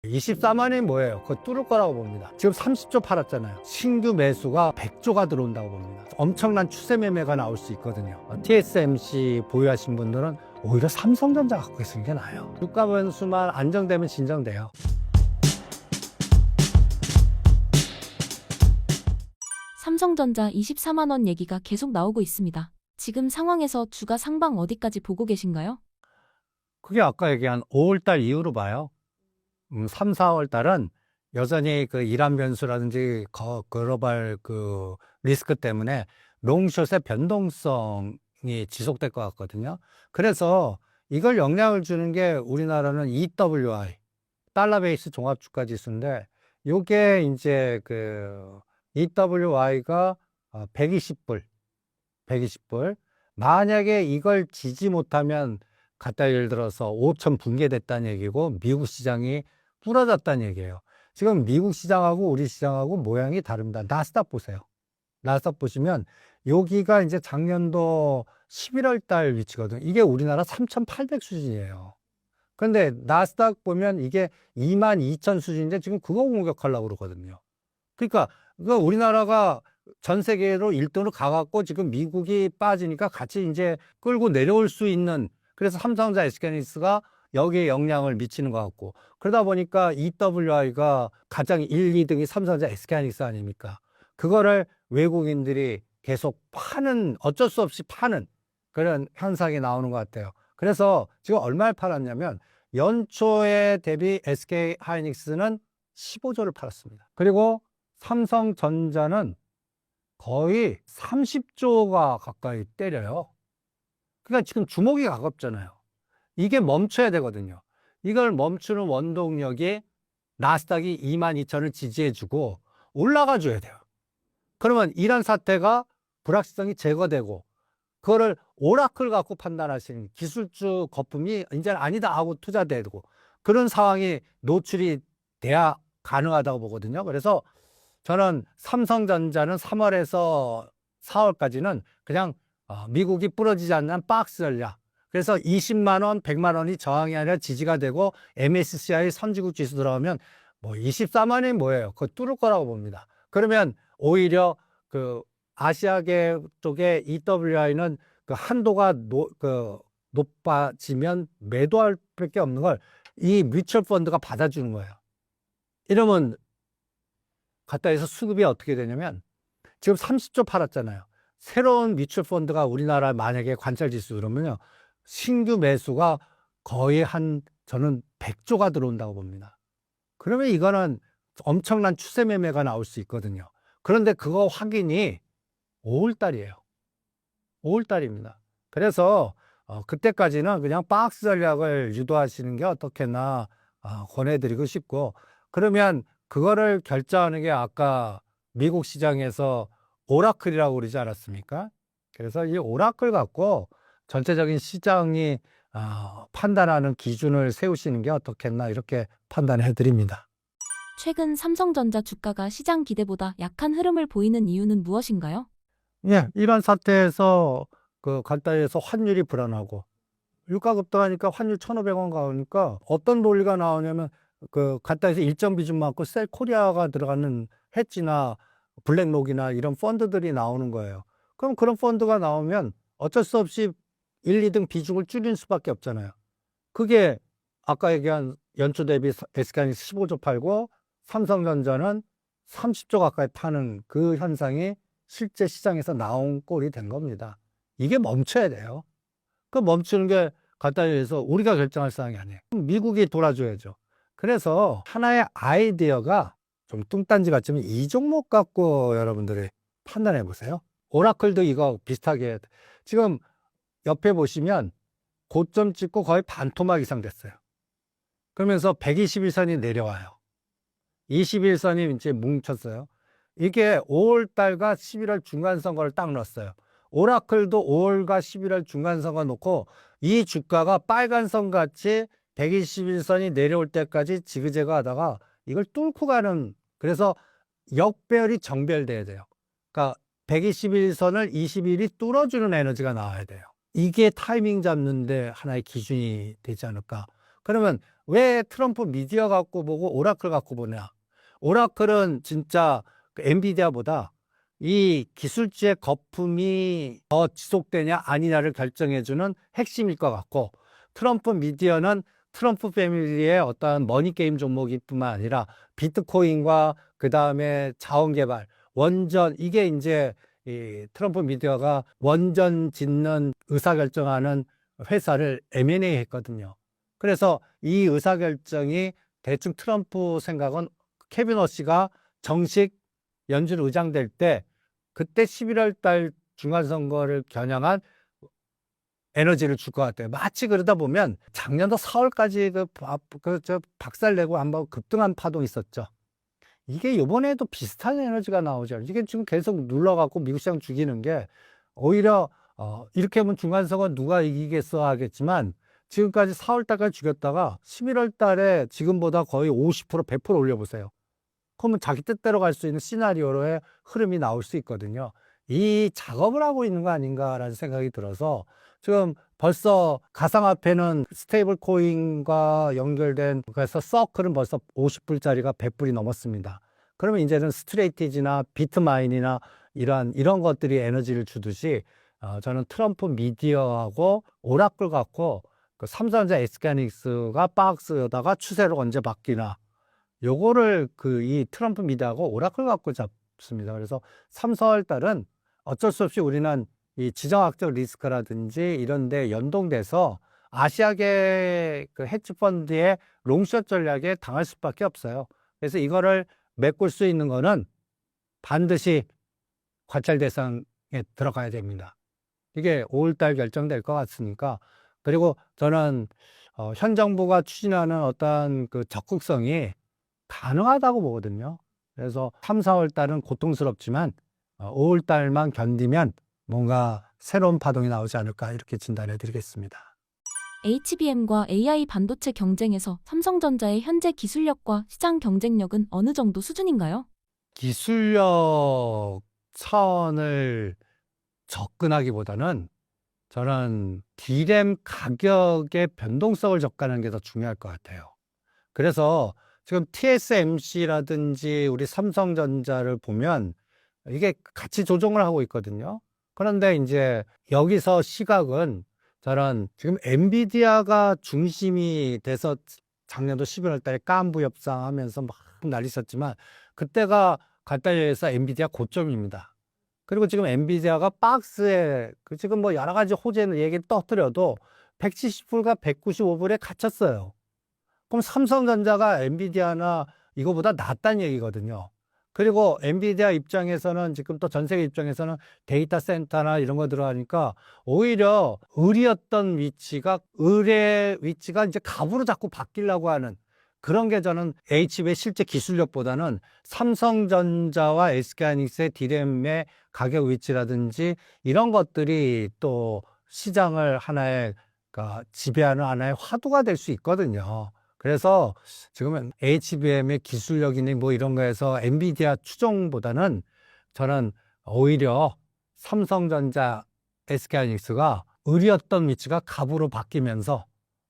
24만이 뭐예요? 그거 뚫을 거라고 봅니다. 지금 30조 팔았잖아요. 신규 매수가 100조가 들어온다고 봅니다. 엄청난 추세 매매가 나올 수 있거든요. TSMC 보유하신 분들은 오히려 삼성전자 갖고 계시는 게 나아요. 주가 변수만 안정되면 진정돼요. 삼성전자 24만 원 얘기가 계속 나오고 있습니다. 지금 상황에서 주가 상방 어디까지 보고 계신가요? 그게 아까 얘기한 5월달 이후로 봐요. 3, 4월 달은 여전히 그 이란 변수라든지 글로벌 그 리스크 때문에 롱숏의 변동성이 지속될 것 같거든요. 그래서 이걸 영향을 주는 게 우리나라는 EWI, 달러 베이스 종합 주가 지수인데, 요게 이제 그 EWI가 120불, 120불. 만약에 이걸 지지 못하면 갖다 예를 들어서 5천 붕괴됐다는 얘기고 미국 시장이 부러졌다는 얘기예요. 지금 미국 시장하고 우리 시장하고 모양이 다릅니다. 나스닥 보세요. 나스닥 보시면 여기가 이제 작년도 11월 달 위치거든요. 이게 우리나라 3,800 수준이에요. 그런데 나스닥 보면 이게 22,000 수준인데 지금 그거 공격하려고 그러거든요. 그러니까 우리나라가 전 세계로 1등으로 가갖고 지금 미국이 빠지니까 같이 이제 끌고 내려올 수 있는, 그래서 삼성전자 SK하이닉스가 여기에 영향을 미치는 것 같고, 그러다 보니까 EWI가 가장 1, 2등이 삼성전자 SK하이닉스 아닙니까? 그거를 외국인들이 계속 파는, 어쩔 수 없이 파는 그런 현상이 나오는 것 같아요. 그래서 지금 얼마를 팔았냐면 연초에 대비 SK하이닉스는 15조를 팔았습니다. 그리고 삼성전자는 거의 30조가 가까이 때려요. 그러니까 지금 주목이 가깝잖아요. 이게 멈춰야 되거든요. 이걸 멈추는 원동력이 나스닥이 22,000을 지지해주고 올라가 줘야 돼요. 그러면 이란 사태가 불확실성이 제거되고, 그거를 오라클 갖고 판단하시는 기술주 거품이 이제는 아니다 하고 투자되고, 그런 상황이 노출이 돼야 가능하다고 보거든요. 그래서 저는 삼성전자는 3월에서 4월까지는 그냥 미국이 부러지지 않는 박스 전략. 그래서 20만 원, 100만 원이 저항이 아니라 지지가 되고 MSCI 선진국 지수 들어가면 뭐 24만이 뭐예요? 그거 뚫을 거라고 봅니다. 그러면 오히려 그 아시아계 쪽에 EWI는 그 한도가 높아지면 매도할 밖에 없는 걸 이 뮤추얼 펀드가 받아주는 거예요. 이러면 갖다 해서 수급이 어떻게 되냐면 지금 30조 팔았잖아요. 새로운 뮤추얼 펀드가 우리나라 만약에 관찰 지수 그러면요, 신규 매수가 거의 저는 100조가 들어온다고 봅니다. 그러면 이거는 엄청난 추세 매매가 나올 수 있거든요. 그런데 그거 확인이 5월달이에요. 5월달입니다. 그래서 그때까지는 그냥 박스 전략을 유도하시는 게 어떻겠나 권해드리고 싶고, 그러면 그거를 결정하는 게 아까 미국 시장에서 오라클이라고 그러지 않았습니까? 그래서 이 오라클 갖고 전체적인 시장이 판단하는 기준을 세우시는 게 어떻겠나, 이렇게 판단해 드립니다. 최근 삼성전자 주가가 시장 기대보다 약한 흐름을 보이는 이유는 무엇인가요? 예, 이런 사태에서 갖다 해서 환율이 불안하고 유가 급등하니까 환율 1,500원 가니까 어떤 논리가 나오냐면 갖다 해서 일정 비중 많고 셀 코리아가 들어가는 해지나 블랙록이나 이런 펀드들이 나오는 거예요. 그럼 그런 펀드가 나오면 어쩔 수 없이 1, 2등 비중을 줄일 수밖에 없잖아요. 그게 아까 얘기한 연초 대비 SK하이닉스 15조 팔고 삼성전자는 30조 가까이 파는 그 현상이 실제 시장에서 나온 꼴이 된 겁니다. 이게 멈춰야 돼요. 그 멈추는 게 갖다 해서 우리가 결정할 사항이 아니에요. 미국이 돌아줘야죠. 그래서 하나의 아이디어가 좀 뚱딴지 같지만 이 종목 갖고 여러분들이 판단해 보세요. 오라클도 이거 비슷하게 지금 옆에 보시면 고점 찍고 거의 반토막 이상 됐어요. 그러면서 121선이 내려와요. 21선이 이제 뭉쳤어요. 이게 5월달과 11월 중간선거를 딱 넣었어요. 오라클도 5월과 11월 중간선거 놓고 이 주가가 빨간선 같이 121선이 내려올 때까지 지그재그 하다가 이걸 뚫고 가는, 그래서 역배열이 정배열돼야 돼요. 그러니까 121선을 21이 뚫어주는 에너지가 나와야 돼요. 이게 타이밍 잡는데 하나의 기준이 되지 않을까. 그러면 왜 트럼프 미디어 갖고 보고 오라클 갖고 보냐? 오라클은 진짜 그 엔비디아보다 이 기술주의 거품이 더 지속되냐 아니냐를 결정해주는 핵심일 것 같고, 트럼프 미디어는 트럼프 패밀리의 어떠한 머니게임 종목일 뿐만 아니라 비트코인과 그 다음에 자원개발, 원전, 이게 이제 이 트럼프 미디어가 원전 짓는 의사결정하는 회사를 M&A 했거든요. 그래서 이 의사결정이 대충 트럼프 생각은 케빈 어시가 정식 연준 의장 될 때, 그때 11월 달 중간선거를 겨냥한 에너지를 줄 것 같아요. 마치 그러다 보면 작년도 4월까지 박살내고 한번 급등한 파동이 있었죠. 이게 이번에도 비슷한 에너지가 나오죠. 이게 지금 계속 눌러갖고 미국 시장 죽이는 게, 오히려 이렇게 하면 중간선거 누가 이기겠어 하겠지만, 지금까지 4월 달까지 죽였다가 11월 달에 지금보다 거의 50%, 100% 올려보세요. 그러면 자기 뜻대로 갈 수 있는 시나리오로의 흐름이 나올 수 있거든요. 이 작업을 하고 있는 거 아닌가라는 생각이 들어서, 지금 벌써 가상화폐는 스테이블 코인과 연결된, 그래서 서클은 벌써 50불짜리가 100불이 넘었습니다. 그러면 이제는 스트레이티지나 비트마인이나 이런 것들이 에너지를 주듯이, 저는 트럼프 미디어하고 오라클 갖고 그 삼성전자 SK하이닉스가 박스에다가 추세로 언제 바뀌나, 요거를 이 트럼프 미디어하고 오라클 갖고 잡습니다. 그래서 3, 4월 달은 어쩔 수 없이 우리는 이 지정학적 리스크라든지 이런 데 연동돼서 아시아계 그 헤지펀드의 롱숏 전략에 당할 수밖에 없어요. 그래서 이거를 메꿀 수 있는 거는 반드시 관찰 대상에 들어가야 됩니다. 이게 5월달 결정될 것 같으니까. 그리고 저는 현 정부가 추진하는 어떤 그 적극성이 가능하다고 보거든요. 그래서 3, 4월 달은 고통스럽지만 5월 달만 견디면 뭔가 새로운 파동이 나오지 않을까, 이렇게 진단해 드리겠습니다. HBM과 AI 반도체 경쟁에서 삼성전자의 현재 기술력과 시장 경쟁력은 어느 정도 수준인가요? 기술력 차원을 접근하기보다는 저는 D램 가격의 변동성을 접근하는 게 더 중요할 것 같아요. 그래서 지금 TSMC라든지 우리 삼성전자를 보면 이게 같이 조정을 하고 있거든요. 그런데 이제 여기서 시각은, 저는 지금 엔비디아가 중심이 돼서 작년도 11월 달에 깐부 협상하면서 막 난리 썼지만, 그때가 갈달려서 엔비디아 고점입니다. 그리고 지금 엔비디아가 박스에 지금 뭐 여러 가지 호재는 얘기 떠들어도 170불과 195불에 갇혔어요. 그럼 삼성전자가 엔비디아나 이거보다 낫다는 얘기거든요. 그리고 엔비디아 입장에서는 지금 또 전 세계 입장에서는 데이터 센터나 이런 거 들어가니까 오히려 을이었던 위치가, 을의 위치가 이제 갑으로 자꾸 바뀌려고 하는 그런 게, 저는 HB의 실제 기술력보다는 삼성전자와 SK하이닉스의 D램의 가격 위치라든지 이런 것들이 또 시장을 하나의 지배하는 하나의 화두가 될 수 있거든요. 그래서 지금은 HBM의 기술력이니 뭐 이런 거에서 엔비디아 추종보다는 저는 오히려 삼성전자, SK하이닉스가 을이었던 위치가 갑으로 바뀌면서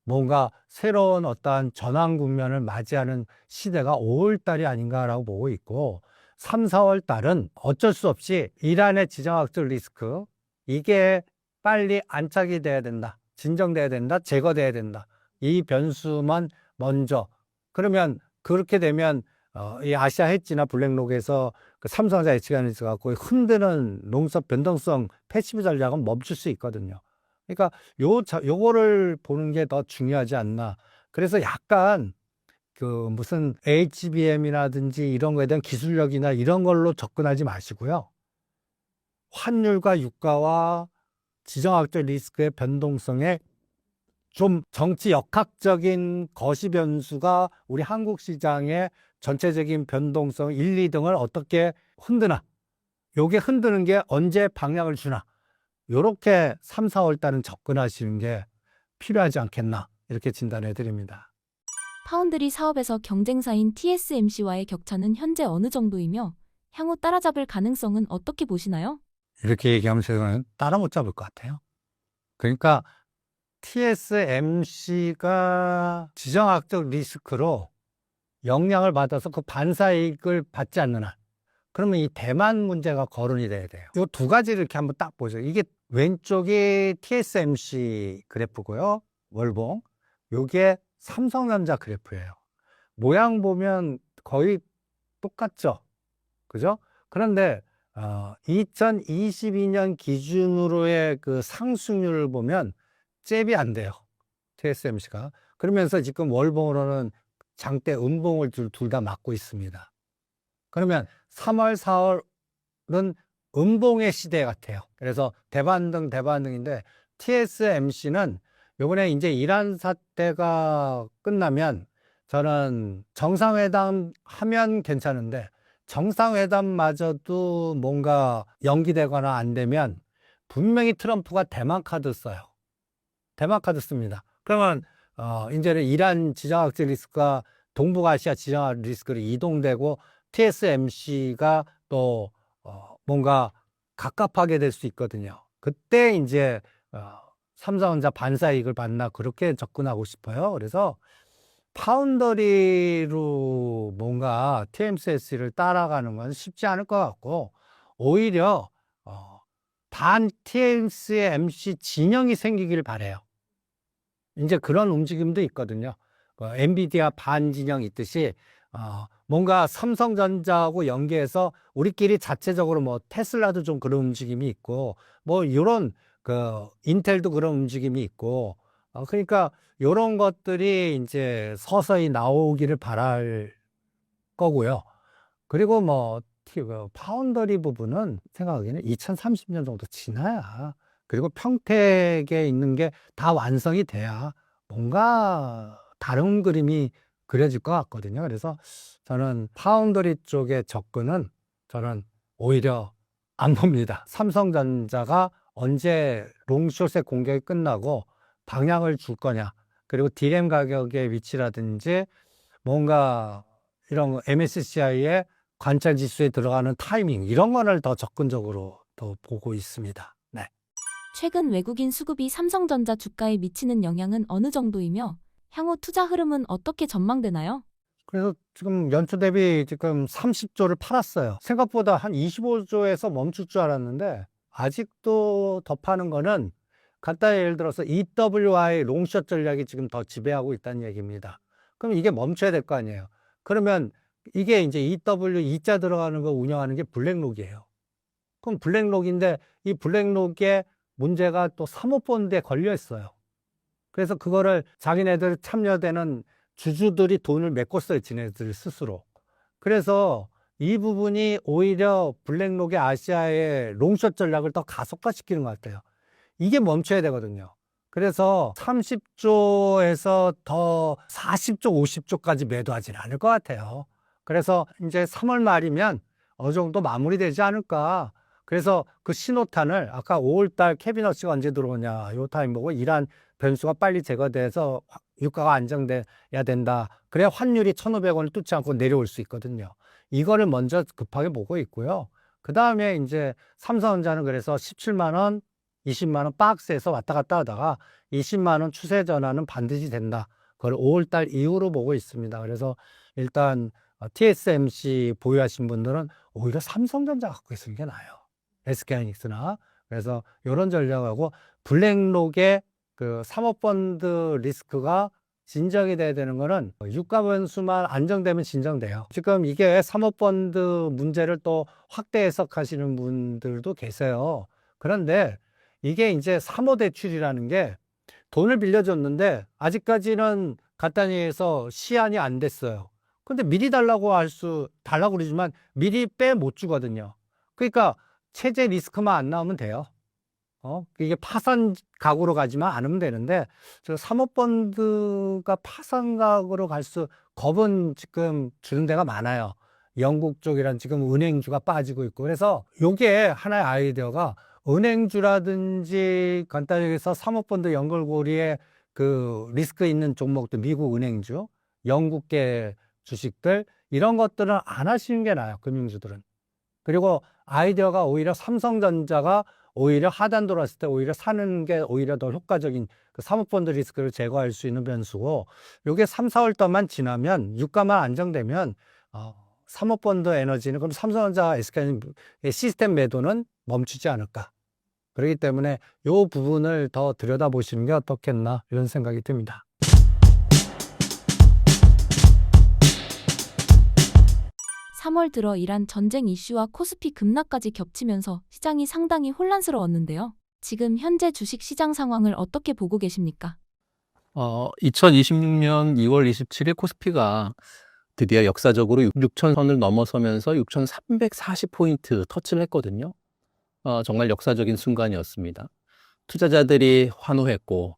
뭔가 새로운 어떠한 전환 국면을 맞이하는 시대가 5월 달이 아닌가라고 보고 있고, 3, 4월 달은 어쩔 수 없이 이란의 지정학적 리스크, 이게 빨리 안착이 돼야 된다, 진정돼야 된다, 제거돼야 된다. 이 변수만 먼저. 그러면 그렇게 되면 이 아시아 헤지나 블랙록에서 그 삼성전자 SK하이닉스 갖고 흔드는 롱숏 변동성 패시브 전략은 멈출 수 있거든요. 그러니까 요거를 보는 게 더 중요하지 않나. 그래서 약간 그 무슨 HBM이라든지 이런 거에 대한 기술력이나 이런 걸로 접근하지 마시고요. 환율과 유가와 지정학적 리스크의 변동성에 좀 정치 역학적인 거시 변수가 우리 한국 시장의 전체적인 변동성 1, 2등을 어떻게 흔드나, 요게 흔드는 게 언제 방향을 주나, 요렇게 3, 4월 달은 접근하시는 게 필요하지 않겠나, 이렇게 진단해 드립니다. 파운드리 사업에서 경쟁사인 TSMC와의 격차는 현재 어느 정도이며 향후 따라잡을 가능성은 어떻게 보시나요? 이렇게 얘기하면 제가 따라 못 잡을 것 같아요. 그러니까 TSMC가 지정학적 리스크로 영향을 받아서 그 반사이익을 받지 않는 한, 그러면 이 대만 문제가 거론이 돼야 돼요. 이 두 가지를 이렇게 한번 딱 보죠. 이게 왼쪽이 TSMC 그래프고요. 월봉. 요게 삼성전자 그래프예요. 모양 보면 거의 똑같죠. 그죠? 그런데 2022년 기준으로의 그 상승률을 보면 잽이 안 돼요. TSMC가. 그러면서 지금 월봉으로는 장대 음봉을 둘 다 맞고 있습니다. 그러면 3월, 4월은 음봉의 시대 같아요. 그래서 대반등인데 TSMC는 요번에 이제 이란 사태가 끝나면 저는 정상회담 하면 괜찮은데 정상회담마저도 뭔가 연기되거나 안 되면 분명히 트럼프가 대만 카드 써요. 대만 카드 씁니다. 그러면 이제는 이란 지정학적 리스크가 동북아시아 지정학 리스크로 이동되고 TSMC가 또 뭔가 갑갑하게 될 수 있거든요. 그때 이제 삼성전자 반사이익을 받나 그렇게 접근하고 싶어요. 그래서 파운더리로 뭔가 TSMC를 따라가는 건 쉽지 않을 것 같고 오히려 반 TSMC 진영이 생기길 바래요. 이제 그런 움직임도 있거든요. 엔비디아 반 진영 있듯이 뭔가 삼성전자하고 연계해서 우리끼리 자체적으로 뭐 테슬라도 좀 그런 움직임이 있고 뭐 이런 그 인텔도 그런 움직임이 있고 그러니까 이런 것들이 이제 서서히 나오기를 바랄 거고요. 그리고 뭐 파운더리 부분은 생각하기에는 2030년 정도 지나야 그리고 평택에 있는 게 다 완성이 돼야 뭔가 다른 그림이 그려질 것 같거든요. 그래서 저는 파운더리 쪽의 접근은 저는 오히려 안 봅니다. 삼성전자가 언제 롱숏의 공격이 끝나고 방향을 줄 거냐, 그리고 D램 가격의 위치라든지 뭔가 이런 MSCI의 관찰 지수에 들어가는 타이밍 이런 거를 더 적극적으로 더 보고 있습니다. 네. 최근 외국인 수급이 삼성전자 주가에 미치는 영향은 어느 정도이며 향후 투자 흐름은 어떻게 전망되나요? 그래서 지금 연초 대비 지금 30조를 팔았어요. 생각보다 한 25조에서 멈출 줄 알았는데 아직도 더 파는 거는 간단히 예를 들어서 EWI 롱숏 전략이 지금 더 지배하고 있다는 얘기입니다. 그럼 이게 멈춰야 될 거 아니에요. 그러면 이게 이제 EWE자 들어가는 거 운영하는 게 블랙록이에요. 그럼 블랙록인데 이 블랙록에 문제가 또 사모펀드에 걸려 있어요. 그래서 그거를 자기네들 참여되는 주주들이 돈을 메꿨어요, 지네들 스스로. 그래서 이 부분이 오히려 블랙록의 아시아의 롱숏 전략을 더 가속화시키는 것 같아요. 이게 멈춰야 되거든요. 그래서 30조에서 더 40조, 50조까지 매도하진 않을 것 같아요. 그래서 이제 3월 말이면 어느 정도 마무리되지 않을까. 그래서 그 신호탄을 아까 5월달 캐비너스가 언제 들어오냐, 요 타임 보고 이란 변수가 빨리 제거돼서 유가가 안정돼야 된다. 그래야 환율이 1,500원을 뚫지 않고 내려올 수 있거든요. 이거를 먼저 급하게 보고 있고요. 그 다음에 이제 삼성전자는 그래서 17만 원, 20만 원 박스에서 왔다 갔다 하다가 20만 원 추세 전환은 반드시 된다. 그걸 5월달 이후로 보고 있습니다. 그래서 일단 TSMC 보유하신 분들은 오히려 삼성전자 갖고 있는 게 나아요. SK하이닉스나. 그래서 이런 전략하고 블랙록의 그 사모펀드 리스크가 진정이 돼야 되는 거는 유가 변수만 안정되면 진정돼요. 지금 이게 사모펀드 문제를 또 확대 해석하시는 분들도 계세요. 그런데 이게 이제 사모대출이라는 게 돈을 빌려줬는데 아직까지는 간단히 해서 시한이 안 됐어요. 근데 미리 달라고 그러지만 미리 빼 못 주거든요. 그러니까 체제 리스크만 안 나오면 돼요. 이게 파산 각으로 가지만 않으면 되는데, 저 사모펀드가 파산 각으로 겁은 지금 주는 데가 많아요. 영국 쪽이란 지금 은행주가 빠지고 있고, 그래서 요게 하나의 아이디어가 은행주라든지 간단히 해서 사모펀드 연결고리에 그 리스크 있는 종목들, 미국 은행주, 영국계 주식들, 이런 것들은 안 하시는 게 나아요, 금융주들은. 그리고 아이디어가 오히려 삼성전자가 오히려 하단 돌았을 때 오히려 사는 게 오히려 더 효과적인 그 사모펀드 리스크를 제거할 수 있는 변수고, 요게 3, 4월 달만 지나면 유가만 안정되면 사모펀드 에너지는 그럼 삼성전자 SK의 시스템 매도는 멈추지 않을까. 그렇기 때문에 요 부분을 더 들여다보시는 게 어떻겠나 이런 생각이 듭니다. 3월 들어 이란 전쟁 이슈와 코스피 급락까지 겹치면서 시장이 상당히 혼란스러웠는데요. 지금 현재 주식 시장 상황을 어떻게 보고 계십니까? 2026년 2월 27일 코스피가 드디어 역사적으로 6,000선을 넘어서면서 6,340포인트 터치를 했거든요. 정말 역사적인 순간이었습니다. 투자자들이 환호했고,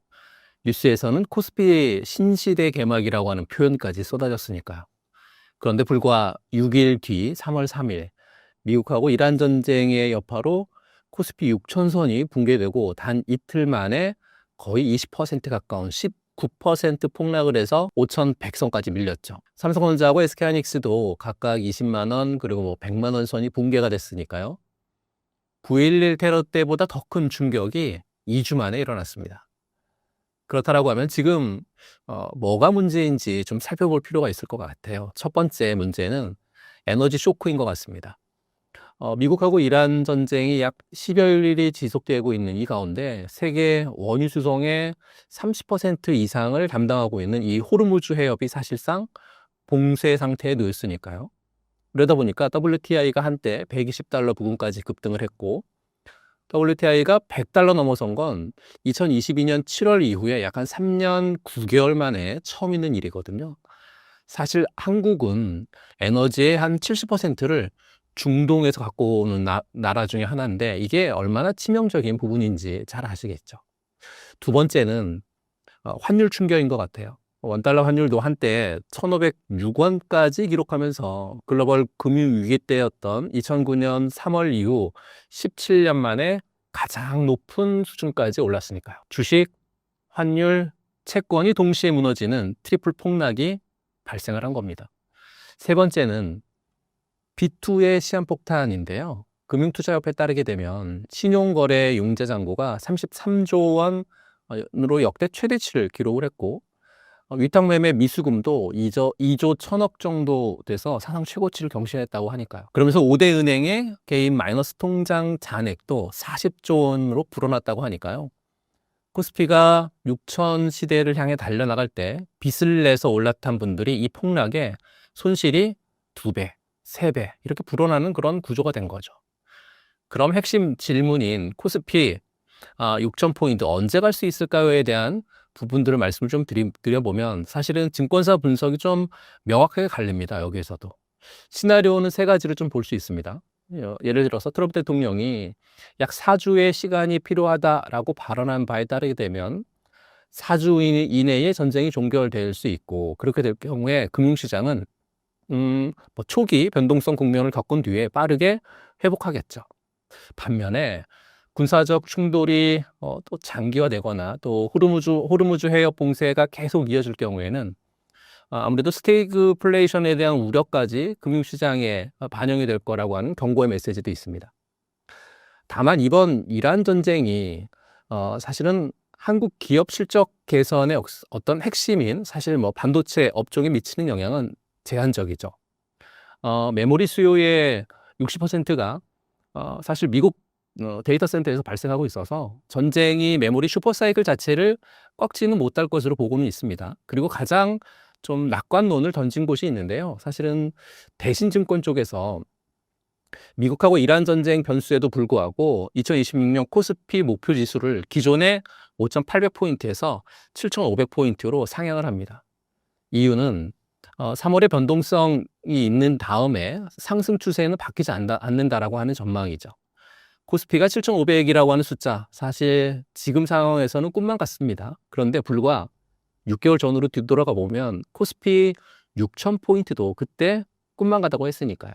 뉴스에서는 코스피 신시대 개막이라고 하는 표현까지 쏟아졌으니까요. 그런데 불과 6일 뒤 3월 3일, 미국하고 이란 전쟁의 여파로 코스피 6,000선이 붕괴되고 단 이틀 만에 거의 20% 가까운 19% 폭락을 해서 5,100선까지 밀렸죠. 삼성전자하고 SK하이닉스도 각각 20만 원 그리고 뭐 100만 원 선이 붕괴가 됐으니까요. 9.11 테러 때보다 더 큰 충격이 2주 만에 일어났습니다. 그렇다라고 하면 지금 뭐가 문제인지 좀 살펴볼 필요가 있을 것 같아요. 첫 번째 문제는 에너지 쇼크인 것 같습니다. 미국하고 이란 전쟁이 약 10여일이 지속되고 있는 이 가운데 세계 원유 수송의 30% 이상을 담당하고 있는 이 호르무즈 해협이 사실상 봉쇄 상태에 놓였으니까요. 그러다 보니까 WTI가 한때 120달러 부근까지 급등을 했고, WTI가 100달러 넘어선 건 2022년 7월 이후에 약 한 3년 9개월 만에 처음 있는 일이거든요. 사실 한국은 에너지의 한 70%를 중동에서 갖고 오는 나라 중에 하나인데 이게 얼마나 치명적인 부분인지 잘 아시겠죠. 두 번째는 환율 충격인 것 같아요. 원달러 환율도 한때 1,506원까지 기록하면서 글로벌 금융위기 때였던 2009년 3월 이후 17년 만에 가장 높은 수준까지 올랐으니까요. 주식, 환율, 채권이 동시에 무너지는 트리플 폭락이 발생을 한 겁니다. 세 번째는 B2의 시한폭탄인데요. 금융투자협회에 따르게 되면 신용거래 융자잔고가 33조 원으로 역대 최대치를 기록을 했고, 위탁매매 미수금도 2조 1,000억 정도 돼서 사상 최고치를 경신했다고 하니까요. 그러면서 5대 은행의 개인 마이너스 통장 잔액도 40조 원으로 불어났다고 하니까요. 코스피가 6천 시대를 향해 달려나갈 때 빚을 내서 올라탄 분들이 이 폭락에 손실이 2배, 3배 이렇게 불어나는 그런 구조가 된 거죠. 그럼 핵심 질문인 코스피 6,000포인트 언제 갈 수 있을까요에 대한 부분들을 말씀을 좀 드려보면 사실은 증권사 분석이 좀 명확하게 갈립니다. 여기에서도. 시나리오는 세 가지를 좀 볼 수 있습니다. 예를 들어서 트럼프 대통령이 약 4주의 시간이 필요하다라고 발언한 바에 따르게 되면 4주 이내에 전쟁이 종결될 수 있고, 그렇게 될 경우에 금융시장은 초기 변동성 국면을 겪은 뒤에 빠르게 회복하겠죠. 반면에 군사적 충돌이 또 장기화되거나 또 호르무즈 해협 봉쇄가 계속 이어질 경우에는 아무래도 스태그플레이션에 대한 우려까지 금융시장에 반영이 될 거라고 하는 경고의 메시지도 있습니다. 다만 이번 이란 전쟁이 사실은 한국 기업 실적 개선의 어떤 핵심인 사실 뭐 반도체 업종에 미치는 영향은 제한적이죠. 메모리 수요의 60%가 사실 미국 데이터 센터에서 발생하고 있어서 전쟁이 메모리 슈퍼사이클 자체를 꺾지는 못할 것으로 보고는 있습니다. 그리고 가장 좀 낙관론을 던진 곳이 있는데요. 사실은 대신증권 쪽에서 미국하고 이란 전쟁 변수에도 불구하고 2026년 코스피 목표 지수를 기존의 5,800포인트에서 7,500포인트로 상향을 합니다. 이유는 3월에 변동성이 있는 다음에 상승 추세는 바뀌지 않는다라고 하는 전망이죠. 코스피가 7,500이라고 하는 숫자, 사실 지금 상황에서는 꿈만 같습니다. 그런데 불과 6개월 전으로 뒤돌아가 보면 코스피 6,000포인트도 그때 꿈만 같다고 했으니까요.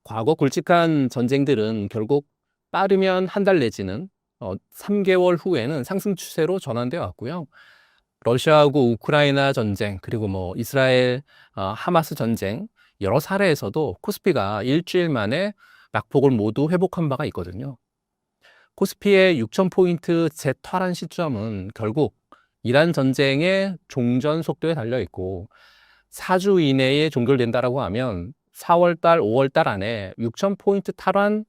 과거 굵직한 전쟁들은 결국 빠르면 한 달 내지는 3개월 후에는 상승 추세로 전환되어 왔고요. 러시아하고 우크라이나 전쟁, 그리고 뭐 이스라엘 하마스 전쟁 여러 사례에서도 코스피가 일주일 만에 낙폭을 모두 회복한 바가 있거든요. 코스피의 6,000포인트 재탈환 시점은 결국 이란 전쟁의 종전 속도에 달려 있고 4주 이내에 종결된다라고 하면 4월 달, 5월 달 안에 6,000포인트 탈환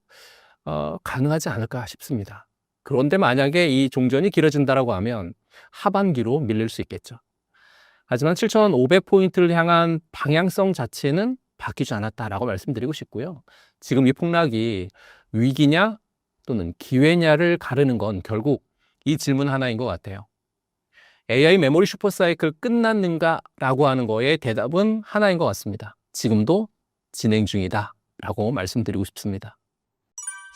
가능하지 않을까 싶습니다. 그런데 만약에 이 종전이 길어진다라고 하면 하반기로 밀릴 수 있겠죠. 하지만 7,500포인트를 향한 방향성 자체는 바뀌지 않았다라고 말씀드리고 싶고요. 지금 이 폭락이 위기냐 또는 기회냐를 가르는 건 결국 이 질문 하나인 것 같아요. AI 메모리 슈퍼사이클 끝났는가라고 하는 거에 대답은 하나인 것 같습니다. 지금도 진행 중이다 라고 말씀드리고 싶습니다.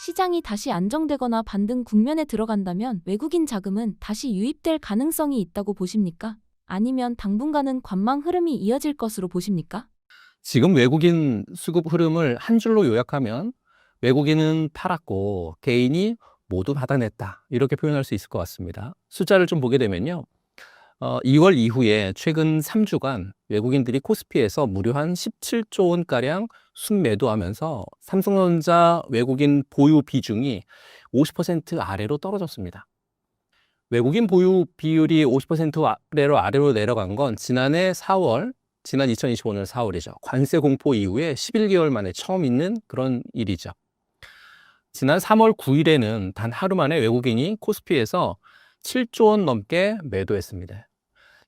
시장이 다시 안정되거나 반등 국면에 들어간다면 외국인 자금은 다시 유입될 가능성이 있다고 보십니까? 아니면 당분간은 관망 흐름이 이어질 것으로 보십니까? 지금 외국인 수급 흐름을 한 줄로 요약하면 외국인은 팔았고 개인이 모두 받아냈다 이렇게 표현할 수 있을 것 같습니다. 숫자를 좀 보게 되면요. 2월 이후에 최근 3주간 외국인들이 코스피에서 무려 한 17조 원가량 순매도하면서 삼성전자 외국인 보유 비중이 50% 아래로 떨어졌습니다. 외국인 보유 비율이 50% 아래로 내려간 건 지난 2025년 4월이죠. 관세 공포 이후에 11개월 만에 처음 있는 그런 일이죠. 지난 3월 9일에는 단 하루 만에 외국인이 코스피에서 7조 원 넘게 매도했습니다.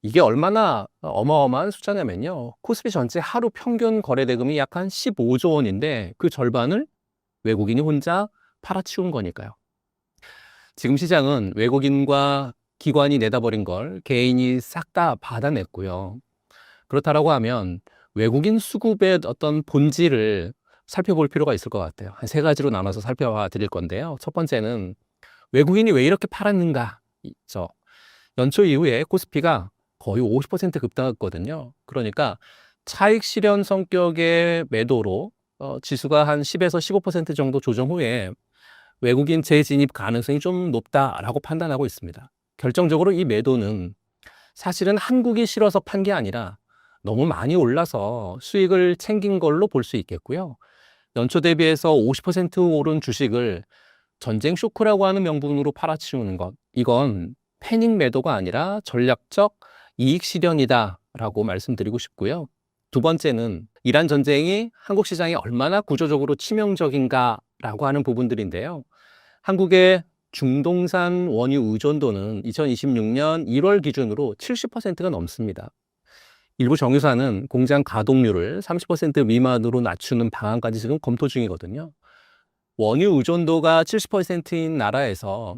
이게 얼마나 어마어마한 숫자냐면요. 코스피 전체 하루 평균 거래 대금이 약 한 15조 원인데 그 절반을 외국인이 혼자 팔아치운 거니까요. 지금 시장은 외국인과 기관이 내다버린 걸 개인이 싹 다 받아냈고요. 그렇다라고 하면 외국인 수급의 어떤 본질을 살펴볼 필요가 있을 것 같아요. 한 세 가지로 나눠서 살펴봐 드릴 건데요. 첫 번째는 외국인이 왜 이렇게 팔았는가 있죠. 연초 이후에 코스피가 거의 50% 급등했거든요. 그러니까 차익 실현 성격의 매도로 지수가 한 10에서 15% 정도 조정 후에 외국인 재진입 가능성이 좀 높다라고 판단하고 있습니다. 결정적으로 이 매도는 사실은 한국이 싫어서 판 게 아니라 너무 많이 올라서 수익을 챙긴 걸로 볼 수 있겠고요. 연초 대비해서 50% 오른 주식을 전쟁 쇼크라고 하는 명분으로 팔아치우는 것, 이건 패닉 매도가 아니라 전략적 이익 실현이다라고 말씀드리고 싶고요. 두 번째는 이란 전쟁이 한국 시장에 얼마나 구조적으로 치명적인가라고 하는 부분들인데요. 한국의 중동산 원유 의존도는 2026년 1월 기준으로 70%가 넘습니다. 일부 정유사는 공장 가동률을 30% 미만으로 낮추는 방안까지 지금 검토 중이거든요. 원유 의존도가 70%인 나라에서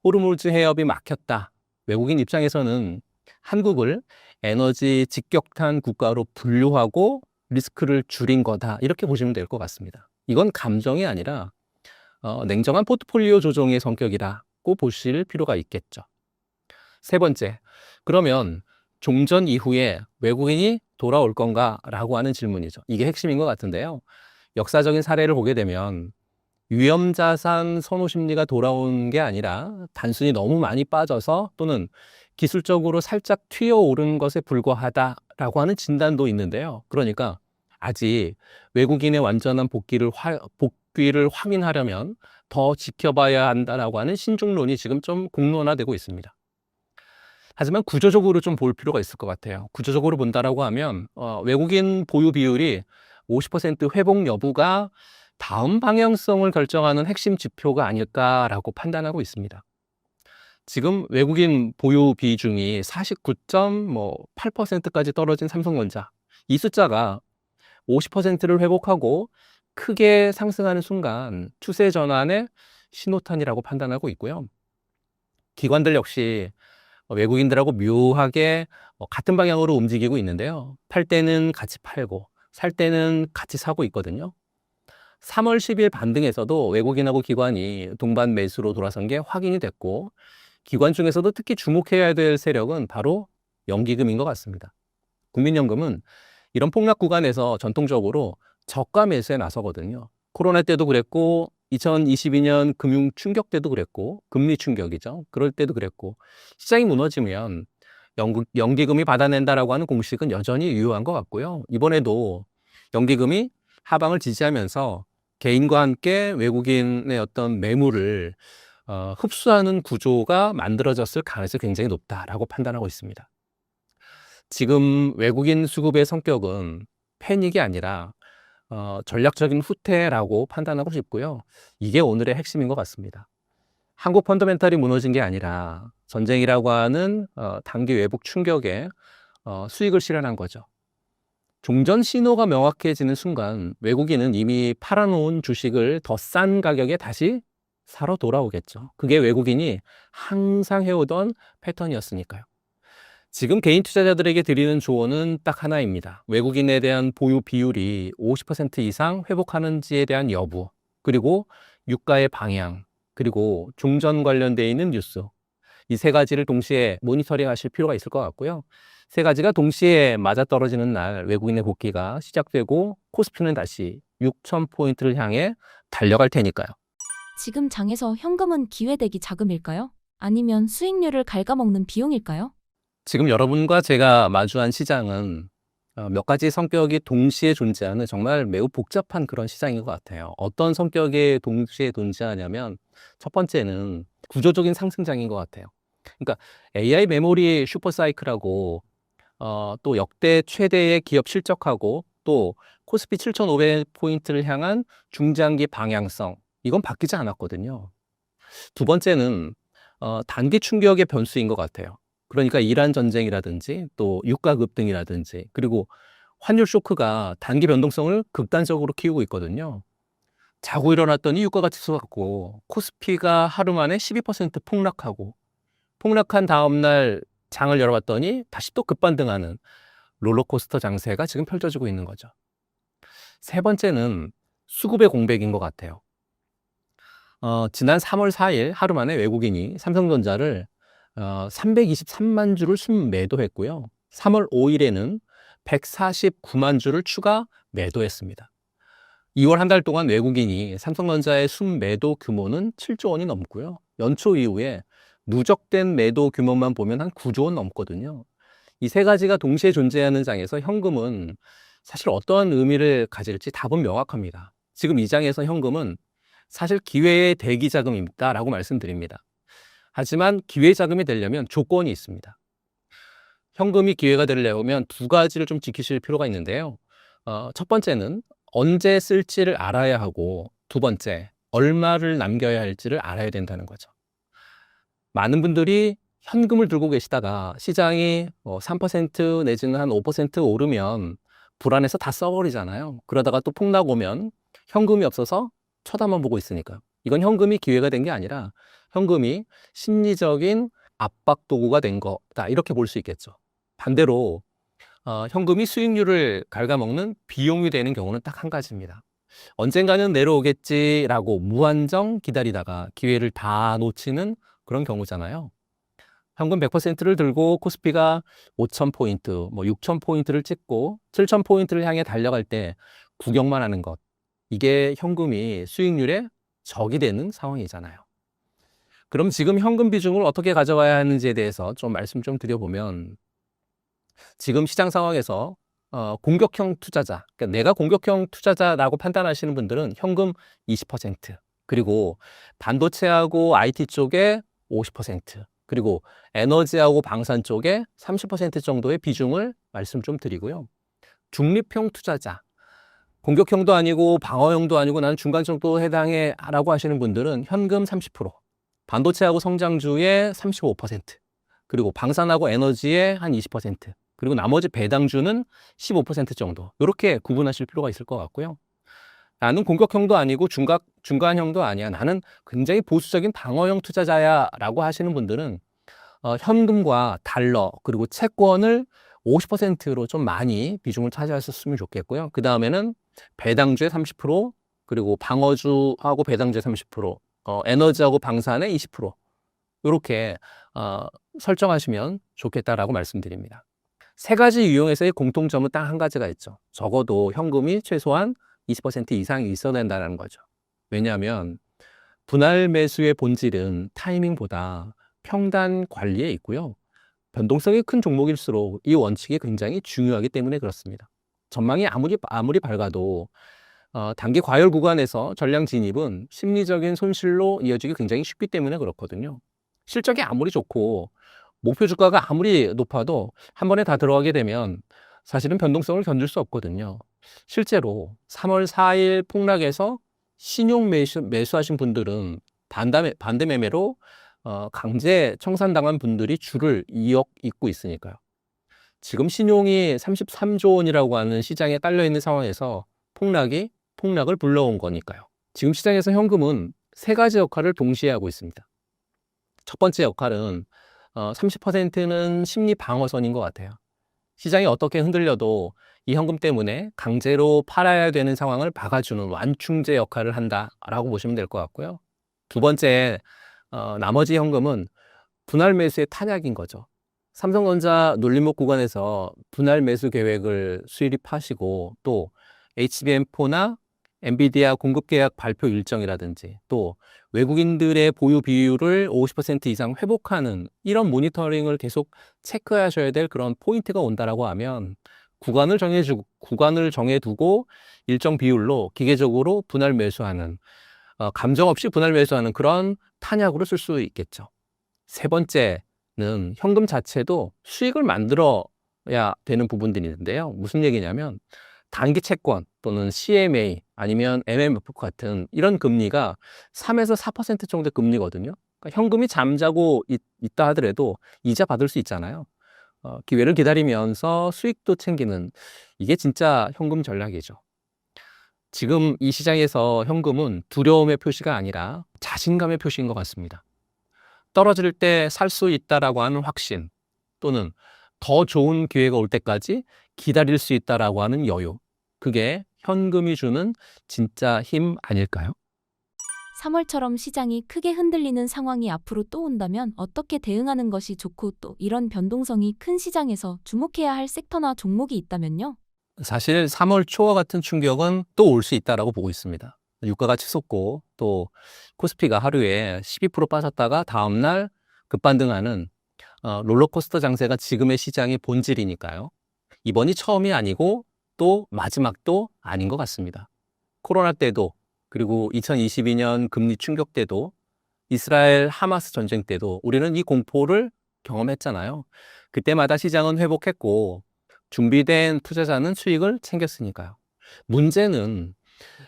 호르무즈 해협이 막혔다. 외국인 입장에서는 한국을 에너지 직격탄 국가로 분류하고 리스크를 줄인 거다. 이렇게 보시면 될 것 같습니다. 이건 감정이 아니라 냉정한 포트폴리오 조정의 성격이라고 보실 필요가 있겠죠. 세 번째, 그러면 종전 이후에 외국인이 돌아올 건가라고 하는 질문이죠. 이게 핵심인 것 같은데요. 역사적인 사례를 보게 되면 위험자산 선호 심리가 돌아온 게 아니라 단순히 너무 많이 빠져서 또는 기술적으로 살짝 튀어오른 것에 불과하다라고 하는 진단도 있는데요. 그러니까 아직 외국인의 완전한 복귀를 확인하려면 더 지켜봐야 한다라고 하는 신중론이 지금 좀 공론화되고 있습니다. 하지만 구조적으로 좀 볼 필요가 있을 것 같아요. 구조적으로 본다라고 하면 외국인 보유 비율이 50% 회복 여부가 다음 방향성을 결정하는 핵심 지표가 아닐까라고 판단하고 있습니다. 지금 외국인 보유 비중이 49.8%까지 떨어진 삼성전자, 이 숫자가 50%를 회복하고 크게 상승하는 순간 추세 전환의 신호탄이라고 판단하고 있고요. 기관들 역시 외국인들하고 묘하게 같은 방향으로 움직이고 있는데요. 팔 때는 같이 팔고 살 때는 같이 사고 있거든요. 3월 10일 반등에서도 외국인하고 기관이 동반 매수로 돌아선 게 확인이 됐고, 기관 중에서도 특히 주목해야 될 세력은 바로 연기금인 것 같습니다. 국민연금은 이런 폭락 구간에서 전통적으로 저가 매수에 나서거든요. 코로나 때도 그랬고 2022년 금융 충격 때도 그랬고, 금리 충격이죠. 그럴 때도 그랬고, 시장이 무너지면 연기금이 받아낸다라고 하는 공식은 여전히 유효한 것 같고요. 이번에도 연기금이 하방을 지지하면서 개인과 함께 외국인의 어떤 매물을 흡수하는 구조가 만들어졌을 가능성이 굉장히 높다라고 판단하고 있습니다. 지금 외국인 수급의 성격은 패닉이 아니라 전략적인 후퇴라고 판단하고 싶고요. 이게 오늘의 핵심인 것 같습니다. 한국 펀더멘탈이 무너진 게 아니라 전쟁이라고 하는 단기 외국 충격에 수익을 실현한 거죠. 종전 신호가 명확해지는 순간 외국인은 이미 팔아놓은 주식을 더 싼 가격에 다시 사러 돌아오겠죠. 그게 외국인이 항상 해오던 패턴이었으니까요. 지금 개인 투자자들에게 드리는 조언은 딱 하나입니다. 외국인에 대한 보유 비율이 50% 이상 회복하는지에 대한 여부, 그리고 유가의 방향, 그리고 종전 관련되어 있는 뉴스. 이 세 가지를 동시에 모니터링 하실 필요가 있을 것 같고요. 세 가지가 동시에 맞아떨어지는 날 외국인의 복귀가 시작되고 코스피는 다시 6,000포인트를 향해 달려갈 테니까요. 지금 장에서 현금은 기회대기 자금일까요? 아니면 수익률을 갉아먹는 비용일까요? 지금 여러분과 제가 마주한 시장은 몇 가지 성격이 동시에 존재하는 정말 매우 복잡한 그런 시장인 것 같아요. 어떤 성격이 동시에 존재하냐면 첫 번째는 구조적인 상승장인 것 같아요. 그러니까 AI 메모리 슈퍼사이클하고 또 역대 최대의 기업 실적하고 또 코스피 7,500포인트를 향한 중장기 방향성, 이건 바뀌지 않았거든요. 두 번째는 단기 충격의 변수인 것 같아요. 그러니까 이란 전쟁이라든지 또 유가 급등이라든지 그리고 환율 쇼크가 단기 변동성을 극단적으로 키우고 있거든요. 자고 일어났더니 유가가 치솟았고 코스피가 하루 만에 12% 폭락한 다음 날 장을 열어봤더니 다시 또 급반등하는 롤러코스터 장세가 지금 펼쳐지고 있는 거죠. 세 번째는 수급의 공백인 것 같아요. 지난 3월 4일 하루 만에 외국인이 삼성전자를 323만 주를 순매도했고요. 3월 5일에는 149만 주를 추가 매도했습니다. 2월 한 달 동안 외국인이 삼성전자의 순매도 규모는 7조 원이 넘고요. 연초 이후에 누적된 매도 규모만 보면 한 9조 원 넘거든요. 이 세 가지가 동시에 존재하는 장에서 현금은 사실 어떠한 의미를 가질지 답은 명확합니다. 지금 이 장에서 현금은 사실 기회의 대기 자금입니다라고 말씀드립니다. 하지만 기회 자금이 되려면 조건이 있습니다. 현금이 기회가 되려면 두 가지를 좀 지키실 필요가 있는데요. 첫 번째는 언제 쓸지를 알아야 하고 두 번째, 얼마를 남겨야 할지를 알아야 된다는 거죠. 많은 분들이 현금을 들고 계시다가 시장이 3% 내지는 한 5% 오르면 불안해서 다 써버리잖아요. 그러다가 또 폭락 오면 현금이 없어서 쳐다만 보고 있으니까. 이건 현금이 기회가 된 게 아니라 현금이 심리적인 압박 도구가 된 거다. 이렇게 볼 수 있겠죠. 반대로 현금이 수익률을 갉아먹는 비용이 되는 경우는 딱 한 가지입니다. 언젠가는 내려오겠지라고 무한정 기다리다가 기회를 다 놓치는 그런 경우잖아요. 현금 100%를 들고 코스피가 5,000포인트, 6,000포인트를 찍고 7,000포인트를 향해 달려갈 때 구경만 하는 것. 이게 현금이 수익률의 적이 되는 상황이잖아요. 그럼 지금 현금 비중을 어떻게 가져가야 하는지에 대해서 좀 말씀 좀 드려보면 지금 시장 상황에서 공격형 투자자, 그러니까 내가 공격형 투자자라고 판단하시는 분들은 현금 20%, 그리고 반도체하고 IT 쪽에 50%, 그리고 에너지하고 방산 쪽에 30% 정도의 비중을 말씀 좀 드리고요. 중립형 투자자, 공격형도 아니고 방어형도 아니고 나는 중간 정도 해당해 라고 하시는 분들은 현금 30%, 반도체하고 성장주의 35%, 그리고 방산하고 에너지의 한 20%, 그리고 나머지 배당주는 15% 정도, 이렇게 구분하실 필요가 있을 것 같고요. 나는 공격형도 아니고 중간형도 아니야, 나는 굉장히 보수적인 방어형 투자자야 라고 하시는 분들은 현금과 달러 그리고 채권을 50%로 좀 많이 비중을 차지하셨으면 좋겠고요. 그 다음에는 배당주의 30%, 그리고 방어주하고 배당주의 30%, 에너지하고 방산의 20%, 이렇게 설정하시면 좋겠다라고 말씀드립니다. 세 가지 유형에서의 공통점은 딱 한 가지가 있죠. 적어도 현금이 최소한 20% 이상이 있어야 된다는 거죠. 왜냐하면 분할 매수의 본질은 타이밍보다 평단 관리에 있고요. 변동성이 큰 종목일수록 이 원칙이 굉장히 중요하기 때문에 그렇습니다. 전망이 아무리 밝아도 단기 과열 구간에서 전량 진입은 심리적인 손실로 이어지기 굉장히 쉽기 때문에 그렇거든요. 실적이 아무리 좋고 목표 주가가 아무리 높아도 한 번에 다 들어가게 되면 사실은 변동성을 견딜 수 없거든요. 실제로 3월 4일 폭락에서 신용 매수하신 분들은 반대 매매로 강제 청산당한 분들이 줄을 잇고 있으니까요. 지금 신용이 33조 원이라고 하는 시장에 딸려 있는 상황에서 폭락을 불러온 거니까요. 지금 시장에서 현금은 세 가지 역할을 동시에 하고 있습니다. 첫 번째 역할은 30%는 심리 방어선인 것 같아요. 시장이 어떻게 흔들려도 이 현금 때문에 강제로 팔아야 되는 상황을 막아주는 완충제 역할을 한다라고 보시면 될 것 같고요. 두 번째, 나머지 현금은 분할 매수의 탄약인 거죠. 삼성전자 놀림목 구간에서 분할 매수 계획을 수립하시고 또 HBM4나 엔비디아 공급 계약 발표 일정이라든지 또 외국인들의 보유 비율을 50% 이상 회복하는 이런 모니터링을 계속 체크하셔야 될 그런 포인트가 온다라고 하면 구간을 정해두고 일정 비율로 기계적으로 분할 매수하는 감정 없이 분할 매수하는 그런 탄약으로 쓸 수 있겠죠. 세 번째는 현금 자체도 수익을 만들어야 되는 부분들이 있는데요. 무슨 얘기냐면 단기 채권 또는 CMA 아니면 MMF 같은 이런 금리가 3에서 4% 정도 금리거든요. 그러니까 현금이 잠자고 있다 하더라도 이자 받을 수 있잖아요. 기회를 기다리면서 수익도 챙기는 이게 진짜 현금 전략이죠. 지금 이 시장에서 현금은 두려움의 표시가 아니라 자신감의 표시인 것 같습니다. 떨어질 때 살 수 있다라고 하는 확신 또는 더 좋은 기회가 올 때까지 기다릴 수 있다라고 하는 여유. 그게 현금이 주는 진짜 힘 아닐까요? 3월처럼 시장이 크게 흔들리는 상황이 앞으로 또 온다면 어떻게 대응하는 것이 좋고 또 이런 변동성이 큰 시장에서 주목해야 할 섹터나 종목이 있다면요? 사실 3월 초와 같은 충격은 또 올 수 있다라고 보고 있습니다. 유가가 치솟고 또 코스피가 하루에 12% 빠졌다가 다음날 급반등하는 롤러코스터 장세가 지금의 시장의 본질이니까요. 이번이 처음이 아니고 또 마지막도 아닌 것 같습니다. 코로나 때도 그리고 2022년 금리 충격 때도 이스라엘 하마스 전쟁 때도 우리는 이 공포를 경험했잖아요. 그때마다 시장은 회복했고 준비된 투자자는 수익을 챙겼으니까요. 문제는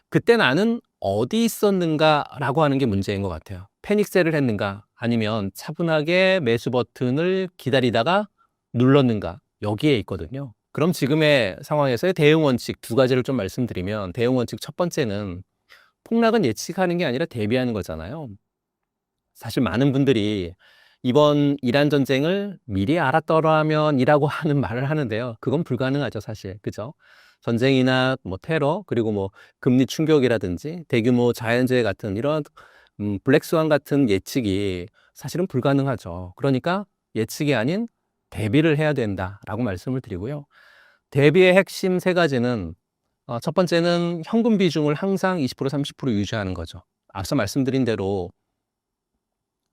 그때 나는 어디 있었는가라고 하는 게 문제인 것 같아요. 패닉셀을 했는가 아니면 차분하게 매수 버튼을 기다리다가 눌렀는가 여기에 있거든요. 그럼 지금의 상황에서의 대응 원칙 두 가지를 좀 말씀드리면 대응 원칙 첫 번째는 폭락은 예측하는 게 아니라 대비하는 거잖아요. 사실 많은 분들이 이번 이란 전쟁을 미리 알았더라면이라고 하는 말을 하는데요. 그건 불가능하죠, 사실. 그죠? 전쟁이나 뭐 테러, 그리고 뭐 금리 충격이라든지 대규모 자연재해 같은 이런 블랙스완 같은 예측이 사실은 불가능하죠. 그러니까 예측이 아닌 대비를 해야 된다라고 말씀을 드리고요. 대비의 핵심 세 가지는 첫 번째는 현금 비중을 항상 20% 30% 유지하는 거죠. 앞서 말씀드린 대로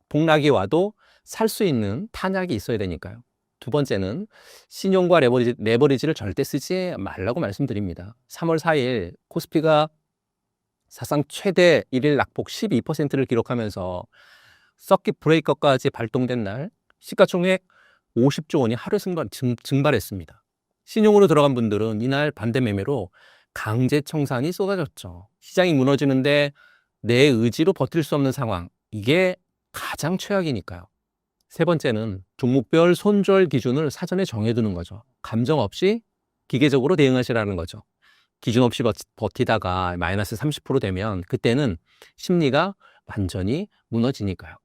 폭락이 와도 살 수 있는 탄약이 있어야 되니까요. 두 번째는 신용과 레버리지를 절대 쓰지 말라고 말씀드립니다. 3월 4일 코스피가 사상 최대 일일 낙폭 12%를 기록하면서 서킷 브레이커까지 발동된 날 시가총액 50조 원이 하루 순간 증발했습니다. 신용으로 들어간 분들은 이날 반대 매매로 강제 청산이 쏟아졌죠. 시장이 무너지는데 내 의지로 버틸 수 없는 상황. 이게 가장 최악이니까요. 세 번째는 종목별 손절 기준을 사전에 정해두는 거죠. 감정 없이 기계적으로 대응하시라는 거죠. 기준 없이 버티다가 마이너스 30% 되면 그때는 심리가 완전히 무너지니까요.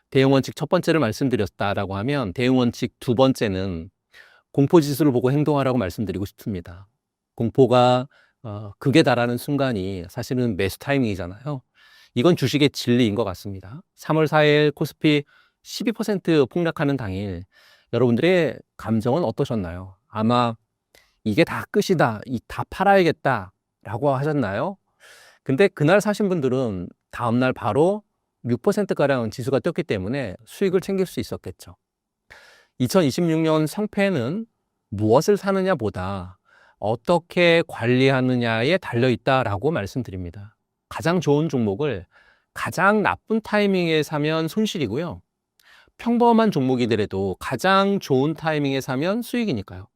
대응 원칙 첫 번째를 말씀드렸다라고 하면 대응 원칙 두 번째는 공포지수를 보고 행동하라고 말씀드리고 싶습니다. 공포가 극에 달하는 순간이 사실은 매수 타이밍이잖아요. 이건 주식의 진리인 것 같습니다. 3월 4일 코스피 12% 폭락하는 당일 여러분들의 감정은 어떠셨나요? 아마 이게 다 끝이다, 다 팔아야겠다라고 하셨나요? 근데 그날 사신 분들은 다음날 바로 6%가량 지수가 떴기 때문에 수익을 챙길 수 있었겠죠. 2026년 성패는 무엇을 사느냐보다 어떻게 관리하느냐에 달려있다라고 말씀드립니다. 가장 좋은 종목을 가장 나쁜 타이밍에 사면 손실이고요. 평범한 종목이더라도 가장 좋은 타이밍에 사면 수익이니까요.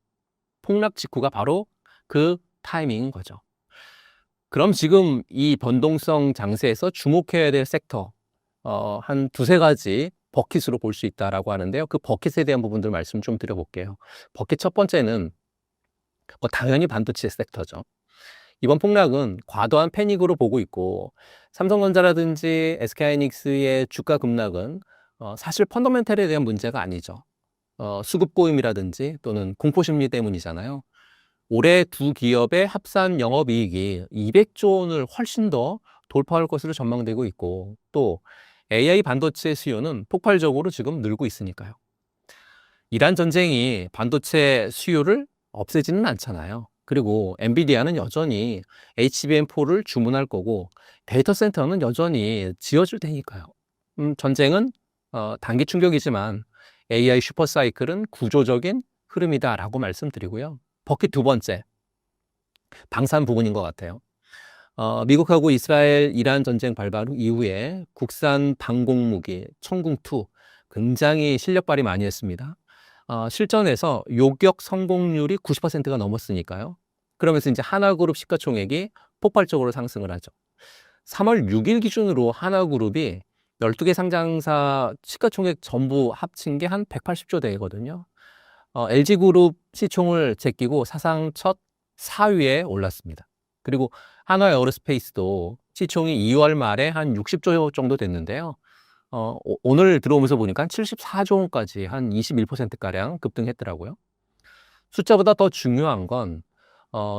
폭락 직후가 바로 그 타이밍인 거죠. 그럼 지금 이 변동성 장세에서 주목해야 될 섹터, 한 두세 가지 버킷으로 볼 수 있다라고 하는데요. 그 버킷에 대한 부분들 말씀 좀 드려볼게요. 버킷 첫 번째는 당연히 반도체 섹터죠. 이번 폭락은 과도한 패닉으로 보고 있고, 삼성전자라든지 SK하이닉스의 주가 급락은 사실 펀더멘탈에 대한 문제가 아니죠. 수급 고임이라든지 또는 공포심리 때문이잖아요. 올해 두 기업의 합산 영업이익이 200조 원을 훨씬 더 돌파할 것으로 전망되고 있고, 또 AI 반도체 수요는 폭발적으로 지금 늘고 있으니까요. 이란 전쟁이 반도체 수요를 없애지는 않잖아요. 그리고 엔비디아는 여전히 HBM4를 주문할 거고, 데이터 센터는 여전히 지어줄 테니까요. 전쟁은 단기 충격이지만 AI 슈퍼사이클은 구조적인 흐름이다라고 말씀드리고요. 버킷 두 번째, 방산 부분인 것 같아요. 미국하고 이스라엘, 이란 전쟁 발발 이후에 국산 방공무기 천궁2 굉장히 실력 발휘 많이 했습니다. 실전에서 요격 성공률이 90%가 넘었으니까요. 그러면서 이제 하나그룹 시가총액이 폭발적으로 상승을 하죠. 3월 6일 기준으로 하나그룹이 12개 상장사 시가총액 전부 합친 게 한 180조 대거든요. LG그룹 시총을 제끼고 사상 첫 4위에 올랐습니다. 그리고 한화에어로스페이스도 시총이 2월 말에 한 60조 정도 됐는데요. 오늘 들어오면서 보니까 74조 원까지 한 21%가량 급등했더라고요. 숫자보다 더 중요한 건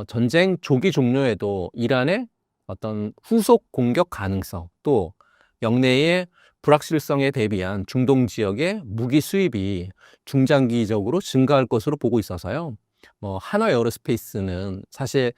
전쟁 조기 종료에도 이란의 어떤 후속 공격 가능성, 또 영내의 불확실성에 대비한 중동 지역의 무기 수입이 중장기적으로 증가할 것으로 보고 있어서요. 한화에어로스페이스는 사실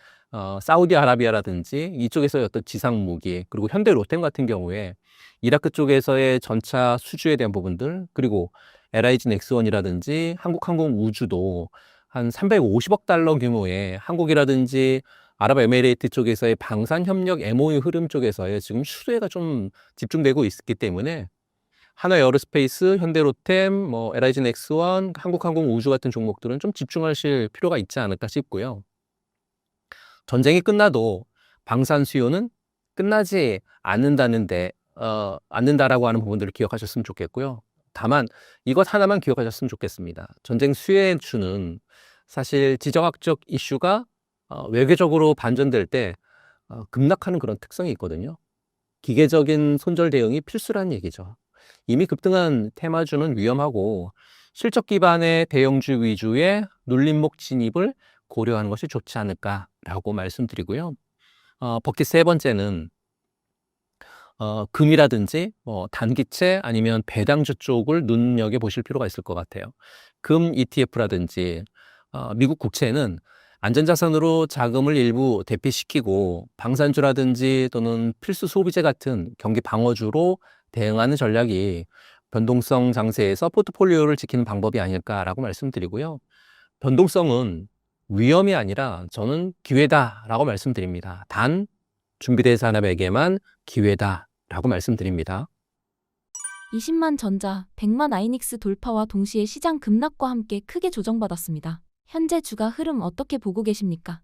사우디아라비아라든지 이쪽에서의 어떤 지상 무기, 그리고 현대 로템 같은 경우에 이라크 쪽에서의 전차 수주에 대한 부분들, 그리고 LIG 넥스원이라든지 한국항공우주도 한 350억 달러 규모의 한국이라든지 아랍에미레이트 쪽에서의 방산협력 MOU 흐름 쪽에서의 지금 수혜가 좀 집중되고 있기 때문에 한화에어로스페이스, 현대로템, LIG 넥스원, 한국항공우주 같은 종목들은 좀 집중하실 필요가 있지 않을까 싶고요. 전쟁이 끝나도 방산 수요는 끝나지 않는다라고 하는 부분들을 기억하셨으면 좋겠고요. 다만 이것 하나만 기억하셨으면 좋겠습니다. 전쟁 수혜에 주는 사실 지정학적 이슈가 외교적으로 반전될 때 급락하는 그런 특성이 있거든요. 기계적인 손절 대응이 필수라는 얘기죠. 이미 급등한 테마주는 위험하고 실적 기반의 대형주 위주의 눌림목 진입을 고려하는 것이 좋지 않을까라고 말씀드리고요. 버킷 세 번째는 금이라든지 단기채 아니면 배당주 쪽을 눈여겨 보실 필요가 있을 것 같아요. 금 ETF라든지 미국 국채는 안전자산으로 자금을 일부 대피시키고 방산주라든지 또는 필수 소비재 같은 경기 방어주로 대응하는 전략이 변동성 장세에서 포트폴리오를 지키는 방법이 아닐까라고 말씀드리고요. 변동성은 위험이 아니라 저는 기회다라고 말씀드립니다. 단 준비된 사람에게만 기회다라고 말씀드립니다. 20만 전자, 100만 아이닉스 돌파와 동시에 시장 급락과 함께 크게 조정받았습니다. 현재 주가 흐름 어떻게 보고 계십니까?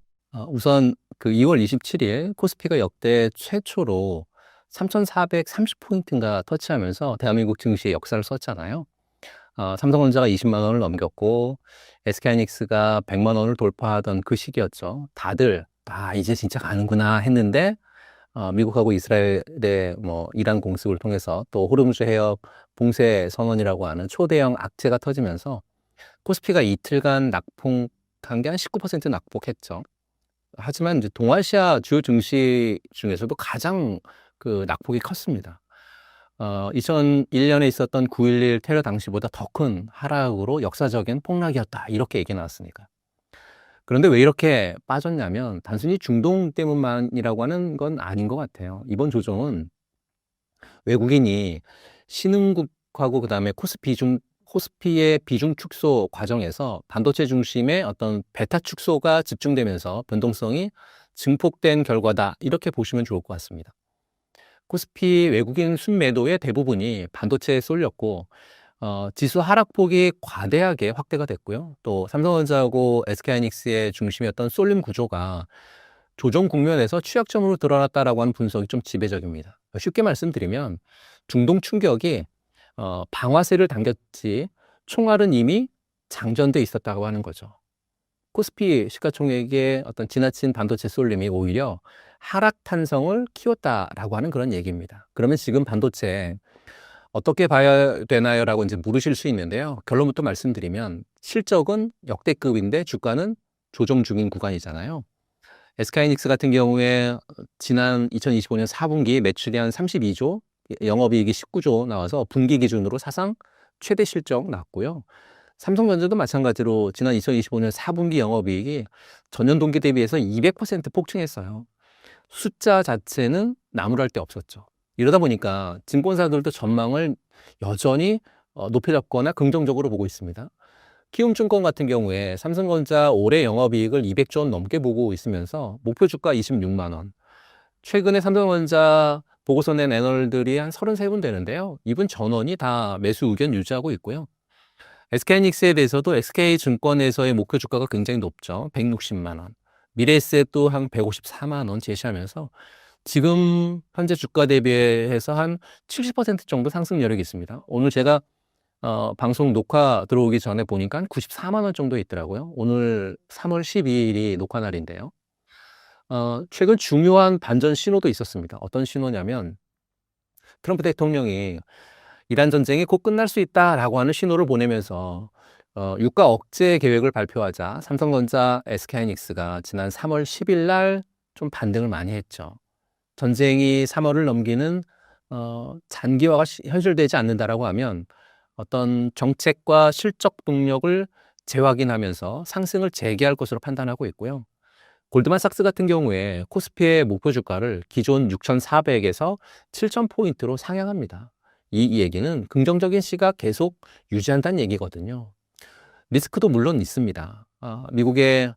우선 그 2월 27일 코스피가 역대 최초로 3,430포인트인가 터치하면서 대한민국 증시의 역사를 썼잖아요. 삼성전자가 20만 원을 넘겼고 SK하이닉스가 100만 원을 돌파하던 그 시기였죠. 다들 이제 진짜 가는구나 했는데 미국하고 이스라엘의 이란 공습을 통해서 또 호르무즈 해협 봉쇄 선언이라고 하는 초대형 악재가 터지면서 코스피가 이틀간 낙폭한 게 한 19% 낙폭했죠. 하지만 이제 동아시아 주요 증시 중에서도 가장 그 낙폭이 컸습니다. 2001년에 있었던 9.11 테러 당시보다 더 큰 하락으로 역사적인 폭락이었다. 이렇게 얘기 나왔으니까. 그런데 왜 이렇게 빠졌냐면 단순히 중동 때문만이라고 하는 건 아닌 것 같아요. 이번 조정은 외국인이 신흥국하고 그다음에 코스피 중 코스피의 비중 축소 과정에서 반도체 중심의 어떤 베타 축소가 집중되면서 변동성이 증폭된 결과다. 이렇게 보시면 좋을 것 같습니다. 코스피 외국인 순매도의 대부분이 반도체에 쏠렸고 지수 하락폭이 과대하게 확대가 됐고요. 또 삼성전자하고 SK하이닉스의 중심이었던 쏠림 구조가 조정 국면에서 취약점으로 드러났다라고 하는 분석이 좀 지배적입니다. 쉽게 말씀드리면 중동 충격이 방아쇠를 당겼지 총알은 이미 장전돼 있었다고 하는 거죠. 코스피 시가총액의 어떤 지나친 반도체 쏠림이 오히려 하락 탄성을 키웠다라고 하는 그런 얘기입니다. 그러면 지금 반도체 어떻게 봐야 되나요? 라고 이제 물으실 수 있는데요. 결론부터 말씀드리면 실적은 역대급인데 주가는 조정 중인 구간이잖아요. SK하이닉스 같은 경우에 지난 2025년 4분기 매출이 한 32조, 영업이익이 19조 나와서 분기 기준으로 사상 최대 실적 났고요. 삼성전자도 마찬가지로 지난 2025년 4분기 영업이익이 전년 동기 대비해서 200% 폭증했어요. 숫자 자체는 나무랄 데 없었죠. 이러다 보니까 증권사들도 전망을 여전히 높여잡거나 긍정적으로 보고 있습니다. 키움증권 같은 경우에 삼성전자 올해 영업이익을 200조 원 넘게 보고 있으면서 목표 주가 26만 원. 최근에 삼성전자 보고서 낸 애널들이 한 33분 되는데요. 이분 전원이 다 매수 의견 유지하고 있고요. SK하이닉스에 대해서도 SK증권에서의 목표 주가가 굉장히 높죠. 160만 원. 미래에셋도 한 154만 원 제시하면서 지금 현재 주가 대비해서 한 70% 정도 상승 여력이 있습니다. 오늘 제가 방송 녹화 들어오기 전에 보니까 94만 원 정도 있더라고요. 오늘 3월 12일이 녹화 날인데요. 최근 중요한 반전 신호도 있었습니다. 어떤 신호냐면 트럼프 대통령이 이란 전쟁이 곧 끝날 수 있다라고 하는 신호를 보내면서 유가 억제 계획을 발표하자 삼성전자, SK하이닉스가 지난 3월 10일 날 좀 반등을 많이 했죠. 전쟁이 3월을 넘기는 장기화가 현실되지 않는다라고 하면 어떤 정책과 실적 동력을 재확인하면서 상승을 재개할 것으로 판단하고 있고요. 골드만삭스 같은 경우에 코스피의 목표 주가를 기존 6,400에서 7,000포인트로 상향합니다. 이 얘기는 긍정적인 시각 계속 유지한다는 얘기거든요. 리스크도 물론 있습니다. 미국의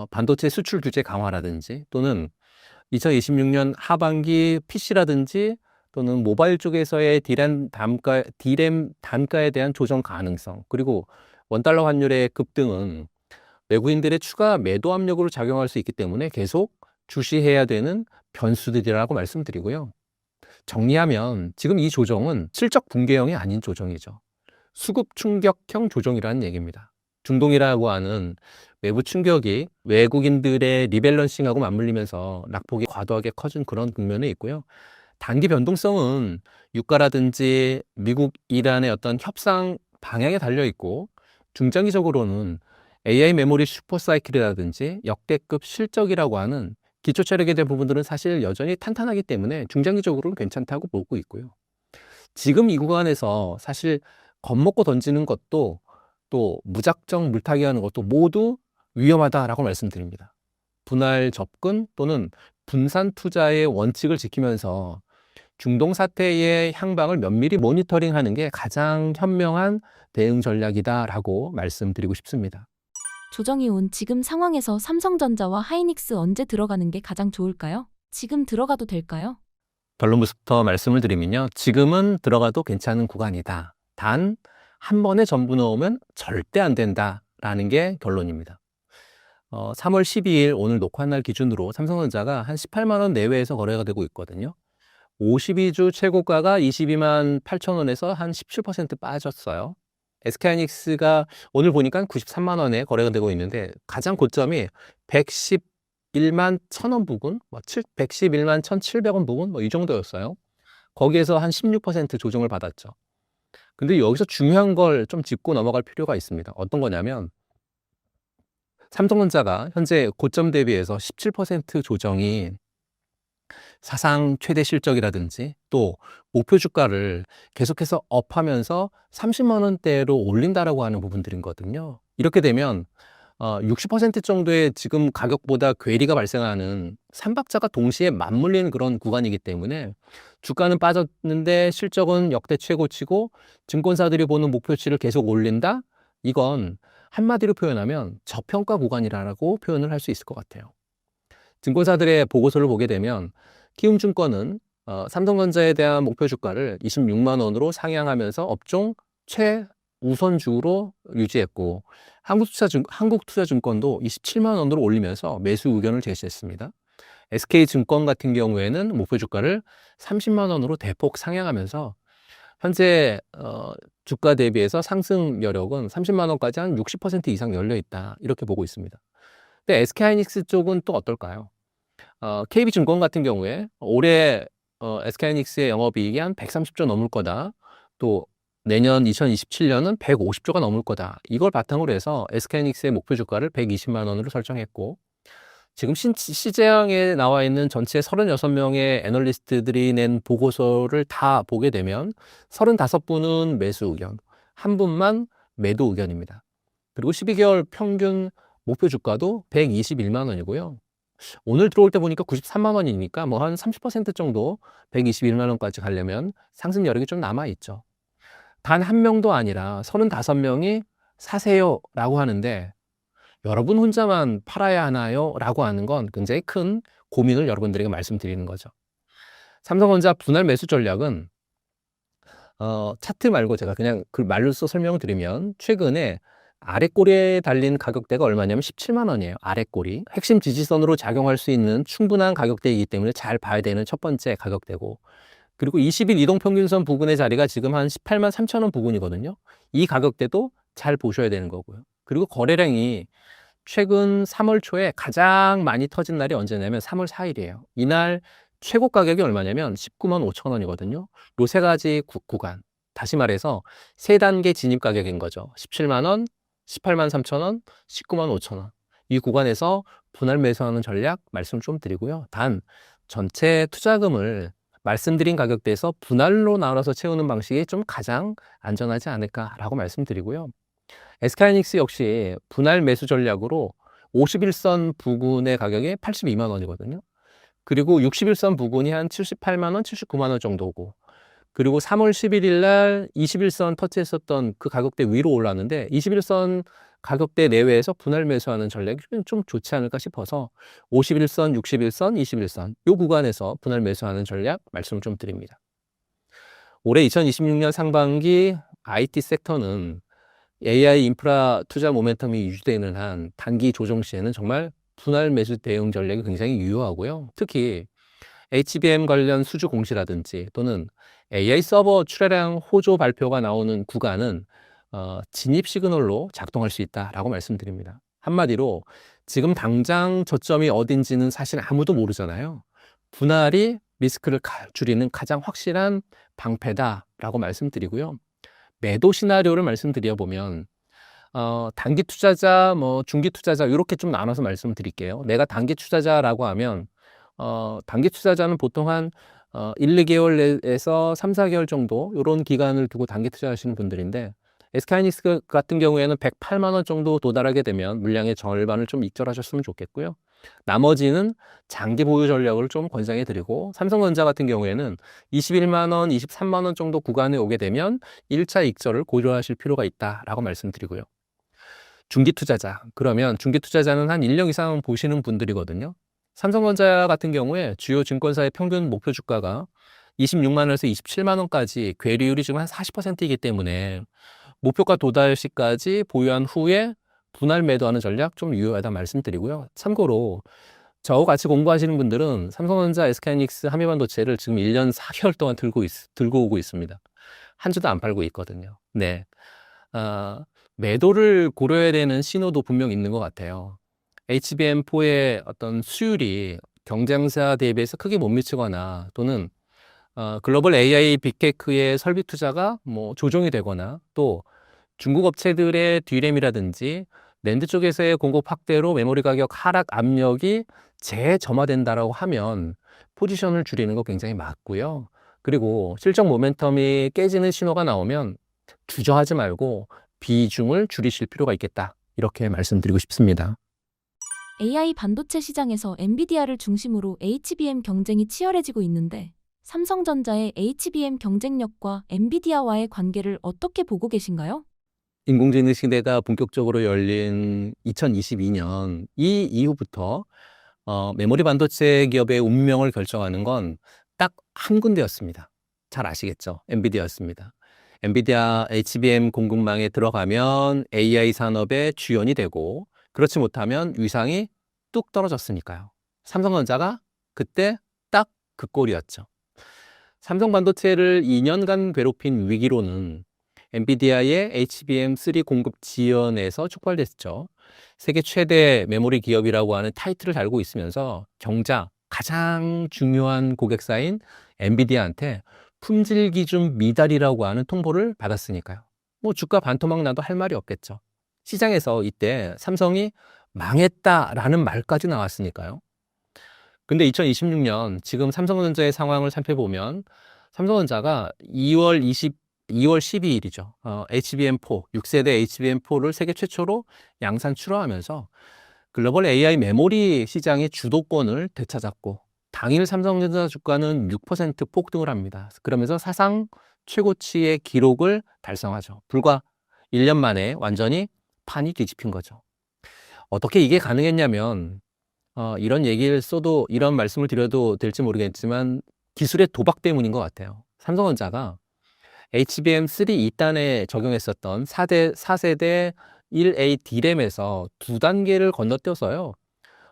반도체 수출 규제 강화라든지 또는 2026년 하반기 PC라든지 또는 모바일 쪽에서의 디램 단가에 대한 조정 가능성, 그리고 원달러 환율의 급등은 외국인들의 추가 매도 압력으로 작용할 수 있기 때문에 계속 주시해야 되는 변수들이라고 말씀드리고요. 정리하면 지금 이 조정은 실적 붕괴형이 아닌 조정이죠. 수급 충격형 조정이라는 얘기입니다. 중동이라고 하는 외부 충격이 외국인들의 리밸런싱하고 맞물리면서 낙폭이 과도하게 커진 그런 국면이 있고요. 단기 변동성은 유가라든지 미국, 이란의 어떤 협상 방향에 달려 있고, 중장기적으로는 AI 메모리 슈퍼사이클이라든지 역대급 실적이라고 하는 기초 체력에 대한 부분들은 사실 여전히 탄탄하기 때문에 중장기적으로는 괜찮다고 보고 있고요. 지금 이 구간에서 사실 겁먹고 던지는 것도 또 무작정 물타기 하는 것도 모두 위험하다라고 말씀드립니다. 분할 접근 또는 분산 투자의 원칙을 지키면서 중동 사태의 향방을 면밀히 모니터링하는 게 가장 현명한 대응 전략이다라고 말씀드리고 싶습니다. 조정이 온 지금 상황에서 삼성전자와 하이닉스 언제 들어가는 게 가장 좋을까요? 지금 들어가도 될까요? 결론부터 말씀을 드리면요. 지금은 들어가도 괜찮은 구간이다. 단, 한 번에 전부 넣으면 절대 안 된다라는 게 결론입니다. 3월 12일 오늘 녹화날 기준으로 삼성전자가 한 18만 원 내외에서 거래가 되고 있거든요. 52주 최고가가 22만 8천 원에서 한 17% 빠졌어요. SK하이닉스가 오늘 보니까 93만 원에 거래가 되고 있는데 가장 고점이 111만 1,000원 부근, 111만 1,700원 부근 이 정도였어요. 거기에서 한 16% 조정을 받았죠. 근데 여기서 중요한 걸 좀 짚고 넘어갈 필요가 있습니다. 어떤 거냐면 삼성전자가 현재 고점 대비해서 17% 조정이 사상 최대 실적이라든지 또 목표 주가를 계속해서 업하면서 30만 원대로 올린다라고 하는 부분들이거든요. 이렇게 되면 60% 정도의 지금 가격보다 괴리가 발생하는 3박자가 동시에 맞물리는 그런 구간이기 때문에 주가는 빠졌는데 실적은 역대 최고치고 증권사들이 보는 목표치를 계속 올린다? 이건 한마디로 표현하면 저평가 구간이라고 표현을 할 수 있을 것 같아요. 증권사들의 보고서를 보게 되면 키움증권은 삼성전자에 대한 목표 주가를 26만 원으로 상향하면서 업종 최우선주로 유지했고 한국투자증권도 27만 원으로 올리면서 매수 의견을 제시했습니다. SK증권 같은 경우에는 목표 주가를 30만 원으로 대폭 상향하면서 현재 주가 대비해서 상승 여력은 30만 원까지 한 60% 이상 열려 있다 이렇게 보고 있습니다. 근데 SK하이닉스 쪽은 또 어떨까요? KB증권 같은 경우에 올해 SK하이닉스의 영업이익이 한 130조 넘을 거다. 또 내년 2027년은 150조가 넘을 거다. 이걸 바탕으로 해서 SK하이닉스의 목표 주가를 120만 원으로 설정했고 지금 시장에 나와 있는 전체 36명의 애널리스트들이 낸 보고서를 다 보게 되면 35분은 매수 의견, 한 분만 매도 의견입니다. 그리고 12개월 평균 목표 주가도 121만 원이고요. 오늘 들어올 때 보니까 93만 원이니까 뭐 한 30% 정도 121만 원까지 가려면 상승 여력이 좀 남아있죠. 단 한 명도 아니라 35명이 사세요 라고 하는데 여러분 혼자만 팔아야 하나요? 라고 하는 건 굉장히 큰 고민을 여러분들에게 말씀드리는 거죠. 삼성전자 분할 매수 전략은 차트 말고 제가 그냥 그 말로써 설명을 드리면 최근에 아랫꼬리에 달린 가격대가 얼마냐면 17만 원이에요. 아랫꼬리. 핵심 지지선으로 작용할 수 있는 충분한 가격대이기 때문에 잘 봐야 되는 첫 번째 가격대고 그리고 20일 이동평균선 부근의 자리가 지금 한 18만 3천 원 부근이거든요. 이 가격대도 잘 보셔야 되는 거고요. 그리고 거래량이 최근 3월 초에 가장 많이 터진 날이 언제냐면 3월 4일이에요. 이날 최고 가격이 얼마냐면 19만 5천 원이거든요. 요 세 가지 구간. 다시 말해서 세 단계 진입 가격인 거죠. 17만 원, 18만 3천 원, 19만 5천 원. 이 구간에서 분할 매수하는 전략 말씀 좀 드리고요. 단 전체 투자금을 말씀드린 가격대에서 분할로 나눠서 채우는 방식이 좀 가장 안전하지 않을까라고 말씀드리고요. SK하이닉스 역시 분할 매수 전략으로 51선 부근의 가격이 82만 원이거든요. 그리고 61선 부근이 한 78만 원, 79만 원 정도고 그리고 3월 11일 날 21선 터치했었던 그 가격대 위로 올랐는데 21선 가격대 내외에서 분할 매수하는 전략이 좀 좋지 않을까 싶어서 51선, 61선, 21선 이 구간에서 분할 매수하는 전략 말씀을 좀 드립니다. 올해 2026년 상반기 IT 섹터는 AI 인프라 투자 모멘텀이 유지되는 한 단기 조정 시에는 정말 분할 매수 대응 전략이 굉장히 유효하고요. 특히 HBM 관련 수주 공시라든지 또는 AI 서버 출하량 호조 발표가 나오는 구간은 진입 시그널로 작동할 수 있다라고 말씀드립니다. 한마디로 지금 당장 저점이 어딘지는 사실 아무도 모르잖아요. 분할이 리스크를 줄이는 가장 확실한 방패다라고 말씀드리고요. 매도 시나리오를 말씀드려보면 단기 투자자, 중기 투자자 이렇게 좀 나눠서 말씀드릴게요. 내가 단기 투자자라고 하면 단기 투자자는 보통 한 1, 2개월에서 3, 4개월 정도 이런 기간을 두고 단기 투자하시는 분들인데 SK하이닉스 같은 경우에는 108만 원 정도 도달하게 되면 물량의 절반을 좀 익절하셨으면 좋겠고요. 나머지는 장기 보유 전략을 좀 권장해 드리고 삼성전자 같은 경우에는 21만 원, 23만 원 정도 구간에 오게 되면 1차 익절을 고려하실 필요가 있다라고 말씀드리고요. 중기 투자자, 그러면 중기 투자자는 한 1년 이상 보시는 분들이거든요. 삼성전자 같은 경우에 주요 증권사의 평균 목표 주가가 26만 원에서 27만 원까지 괴리율이 지금 한 40%이기 때문에 목표가 도달 시까지 보유한 후에 분할 매도하는 전략 좀 유효하다 말씀드리고요. 참고로 저하고 같이 공부하시는 분들은 삼성전자, SK하이닉스, 한미반도체를 지금 1년 4개월 동안 들고 오고 있습니다. 한 주도 안 팔고 있거든요. 네. 매도를 고려해야 되는 신호도 분명 있는 것 같아요. HBM4의 어떤 수율이 경쟁사 대비해서 크게 못 미치거나 또는 글로벌 AI 빅테크의 설비 투자가 조정이 되거나 또 중국 업체들의 D램이라든지 낸드 쪽에서의 공급 확대로 메모리 가격 하락 압력이 재점화된다라고 하면 포지션을 줄이는 거 굉장히 맞고요. 그리고 실적 모멘텀이 깨지는 신호가 나오면 주저하지 말고 비중을 줄이실 필요가 있겠다. 이렇게 말씀드리고 싶습니다. AI 반도체 시장에서 엔비디아를 중심으로 HBM 경쟁이 치열해지고 있는데 삼성전자의 HBM 경쟁력과 엔비디아와의 관계를 어떻게 보고 계신가요? 인공지능 시대가 본격적으로 열린 2022년 이 이후부터 메모리 반도체 기업의 운명을 결정하는 건 딱 한 군데였습니다. 잘 아시겠죠? 엔비디아였습니다. 엔비디아 HBM 공급망에 들어가면 AI 산업의 주연이 되고 그렇지 못하면 위상이 뚝 떨어졌으니까요. 삼성전자가 그때 딱 그 꼴이었죠. 삼성 반도체를 2년간 괴롭힌 위기로는 엔비디아의 HBM3 공급 지연에서 촉발됐죠. 세계 최대 메모리 기업이라고 하는 타이틀을 달고 있으면서 정작 가장 중요한 고객사인 엔비디아한테 품질 기준 미달이라고 하는 통보를 받았으니까요. 뭐 주가 반토막 나도 할 말이 없겠죠. 시장에서 이때 삼성이 망했다라는 말까지 나왔으니까요. 근데 2026년 지금 삼성전자의 상황을 살펴보면 삼성전자가 2월 12일이죠. HBM4, 6세대 HBM4를 세계 최초로 양산 출하하면서 글로벌 AI 메모리 시장의 주도권을 되찾았고 당일 삼성전자 주가는 6% 폭등을 합니다. 그러면서 사상 최고치의 기록을 달성하죠. 불과 1년 만에 완전히 판이 뒤집힌 거죠. 어떻게 이게 가능했냐면 이런 얘기를 써도 이런 말씀을 드려도 될지 모르겠지만 기술의 도박 때문인 것 같아요. 삼성전자가 HBM3 2단에 적용했었던 4세대 1A D램에서 2단계를 건너뛰어서요.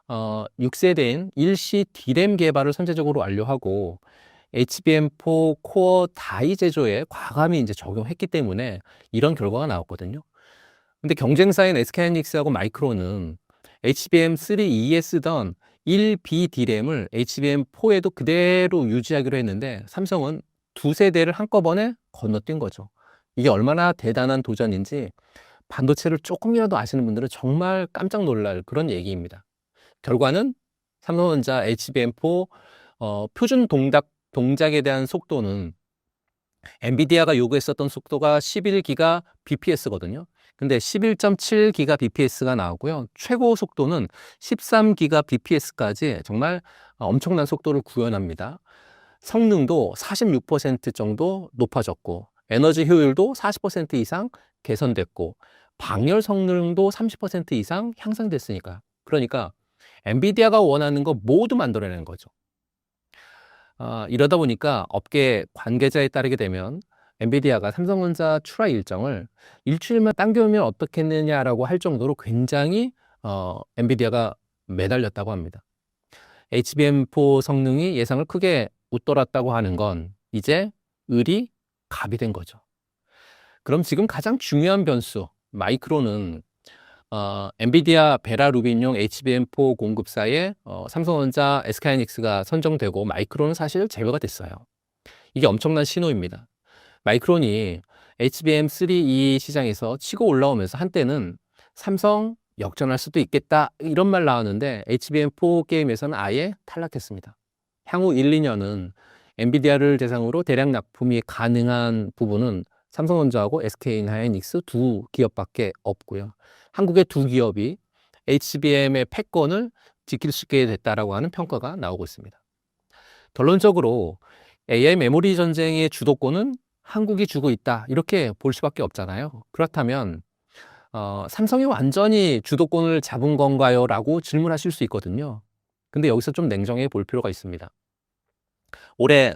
6세대인 1C D램 개발을 선제적으로 완료하고 HBM4 코어 다이 제조에 과감히 이제 적용했기 때문에 이런 결과가 나왔거든요. 근데 경쟁사인 SK하이닉스하고 마이크론은 HBM3E에 쓰던 1B D램을 HBM4에도 그대로 유지하기로 했는데 삼성은 2세대를 한꺼번에 건너뛴 거죠. 이게 얼마나 대단한 도전인지 반도체를 조금이라도 아시는 분들은 정말 깜짝 놀랄 그런 얘기입니다. 결과는 삼성전자 HBM4 표준 동작에 대한 속도는 엔비디아가 요구했었던 속도가 11기가 bps거든요. 근데 11.7기가 bps가 나오고요. 최고 속도는 13기가 bps까지 정말 엄청난 속도를 구현합니다. 성능도 46% 정도 높아졌고 에너지 효율도 40% 이상 개선됐고 방열 성능도 30% 이상 향상됐으니까. 그러니까 엔비디아가 원하는 거 모두 만들어내는 거죠. 이러다 보니까 업계 관계자에 따르게 되면 엔비디아가 삼성전자 출하 일정을 일주일만 당겨오면 어떻겠느냐라고 할 정도로 굉장히 엔비디아가 매달렸다고 합니다. HBM4 성능이 예상을 크게 웃돌았다고 하는 건 이제 을이 갑이 된 거죠. 그럼 지금 가장 중요한 변수, 마이크론은 엔비디아 베라 루빈용 HBM4 공급사에 삼성전자, SK하이닉스가 선정되고 마이크론은 사실 제외가 됐어요. 이게 엄청난 신호입니다. 마이크론이 HBM3E 시장에서 치고 올라오면서 한때는 삼성 역전할 수도 있겠다 이런 말 나왔는데 HBM4 게임에서는 아예 탈락했습니다. 향후 1, 2년은 엔비디아를 대상으로 대량 납품이 가능한 부분은 삼성전자하고 SK하이닉스 두 기업밖에 없고요. 한국의 두 기업이 HBM의 패권을 지킬 수 있게 됐다라고 하는 평가가 나오고 있습니다. 결론적으로 AI 메모리 전쟁의 주도권은 한국이 주고 있다 이렇게 볼 수밖에 없잖아요. 그렇다면 삼성이 완전히 주도권을 잡은 건가요? 라고 질문하실 수 있거든요. 근데 여기서 좀 냉정해 볼 필요가 있습니다. 올해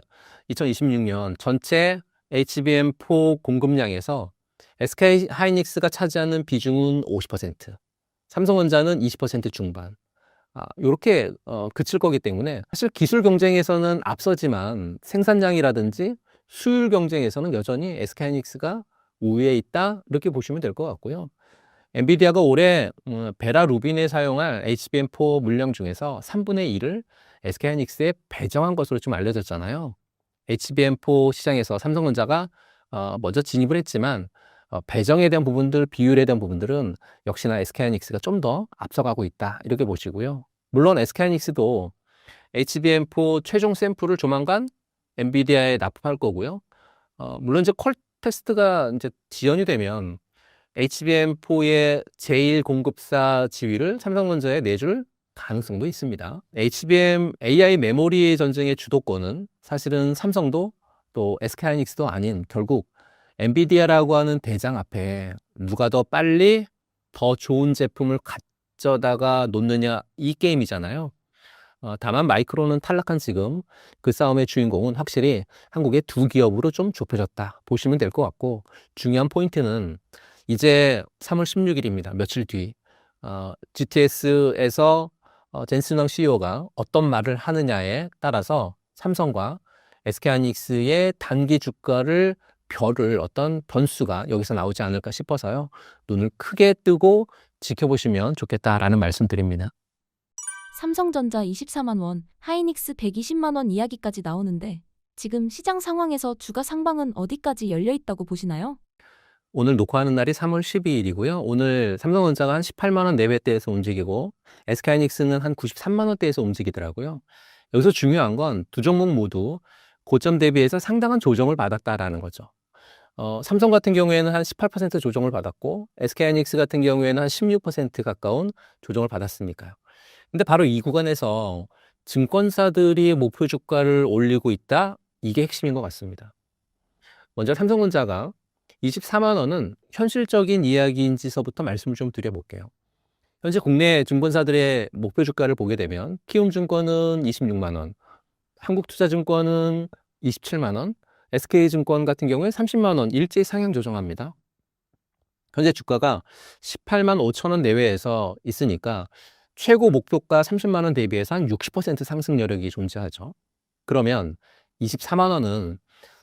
2026년 전체 HBM4 공급량에서 SK하이닉스가 차지하는 비중은 50%, 삼성전자는 20% 중반. 이렇게 그칠 거기 때문에 사실 기술 경쟁에서는 앞서지만 생산량이라든지 수율 경쟁에서는 여전히 SK하이닉스가 우위에 있다 이렇게 보시면 될 것 같고요. 엔비디아가 올해 베라 루빈에 사용할 HBM4 물량 중에서 3분의 1을 SK하이닉스에 배정한 것으로 좀 알려졌잖아요. HBM4 시장에서 삼성전자가 먼저 진입을 했지만 배정에 대한 부분들, 비율에 대한 부분들은 역시나 SK하이닉스가 좀 더 앞서가고 있다 이렇게 보시고요. 물론 SK하이닉스도 HBM4 최종 샘플을 조만간 엔비디아에 납품할 거고요. 물론 이제 퀄 테스트가 이제 지연이 되면 HBM4의 제1 공급사 지위를 삼성전자에 내줄 가능성도 있습니다. HBM AI 메모리 전쟁의 주도권은 사실은 삼성도 또 SK하이닉스도 아닌 결국 엔비디아라고 하는 대장 앞에 누가 더 빨리 더 좋은 제품을 가져다가 놓느냐 이 게임이잖아요. 다만 마이크론은 탈락한 지금 그 싸움의 주인공은 확실히 한국의 두 기업으로 좀 좁혀졌다 보시면 될 것 같고, 중요한 포인트는 이제 3월 16일입니다. 며칠 뒤 GTS에서 젠슨왕 CEO가 어떤 말을 하느냐에 따라서 삼성과 SK하이닉스의 단기 주가를 별을 어떤 변수가 여기서 나오지 않을까 싶어서요. 눈을 크게 뜨고 지켜보시면 좋겠다라는 말씀 드립니다. 삼성전자 24만 원, 하이닉스 120만 원 이야기까지 나오는데 지금 시장 상황에서 주가 상방은 어디까지 열려 있다고 보시나요? 오늘 녹화하는 날이 3월 12일이고요. 오늘 삼성전자가 한 18만 원 내외대에서 움직이고 SK하이닉스는 한 93만 원대에서 움직이더라고요. 여기서 중요한 건 두 종목 모두 고점 대비해서 상당한 조정을 받았다라는 거죠. 삼성 같은 경우에는 한 18% 조정을 받았고 SK하이닉스 같은 경우에는 한 16% 가까운 조정을 받았으니까요. 근데 바로 이 구간에서 증권사들이 목표 주가를 올리고 있다, 이게 핵심인 것 같습니다. 먼저 삼성전자가 24만 원은 현실적인 이야기인지서부터 말씀을 좀 드려볼게요. 현재 국내 증권사들의 목표 주가를 보게 되면 키움증권은 26만 원, 한국투자증권은 27만 원, SK증권 같은 경우에 30만 원 일제히 상향 조정합니다. 현재 주가가 18만 5천 원 내외에서 있으니까 최고 목표가 30만 원 대비해서 한 60% 상승 여력이 존재하죠. 그러면 24만 원은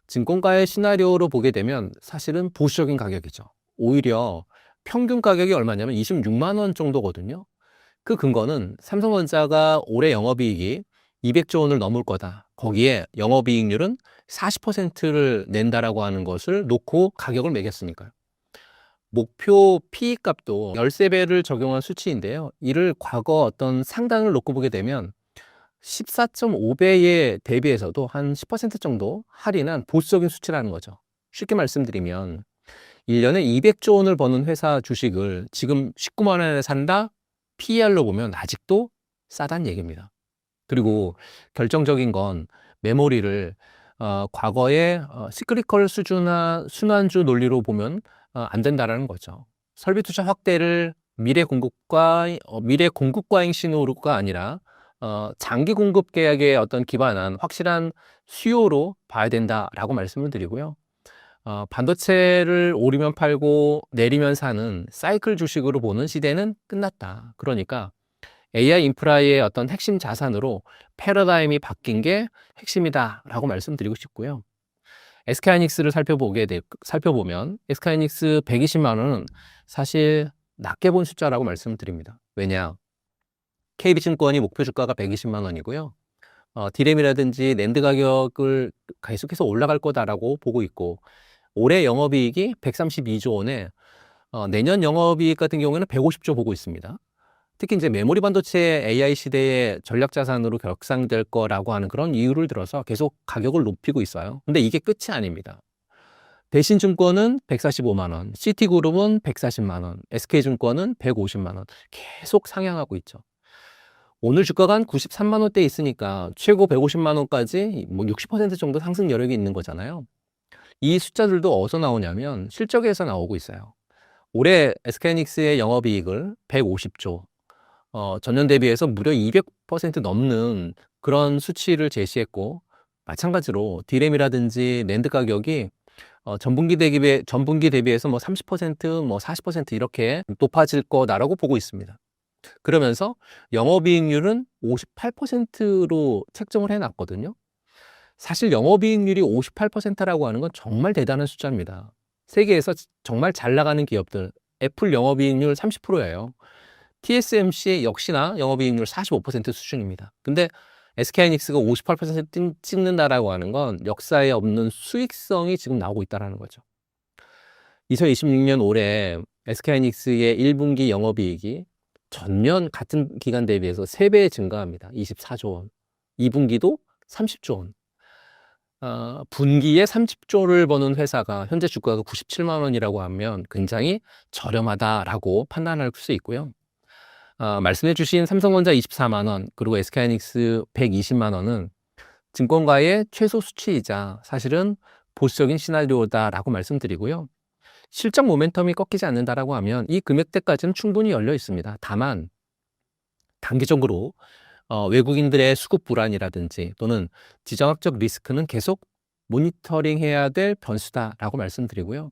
증권가의 시나리오로 보게 되면 사실은 보수적인 가격이죠. 오히려 평균 가격이 얼마냐면 26만 원 정도거든요. 그 근거는 삼성전자가 올해 영업이익이 200조 원을 넘을 거다. 거기에 영업이익률은 40%를 낸다라고 하는 것을 놓고 가격을 매겼으니까요. 목표 PE 값도 13배를 적용한 수치인데요. 이를 과거 어떤 상단을 놓고 보게 되면 14.5배에 대비해서도 한 10% 정도 할인한 보수적인 수치라는 거죠. 쉽게 말씀드리면 1년에 200조 원을 버는 회사 주식을 지금 19만 원에 산다? PER로 보면 아직도 싸다는 얘기입니다. 그리고 결정적인 건 메모리를 과거의 시크리컬 수준화 순환주 논리로 보면 안 된다라는 거죠. 설비 투자 확대를 미래 공급과잉 신호가 아니라 장기 공급 계약에 어떤 기반한 확실한 수요로 봐야 된다라고 말씀을 드리고요. 반도체를 오르면 팔고 내리면 사는 사이클 주식으로 보는 시대는 끝났다. 그러니까 AI 인프라의 어떤 핵심 자산으로 패러다임이 바뀐 게 핵심이다라고 말씀드리고 싶고요. SK하이닉스를 살펴보면 SK하이닉스 120만 원은 사실 낮게 본 숫자라고 말씀드립니다. 왜냐? KB증권이 목표 주가가 120만 원이고요. 디램이라든지 낸드 가격을 계속해서 올라갈 거다라고 보고 있고, 올해 영업이익이 132조 원에 내년 영업이익 같은 경우에는 150조 보고 있습니다. 특히 이제 메모리 반도체 AI 시대의 전략 자산으로 격상될 거라고 하는 그런 이유를 들어서 계속 가격을 높이고 있어요. 근데 이게 끝이 아닙니다. 대신증권은 145만 원, CT그룹은 140만 원, SK증권은 150만 원 계속 상향하고 있죠. 오늘 주가가 한 93만 원대에 있으니까 최고 150만 원까지 뭐 60% 정도 상승 여력이 있는 거잖아요. 이 숫자들도 어디서 나오냐면 실적에서 나오고 있어요. 올해 SK하이닉스의 영업이익을 150조, 전년 대비해서 무려 200% 넘는 그런 수치를 제시했고, 마찬가지로 디램이라든지 낸드 가격이 전분기 대비해서 뭐 30%, 뭐 40% 이렇게 높아질 거다라고 보고 있습니다. 그러면서 영업이익률은 58%로 책정을 해놨거든요. 사실 영업이익률이 58%라고 하는 건 정말 대단한 숫자입니다. 세계에서 정말 잘 나가는 기업들, 애플 영업이익률 30%예요. TSMC 역시나 영업이익률 45% 수준입니다. 근데 SK하이닉스가 58% 찍는다라고 하는 건 역사에 없는 수익성이 지금 나오고 있다는 거죠. 2026년 올해 SK하이닉스의 1분기 영업이익이 전년 같은 기간 대비해서 3배 증가합니다. 24조 원. 2분기도 30조 원. 분기에 30조를 버는 회사가 현재 주가가 97만 원이라고 하면 굉장히 저렴하다라고 판단할 수 있고요. 말씀해 주신 삼성전자 24만 원, 그리고 SK하이닉스 120만 원은 증권가의 최소 수치이자 사실은 보수적인 시나리오다라고 말씀드리고요. 실적 모멘텀이 꺾이지 않는다라고 하면 이 금액대까지는 충분히 열려 있습니다. 다만 단기적으로 외국인들의 수급 불안이라든지 또는 지정학적 리스크는 계속 모니터링해야 될 변수다라고 말씀드리고요.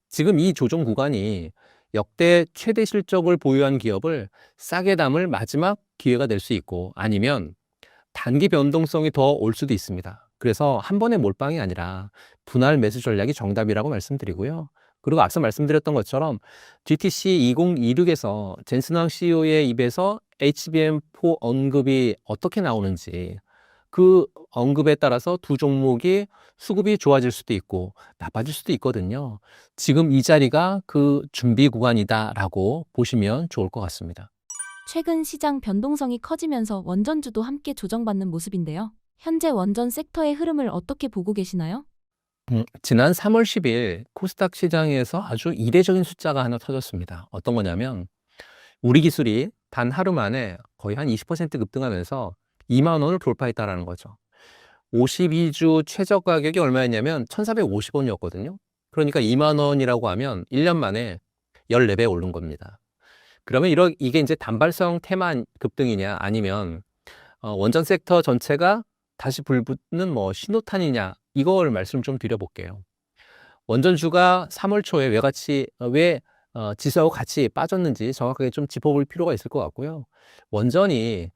지금 이 조정 구간이 역대 최대 실적을 보유한 기업을 싸게 담을 마지막 기회가 될 수 있고, 아니면 단기 변동성이 더 올 수도 있습니다. 그래서 한 번의 몰빵이 아니라 분할 매수 전략이 정답이라고 말씀드리고요. 그리고 앞서 말씀드렸던 것처럼 GTC 2026에서 젠슨 황 CEO의 입에서 HBM4 언급이 어떻게 나오는지, 그 언급에 따라서 두 종목이 수급이 좋아질 수도 있고 나빠질 수도 있거든요. 지금 이 자리가 그 준비 구간이다라고 보시면 좋을 것 같습니다. 최근 시장 변동성이 커지면서 원전주도 함께 조정받는 모습인데요. 현재 원전 섹터의 흐름을 어떻게 보고 계시나요? 지난 3월 10일 코스닥 시장에서 아주 이례적인 숫자가 하나 터졌습니다. 어떤 거냐면 우리 기술이 단 하루 만에 거의 한 20% 급등하면서 2만 원을 돌파했다라는 거죠. 52주 최저 가격이 얼마였냐면 1,450원이었거든요. 그러니까 2만 원이라고 하면 1년 만에 14배 오른 겁니다. 그러면 이게 이제 단발성 테마 급등이냐, 아니면 원전 섹터 전체가 다시 불붙는 신호탄이냐, 이걸 말씀 좀 드려볼게요. 원전주가 3월 초에 왜 지수하고 같이 빠졌는지 정확하게 좀 짚어볼 필요가 있을 것 같고요. 원전이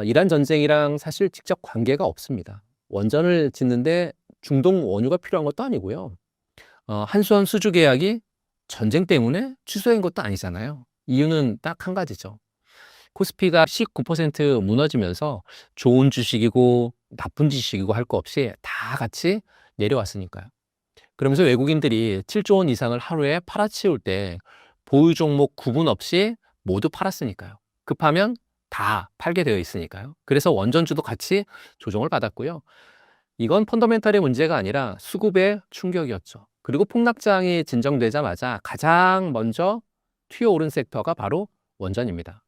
이란 전쟁이랑 사실 직접 관계가 없습니다. 원전을 짓는데 중동 원유가 필요한 것도 아니고요. 한수원 수주 계약이 전쟁 때문에 취소된 것도 아니잖아요. 이유는 딱 한 가지죠. 코스피가 19% 무너지면서 좋은 주식이고 나쁜 주식이고 할 거 없이 다 같이 내려왔으니까요. 그러면서 외국인들이 7조 원 이상을 하루에 팔아치울 때 보유 종목 구분 없이 모두 팔았으니까요. 급하면 다 팔게 되어 있으니까요. 그래서 원전주도 같이 조정을 받았고요. 이건 펀더멘탈의 문제가 아니라 수급의 충격이었죠. 그리고 폭락장이 진정되자마자 가장 먼저 튀어오른 섹터가 바로 원전입니다.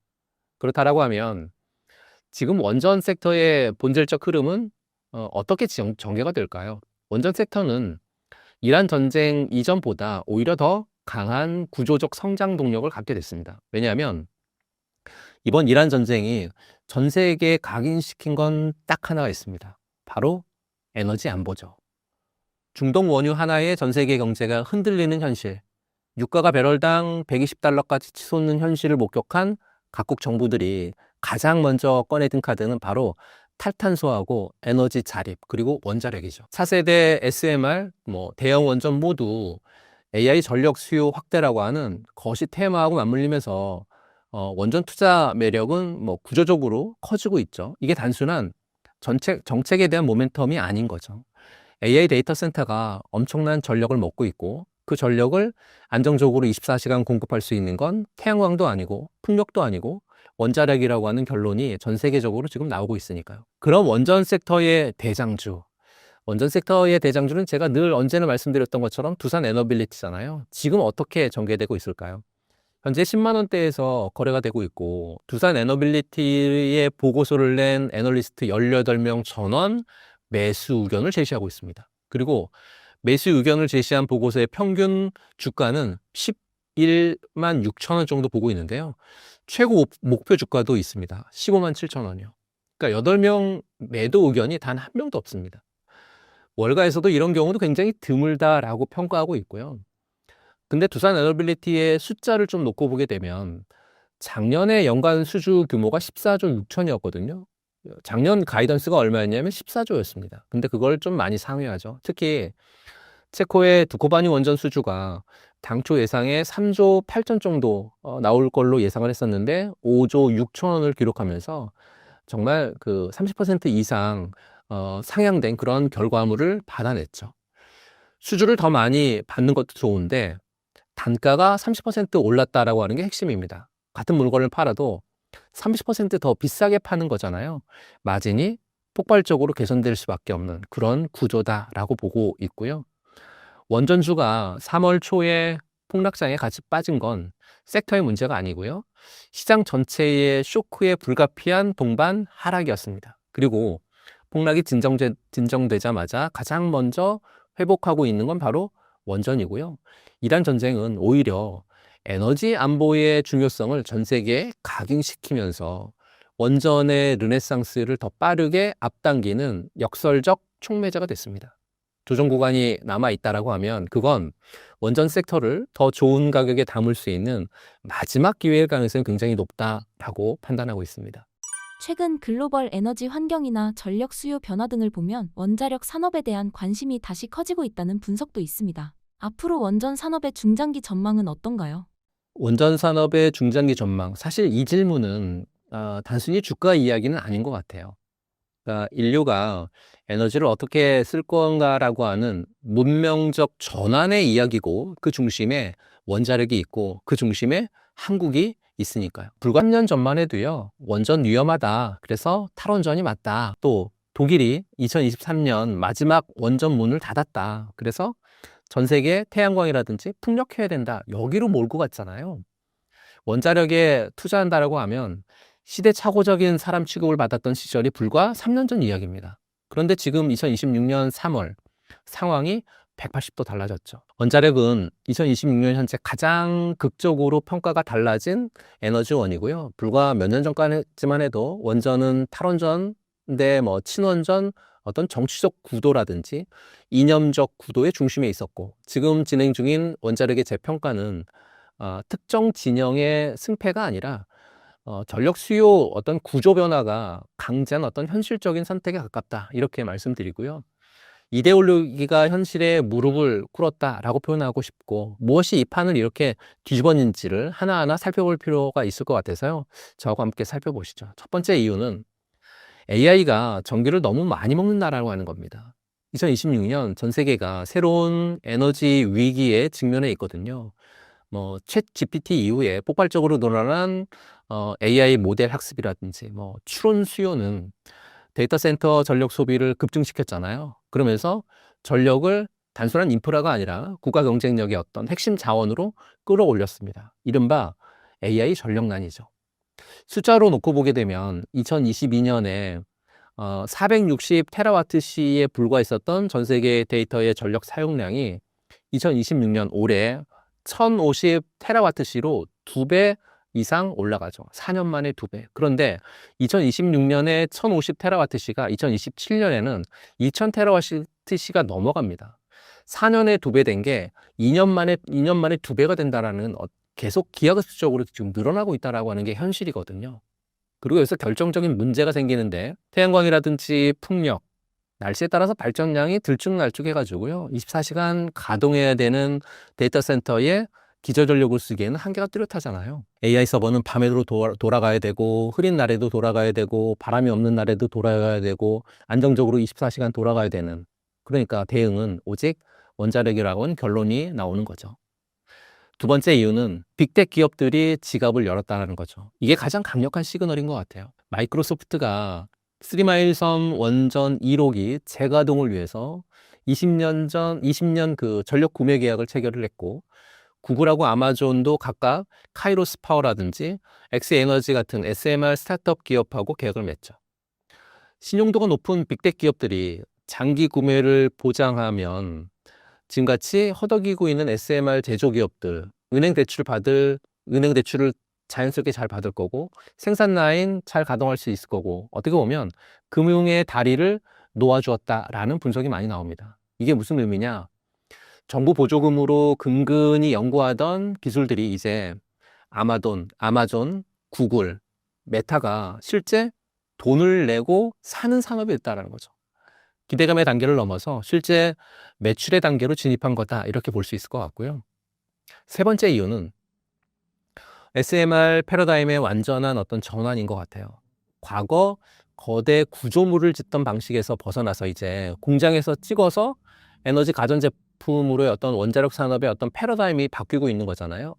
그렇다라고 하면 지금 원전 섹터의 본질적 흐름은 어떻게 전개가 될까요? 원전 섹터는 이란 전쟁 이전보다 오히려 더 강한 구조적 성장 동력을 갖게 됐습니다. 왜냐하면 이번 이란 전쟁이 전 세계에 각인시킨 건 딱 하나가 있습니다. 바로 에너지 안보죠. 중동 원유 하나에 전 세계 경제가 흔들리는 현실, 유가가 배럴당 120달러까지 치솟는 현실을 목격한 각국 정부들이 가장 먼저 꺼내든 카드는 바로 탈탄소하고 에너지 자립, 그리고 원자력이죠. 4세대 SMR, 대형 원전 모두 AI 전력 수요 확대라고 하는 것이 테마하고 맞물리면서 원전 투자 매력은 구조적으로 커지고 있죠. 이게 단순한 정책에 대한 모멘텀이 아닌 거죠. AI 데이터 센터가 엄청난 전력을 먹고 있고, 그 전력을 안정적으로 24시간 공급할 수 있는 건 태양광도 아니고 풍력도 아니고 원자력이라고 하는 결론이 전 세계적으로 지금 나오고 있으니까요. 그럼 원전 섹터의 대장주는 제가 늘 언제나 말씀드렸던 것처럼 두산 에너빌리티잖아요. 지금 어떻게 전개되고 있을까요? 현재 10만 원대에서 거래가 되고 있고, 두산 에너빌리티의 보고서를 낸 애널리스트 18명 전원 매수 의견을 제시하고 있습니다. 그리고 매수 의견을 제시한 보고서의 평균 주가는 11만 6천 원 정도 보고 있는데요. 최고 목표 주가도 있습니다. 15만 7천 원이요. 그러니까 8명 매도 의견이 단 한 명도 없습니다. 월가에서도 이런 경우도 굉장히 드물다라고 평가하고 있고요. 근데 두산 에너빌리티의 숫자를 좀 놓고 보게 되면 작년에 연간 수주 규모가 14조 6천이었거든요. 작년 가이던스가 얼마였냐면 14조였습니다. 근데 그걸 좀 많이 상회하죠. 특히 체코의 두코바니 원전 수주가 당초 예상에 3조 8천 정도 나올 걸로 예상을 했었는데 5조 6천 원을 기록하면서 정말 그 30% 이상 상향된 그런 결과물을 받아냈죠. 수주를 더 많이 받는 것도 좋은데 단가가 30% 올랐다라고 하는 게 핵심입니다. 같은 물건을 팔아도 30% 더 비싸게 파는 거잖아요. 마진이 폭발적으로 개선될 수밖에 없는 그런 구조다라고 보고 있고요. 원전주가 3월 초에 폭락장에 같이 빠진 건 섹터의 문제가 아니고요. 시장 전체의 쇼크에 불가피한 동반 하락이었습니다. 그리고 폭락이 진정되자마자 가장 먼저 회복하고 있는 건 바로 원전이고요. 이란 전쟁은 오히려 에너지 안보의 중요성을 전 세계에 각인시키면서 원전의 르네상스를 더 빠르게 앞당기는 역설적 촉매제가 됐습니다. 조정 구간이 남아있다라고 하면 그건 원전 섹터를 더 좋은 가격에 담을 수 있는 마지막 기회일 가능성이 굉장히 높다라고 판단하고 있습니다. 최근 글로벌 에너지 환경이나 전력 수요 변화 등을 보면 원자력 산업에 대한 관심이 다시 커지고 있다는 분석도 있습니다. 앞으로 원전 산업의 중장기 전망은 어떤가요? 원전 산업의 중장기 전망, 사실 이 질문은 단순히 주가 이야기는 아닌 것 같아요. 그러니까 인류가 에너지를 어떻게 쓸 건가라고 하는 문명적 전환의 이야기고 그 중심에 원자력이 있고 그 중심에 한국이 있으니까요. 불과 3년 전만 해도요. 원전 위험하다. 그래서 탈원전이 맞다. 또 독일이 2023년 마지막 원전 문을 닫았다. 그래서 전 세계 태양광이라든지 풍력해야 된다. 여기로 몰고 갔잖아요. 원자력에 투자한다라고 하면 시대착오적인 사람 취급을 받았던 시절이 불과 3년 전 이야기입니다. 그런데 지금 2026년 3월 상황이 180도 달라졌죠. 원자력은 2026년 현재 가장 극적으로 평가가 달라진 에너지원이고요. 불과 몇 년 전까지만 해도 원전은 탈원전인데 친원전 어떤 정치적 구도라든지 이념적 구도의 중심에 있었고 지금 진행 중인 원자력의 재평가는 특정 진영의 승패가 아니라 전력 수요 어떤 구조 변화가 강제한 어떤 현실적인 선택에 가깝다 이렇게 말씀드리고요. 이데올로기가 현실에 무릎을 꿇었다라고 표현하고 싶고 무엇이 이 판을 이렇게 뒤집었는지를 하나하나 살펴볼 필요가 있을 것 같아서요. 저하고 함께 살펴보시죠. 첫 번째 이유는 AI가 전기를 너무 많이 먹는다라고 하는 겁니다. 2026년 전 세계가 새로운 에너지 위기에 직면해 있거든요. 챗 GPT 이후에 폭발적으로 늘어난 AI 모델 학습이라든지 추론 수요는 데이터 센터 전력 소비를 급증시켰잖아요. 그러면서 전력을 단순한 인프라가 아니라 국가 경쟁력의 어떤 핵심 자원으로 끌어올렸습니다. 이른바 AI 전력난이죠. 숫자로 놓고 보게 되면 2022년에 460 테라와트시에 불과했었던 전 세계 데이터의 전력 사용량이 2026년 올해 1050 테라와트시로 2배 이상 올라가죠. 4년 만에 2배. 그런데 2026년에 1050 테라와트시가 2027년에는 2000 테라와트시가 넘어갑니다. 4년에 2배 된 게 2년 만에 2배가 된다라는 계속 기하급수적으로 지금 늘어나고 있다라고 하는 게 현실이거든요. 그리고 여기서 결정적인 문제가 생기는데 태양광이라든지 풍력, 날씨에 따라서 발전량이 들쭉날쭉해가지고요. 24시간 가동해야 되는 데이터 센터에 기저전력을 쓰기에는 한계가 뚜렷하잖아요. AI 서버는 밤에도 돌아가야 되고 흐린 날에도 돌아가야 되고 바람이 없는 날에도 돌아가야 되고 안정적으로 24시간 돌아가야 되는 그러니까 대응은 오직 원자력이라고는 결론이 나오는 거죠. 두 번째 이유는 빅텍 기업들이 지갑을 열었다는 거죠. 이게 가장 강력한 시그널인 것 같아요. 마이크로소프트가 3마일 섬 원전 1호기 재가동을 위해서 20년 그 전력 구매 계약을 체결을 했고 구글하고 아마존도 각각 카이로스 파워라든지 엑스에너지 같은 SMR 스타트업 기업하고 계약을 맺죠. 신용도가 높은 빅텍 기업들이 장기 구매를 보장하면 지금같이 허덕이고 있는 SMR 제조기업들 은행 대출을 자연스럽게 잘 받을 거고 생산 라인 잘 가동할 수 있을 거고 어떻게 보면 금융의 다리를 놓아주었다라는 분석이 많이 나옵니다. 이게 무슨 의미냐? 정부 보조금으로 근근히 연구하던 기술들이 이제 아마존, 구글, 메타가 실제 돈을 내고 사는 산업이 됐다는 거죠. 기대감의 단계를 넘어서 실제 매출의 단계로 진입한 거다 이렇게 볼 수 있을 것 같고요. 세 번째 이유는 SMR 패러다임의 완전한 어떤 전환인 것 같아요. 과거 거대 구조물을 짓던 방식에서 벗어나서 이제 공장에서 찍어서 에너지 가전제품으로의 어떤 원자력 산업의 어떤 패러다임이 바뀌고 있는 거잖아요.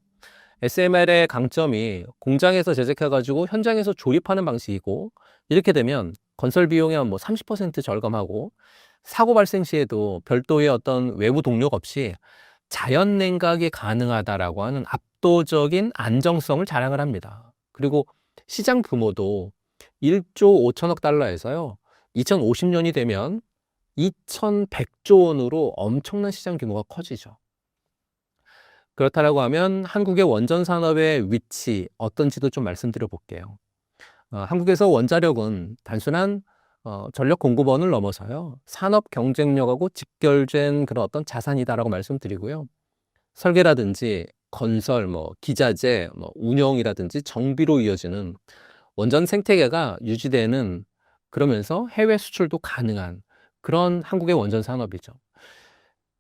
SMR의 강점이 공장에서 제작해가지고 현장에서 조립하는 방식이고 이렇게 되면 건설 비용이 한 뭐 30% 절감하고 사고 발생 시에도 별도의 어떤 외부 동력 없이 자연 냉각이 가능하다라고 하는 압도적인 안정성을 자랑을 합니다. 그리고 시장 규모도 1조 5천억 달러에서요. 2050년이 되면 2,100조 원으로 엄청난 시장 규모가 커지죠. 그렇다라고 하면 한국의 원전 산업의 위치 어떤지도 좀 말씀드려 볼게요. 한국에서 원자력은 단순한 전력 공급원을 넘어서요. 산업 경쟁력하고 직결된 그런 어떤 자산이다라고 말씀드리고요. 설계라든지 건설, 기자재, 운영이라든지 정비로 이어지는 원전 생태계가 유지되는 그러면서 해외 수출도 가능한 그런 한국의 원전 산업이죠.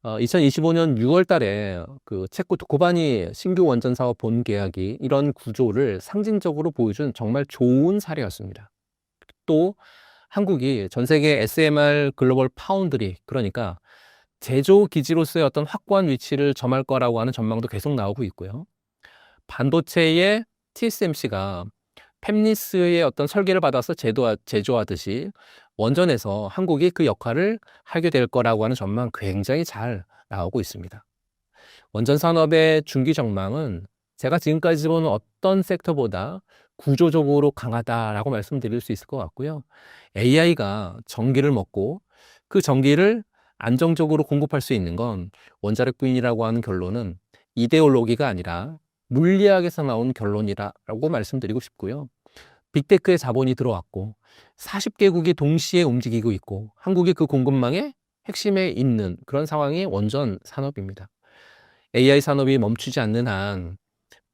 2025년 6월 달에 그 체코 두코바니 신규 원전 사업 본계약이 이런 구조를 상징적으로 보여준 정말 좋은 사례였습니다. 또 한국이 전 세계 SMR 글로벌 파운드리, 그러니까 제조 기지로서의 어떤 확고한 위치를 점할 거라고 하는 전망도 계속 나오고 있고요. 반도체의 TSMC가 팹리스의 어떤 설계를 받아서 제조하듯이 원전에서 한국이 그 역할을 하게 될 거라고 하는 전망 굉장히 잘 나오고 있습니다. 원전 산업의 중기 전망은 제가 지금까지 본 어떤 섹터보다 구조적으로 강하다라고 말씀드릴 수 있을 것 같고요. AI가 전기를 먹고 그 전기를 안정적으로 공급할 수 있는 건 원자력뿐이라고 하는 결론은 이데올로기가 아니라 물리학에서 나온 결론이라고 말씀드리고 싶고요. 빅테크의 자본이 들어왔고 40개국이 동시에 움직이고 있고 한국이 그 공급망의 핵심에 있는 그런 상황이 원전 산업입니다. AI 산업이 멈추지 않는 한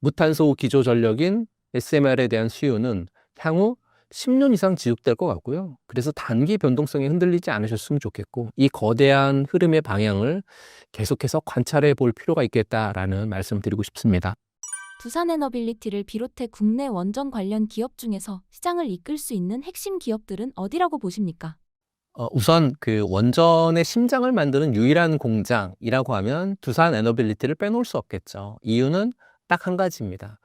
무탄소 기조 전력인 SMR에 대한 수요는 향후 10년 이상 지속될 것 같고요. 그래서 단기 변동성에 흔들리지 않으셨으면 좋겠고 이 거대한 흐름의 방향을 계속해서 관찰해 볼 필요가 있겠다라는 말씀 드리고 싶습니다. 두산에너빌리티를 비롯해 국내 원전 관련 기업 중에서 시장을 이끌 수 있는 핵심 기업들은 어디라고 보십니까? 우선 그 원전의 심장을 만드는 유일한 공장이라고 하면 두산에너빌리티를 빼놓을 수 없겠죠. 이유는 딱 한 가지입니다.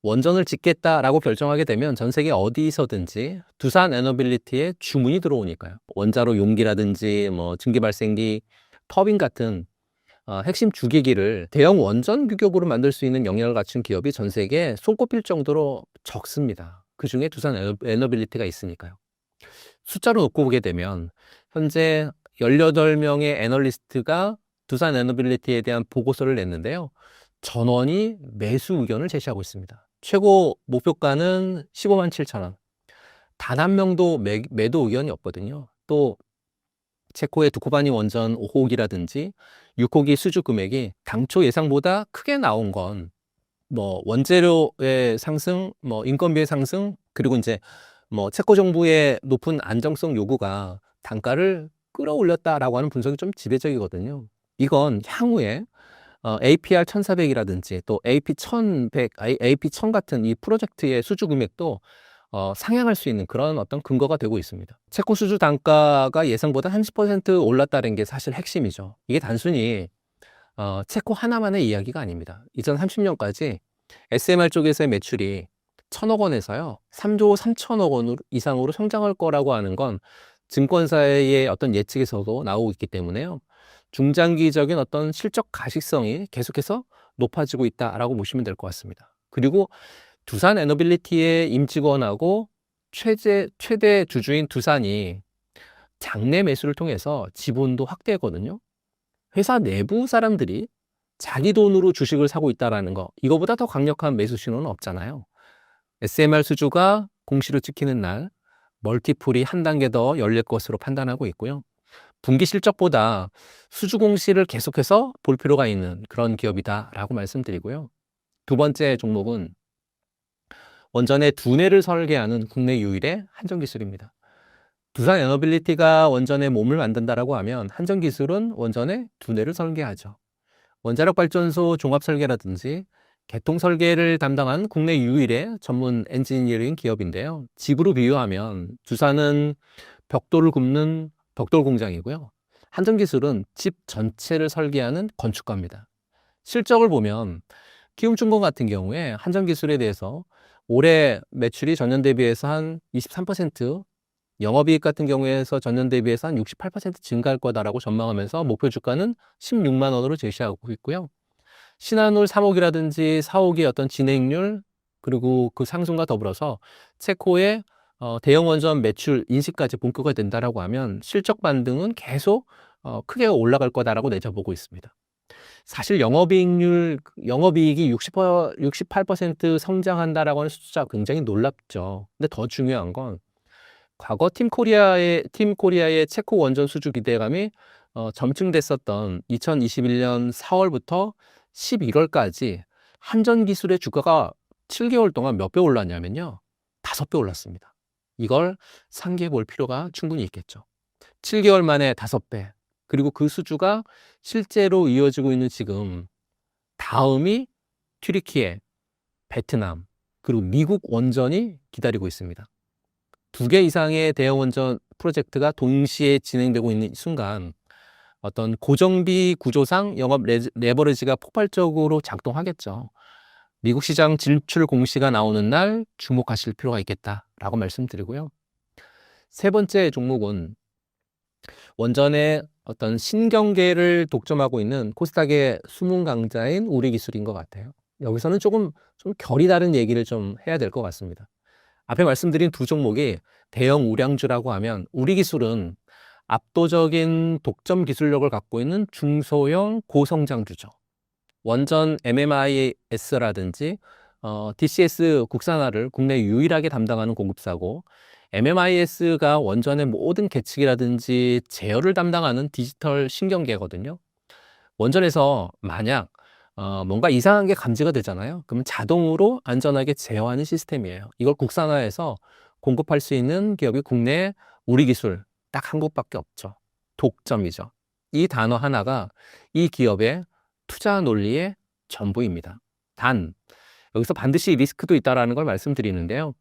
원전을 짓겠다라고 결정하게 되면 전 세계 어디서든지 두산에너빌리티에 주문이 들어오니까요. 원자로 용기라든지 증기발생기, 터빈 같은 핵심 주기기를 대형 원전 규격으로 만들 수 있는 역량을 갖춘 기업이 전 세계에 손꼽힐 정도로 적습니다. 그중에 두산에너빌리티가 있으니까요. 숫자로 놓고 보게 되면 현재 18명의 애널리스트가 두산에너빌리티에 대한 보고서를 냈는데요. 전원이 매수 의견을 제시하고 있습니다. 최고 목표가는 15만 7천 원. 단 한 명도 매도 의견이 없거든요. 또 체코의 두코바니 원전 5호기라든지 6호기 수주 금액이 당초 예상보다 크게 나온 건 원재료의 상승, 인건비의 상승, 그리고 이제 체코 정부의 높은 안정성 요구가 단가를 끌어올렸다라고 하는 분석이 좀 지배적이거든요. 이건 향후에 APR 1400이라든지 또 AP 1100, AP 1000 같은 이 프로젝트의 수주 금액도 상향할 수 있는 그런 어떤 근거가 되고 있습니다. 체코 수주 단가가 예상보다 30% 올랐다는 게 사실 핵심이죠. 이게 단순히 체코 하나만의 이야기가 아닙니다. 2030년까지 SMR 쪽에서의 매출이 1,000억 원에서요 3조 3천억 원 이상으로 성장할 거라고 하는 건 증권사의 어떤 예측에서도 나오고 있기 때문에요. 중장기적인 어떤 실적 가식성이 계속해서 높아지고 있다라고 보시면 될 것 같습니다. 그리고 두산에너빌리티의 임직원하고 최대 주주인 두산이 장내 매수를 통해서 지분도 확대했거든요. 회사 내부 사람들이 자기 돈으로 주식을 사고 있다는 거, 이거보다 더 강력한 매수 신호는 없잖아요. SMR 수주가 공시를 지키는 날 멀티플이 한 단계 더 열릴 것으로 판단하고 있고요. 분기 실적보다 수주 공시를 계속해서 볼 필요가 있는 그런 기업이다라고 말씀드리고요. 두 번째 종목은 원전의 두뇌를 설계하는 국내 유일의 한전기술입니다. 두산에너빌리티가 원전에 몸을 만든다라고 하면 한전기술은 원전의 두뇌를 설계하죠. 원자력 발전소 종합 설계라든지 개통 설계를 담당한 국내 유일의 전문 엔지니어링 기업인데요. 집으로 비유하면 두산은 벽돌을 굽는 벽돌 공장이고요. 한전기술은 집 전체를 설계하는 건축가입니다. 실적을 보면 키움증권 같은 경우에 한전기술에 대해서 올해 매출이 전년 대비해서 한 23% 영업이익 같은 경우에서 전년 대비해서 한 68% 증가할 거다라고 전망하면서 목표 주가는 16만 원으로 제시하고 있고요. 신한울 3호기라든지 4호기 어떤 진행률 그리고 그 상승과 더불어서 체코의 대형 원전 매출 인식까지 본격화 된다라고 하면 실적 반등은 계속 크게 올라갈 거다라고 내다보고 있습니다. 사실 영업이익이 68% 성장한다라고 하는 숫자 굉장히 놀랍죠. 근데 더 중요한 건 과거 팀코리아의 체코 원전 수주 기대감이 점증됐었던 2021년 4월부터 11월까지 한전 기술의 주가가 7개월 동안 몇 배 올랐냐면요. 5배 올랐습니다. 이걸 상기해 볼 필요가 충분히 있겠죠. 7개월 만에 5배. 그리고 그 수주가 실제로 이어지고 있는 지금 다음이 튀르키예, 베트남, 그리고 미국 원전이 기다리고 있습니다. 2개 이상의 대형 원전 프로젝트가 동시에 진행되고 있는 순간 어떤 고정비 구조상 영업 레버리지가 폭발적으로 작동하겠죠. 미국 시장 진출 공시가 나오는 날 주목하실 필요가 있겠다라고 말씀드리고요. 세 번째 종목은 원전의 어떤 신경계를 독점하고 있는 코스닥의 숨은 강자인 우리기술인 것 같아요. 여기서는 좀 결이 다른 얘기를 좀 해야 될 것 같습니다. 앞에 말씀드린 두 종목이 대형 우량주라고 하면 우리기술은 압도적인 독점 기술력을 갖고 있는 중소형 고성장주죠. 원전 MMIS라든지 DCS 국산화를 국내 유일하게 담당하는 공급사고 MMIS가 원전의 모든 계측이라든지 제어를 담당하는 디지털 신경계거든요. 원전에서 만약 뭔가 이상한 게 감지가 되잖아요. 그러면 자동으로 안전하게 제어하는 시스템이에요. 이걸 국산화해서 공급할 수 있는 기업이 국내 우리기술 딱 한 곳밖에 없죠. 독점이죠. 이 단어 하나가 이 기업의 투자 논리의 전부입니다. 단, 여기서 반드시 리스크도 있다는 걸 말씀드리는데요.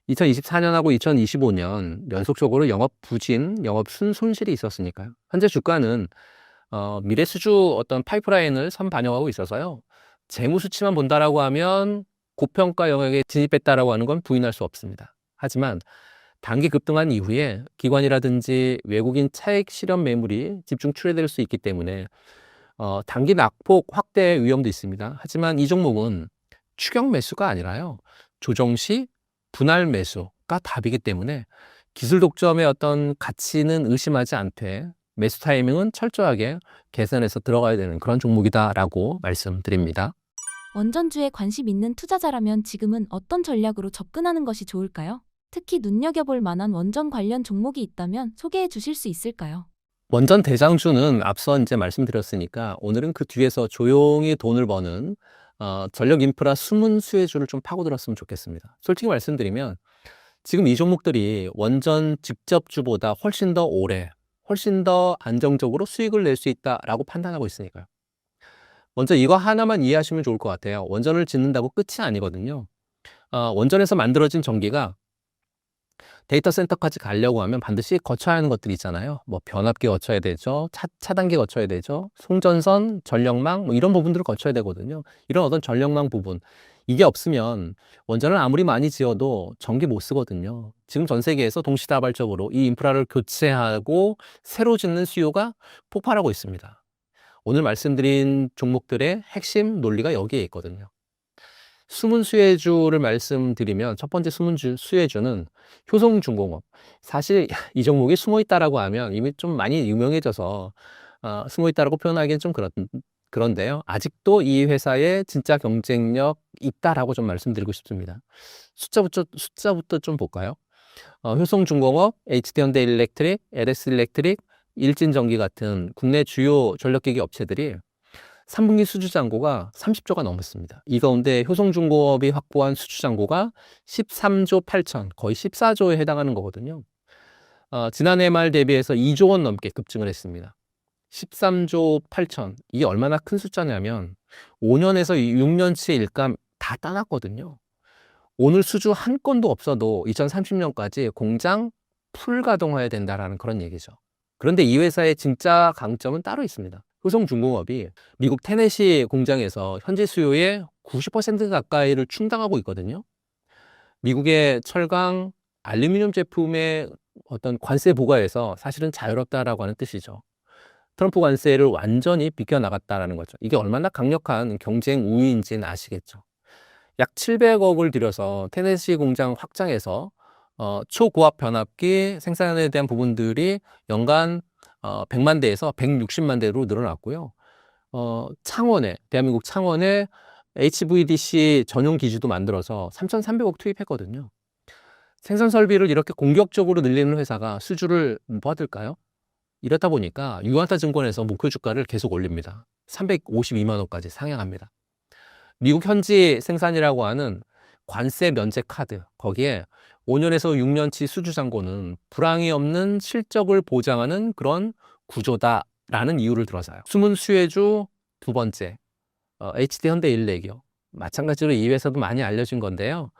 2024년하고 2025년 연속적으로 영업 부진, 영업 순손실이 있었으니까요. 현재 주가는 미래 수주 어떤 파이프라인을 선반영하고 있어서요. 재무 수치만 본다라고 하면 고평가 영역에 진입했다라고 하는 건 부인할 수 없습니다. 하지만 단기 급등한 이후에 기관이라든지 외국인 차익 실현 매물이 집중 출회될 수 있기 때문에 단기 낙폭 확대 위험도 있습니다. 하지만 이 종목은 추격 매수가 아니라요. 조정 시 분할 매수가 답이기 때문에 기술 독점의 어떤 가치는 의심하지 않되 매수 타이밍은 철저하게 계산해서 들어가야 되는 그런 종목이다라고 말씀드립니다. 원전주에 관심 있는 투자자라면 지금은 어떤 전략으로 접근하는 것이 좋을까요? 특히 눈여겨볼 만한 원전 관련 종목이 있다면 소개해 주실 수 있을까요? 원전 대장주는 앞서 이제 말씀드렸으니까 오늘은 그 뒤에서 조용히 돈을 버는 전력 인프라 숨은 수혜주를 좀 파고들었으면 좋겠습니다. 솔직히 말씀드리면 지금 이 종목들이 원전 직접주보다 훨씬 더 오래, 훨씬 더 안정적으로 수익을 낼 수 있다라고 판단하고 있으니까요. 먼저 이거 하나만 이해하시면 좋을 것 같아요. 원전을 짓는다고 끝이 아니거든요. 원전에서 만들어진 전기가 데이터 센터까지 가려고 하면 반드시 거쳐야 하는 것들이 있잖아요. 뭐 변압기 거쳐야 되죠. 차단기 거쳐야 되죠. 송전선, 전력망 뭐 이런 부분들을 거쳐야 되거든요. 이런 어떤 전력망 부분. 이게 없으면 원전을 아무리 많이 지어도 전기 못 쓰거든요. 지금 전 세계에서 동시다발적으로 이 인프라를 교체하고 새로 짓는 수요가 폭발하고 있습니다. 오늘 말씀드린 종목들의 핵심 논리가 여기에 있거든요. 숨은 수혜주를 말씀드리면 첫 번째 숨은 수혜주는 효성중공업. 사실 이 종목이 숨어 있다라고 하면 이미 좀 많이 유명해져서 숨어 있다라고 표현하기는 좀 그런데요. 아직도 이 회사의 진짜 경쟁력 있다라고 좀 말씀드리고 싶습니다. 숫자부터 좀 볼까요? 효성중공업, HD현대일렉트릭, LS일렉트릭, 일진전기 같은 국내 주요 전력기기 업체들이 3분기 수주잔고가 30조가 넘었습니다. 이 가운데 효성중공업이 확보한 수주잔고가 13조 8천, 거의 14조에 해당하는 거거든요. 지난해 말 대비해서 2조 원 넘게 급증을 했습니다. 13조 8천, 이게 얼마나 큰 숫자냐면 5년에서 6년치의 일감 다 따놨거든요. 오늘 수주 한 건도 없어도 2030년까지 공장 풀 가동해야 된다라는 그런 얘기죠. 그런데 이 회사의 진짜 강점은 따로 있습니다. 효성중공업이 미국 테네시 공장에서 현재 수요의 90% 가까이를 충당하고 있거든요. 미국의 철강, 알루미늄 제품의 어떤 관세 부과에서 사실은 자유롭다라고 하는 뜻이죠. 트럼프 관세를 완전히 비껴나갔다라는 거죠. 이게 얼마나 강력한 경쟁 우위인지는 아시겠죠. 약 700억을 들여서 테네시 공장 확장해서 초고압 변압기 생산에 대한 부분들이 연간 100만 대에서 160만 대로 늘어났고요. 창원에, 대한민국 창원에 HVDC 전용 기지도 만들어서 3,300억 투입했거든요. 생산 설비를 이렇게 공격적으로 늘리는 회사가 수주를 받을까요? 이렇다 보니까 유안타 증권에서 목표 주가를 계속 올립니다. 352만 원까지 상향합니다. 미국 현지 생산이라고 하는 관세 면제 카드, 거기에 5년에서 6년치 수주 잔고는 불황이 없는 실적을 보장하는 그런 구조다라는 이유를 들어서요. 숨은 수혜주 두 번째, HD 현대일렉이요. 마찬가지로 이 회사도 많이 알려진 건데요.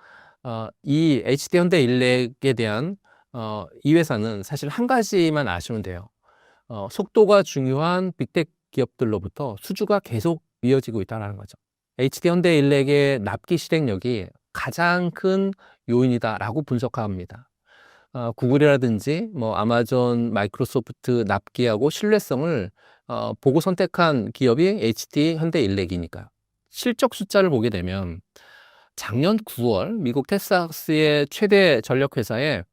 이 HD 현대일렉에 대한 이 회사는 사실 한 가지만 아시면 돼요. 속도가 중요한 빅텍 기업들로부터 수주가 계속 이어지고 있다는 거죠. HD 현대일렉의 납기 실행력이 가장 큰 요인이다라고 분석합니다. 구글이라든지 뭐 아마존, 마이크로소프트 납기하고 신뢰성을 보고 선택한 기업이 HD 현대일렉이니까요. 실적 숫자를 보게 되면 작년 9월 미국 텍사스의 최대 전력회사에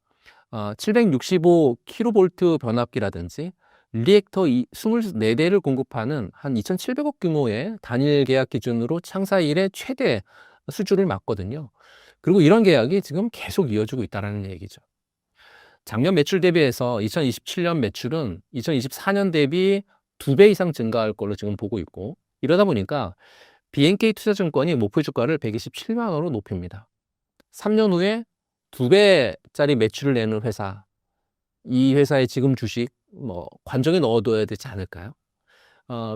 765kV 변압기라든지 리액터 24대를 공급하는 한 2,700억 규모의 단일 계약 기준으로 창사 이래 최대 수주를 맞거든요. 그리고 이런 계약이 지금 계속 이어지고 있다는 얘기죠. 작년 매출 대비해서 2027년 매출은 2024년 대비 2배 이상 증가할 걸로 지금 보고 있고, 이러다 보니까 BNK 투자증권이 목표 주가를 127만 원으로 높입니다. 3년 후에 2배짜리 매출을 내는 회사, 이 회사의 지금 주식 관정에 넣어둬야 되지 않을까요?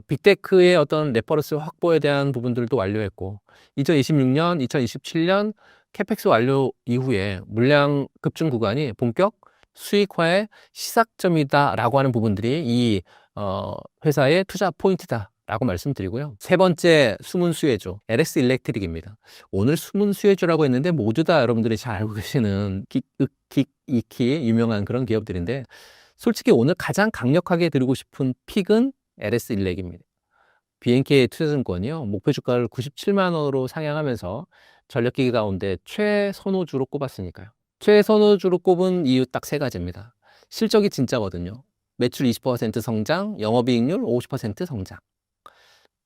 빅테크의 어떤 레퍼런스 확보에 대한 부분들도 완료했고, 2026년, 2027년 캐펙스 완료 이후에 물량 급증 구간이 본격 수익화의 시작점이다라고 하는 부분들이 이 회사의 투자 포인트다라고 말씀드리고요. 세 번째 숨은 수혜주, LS 일렉트릭입니다. 오늘 숨은 수혜주라고 했는데 모두 다 여러분들이 잘 알고 계시는 익히 유명한 그런 기업들인데, 솔직히 오늘 가장 강력하게 드리고 싶은 픽은 LS 일렉입니다. BNK 투자증권이요, 목표 주가를 97만 원으로 상향하면서 전력기기 가운데 최선호주로 꼽았으니까요. 최선호주로 꼽은 이유 딱 세 가지입니다. 실적이 진짜거든요. 매출 20% 성장, 영업이익률 50% 성장.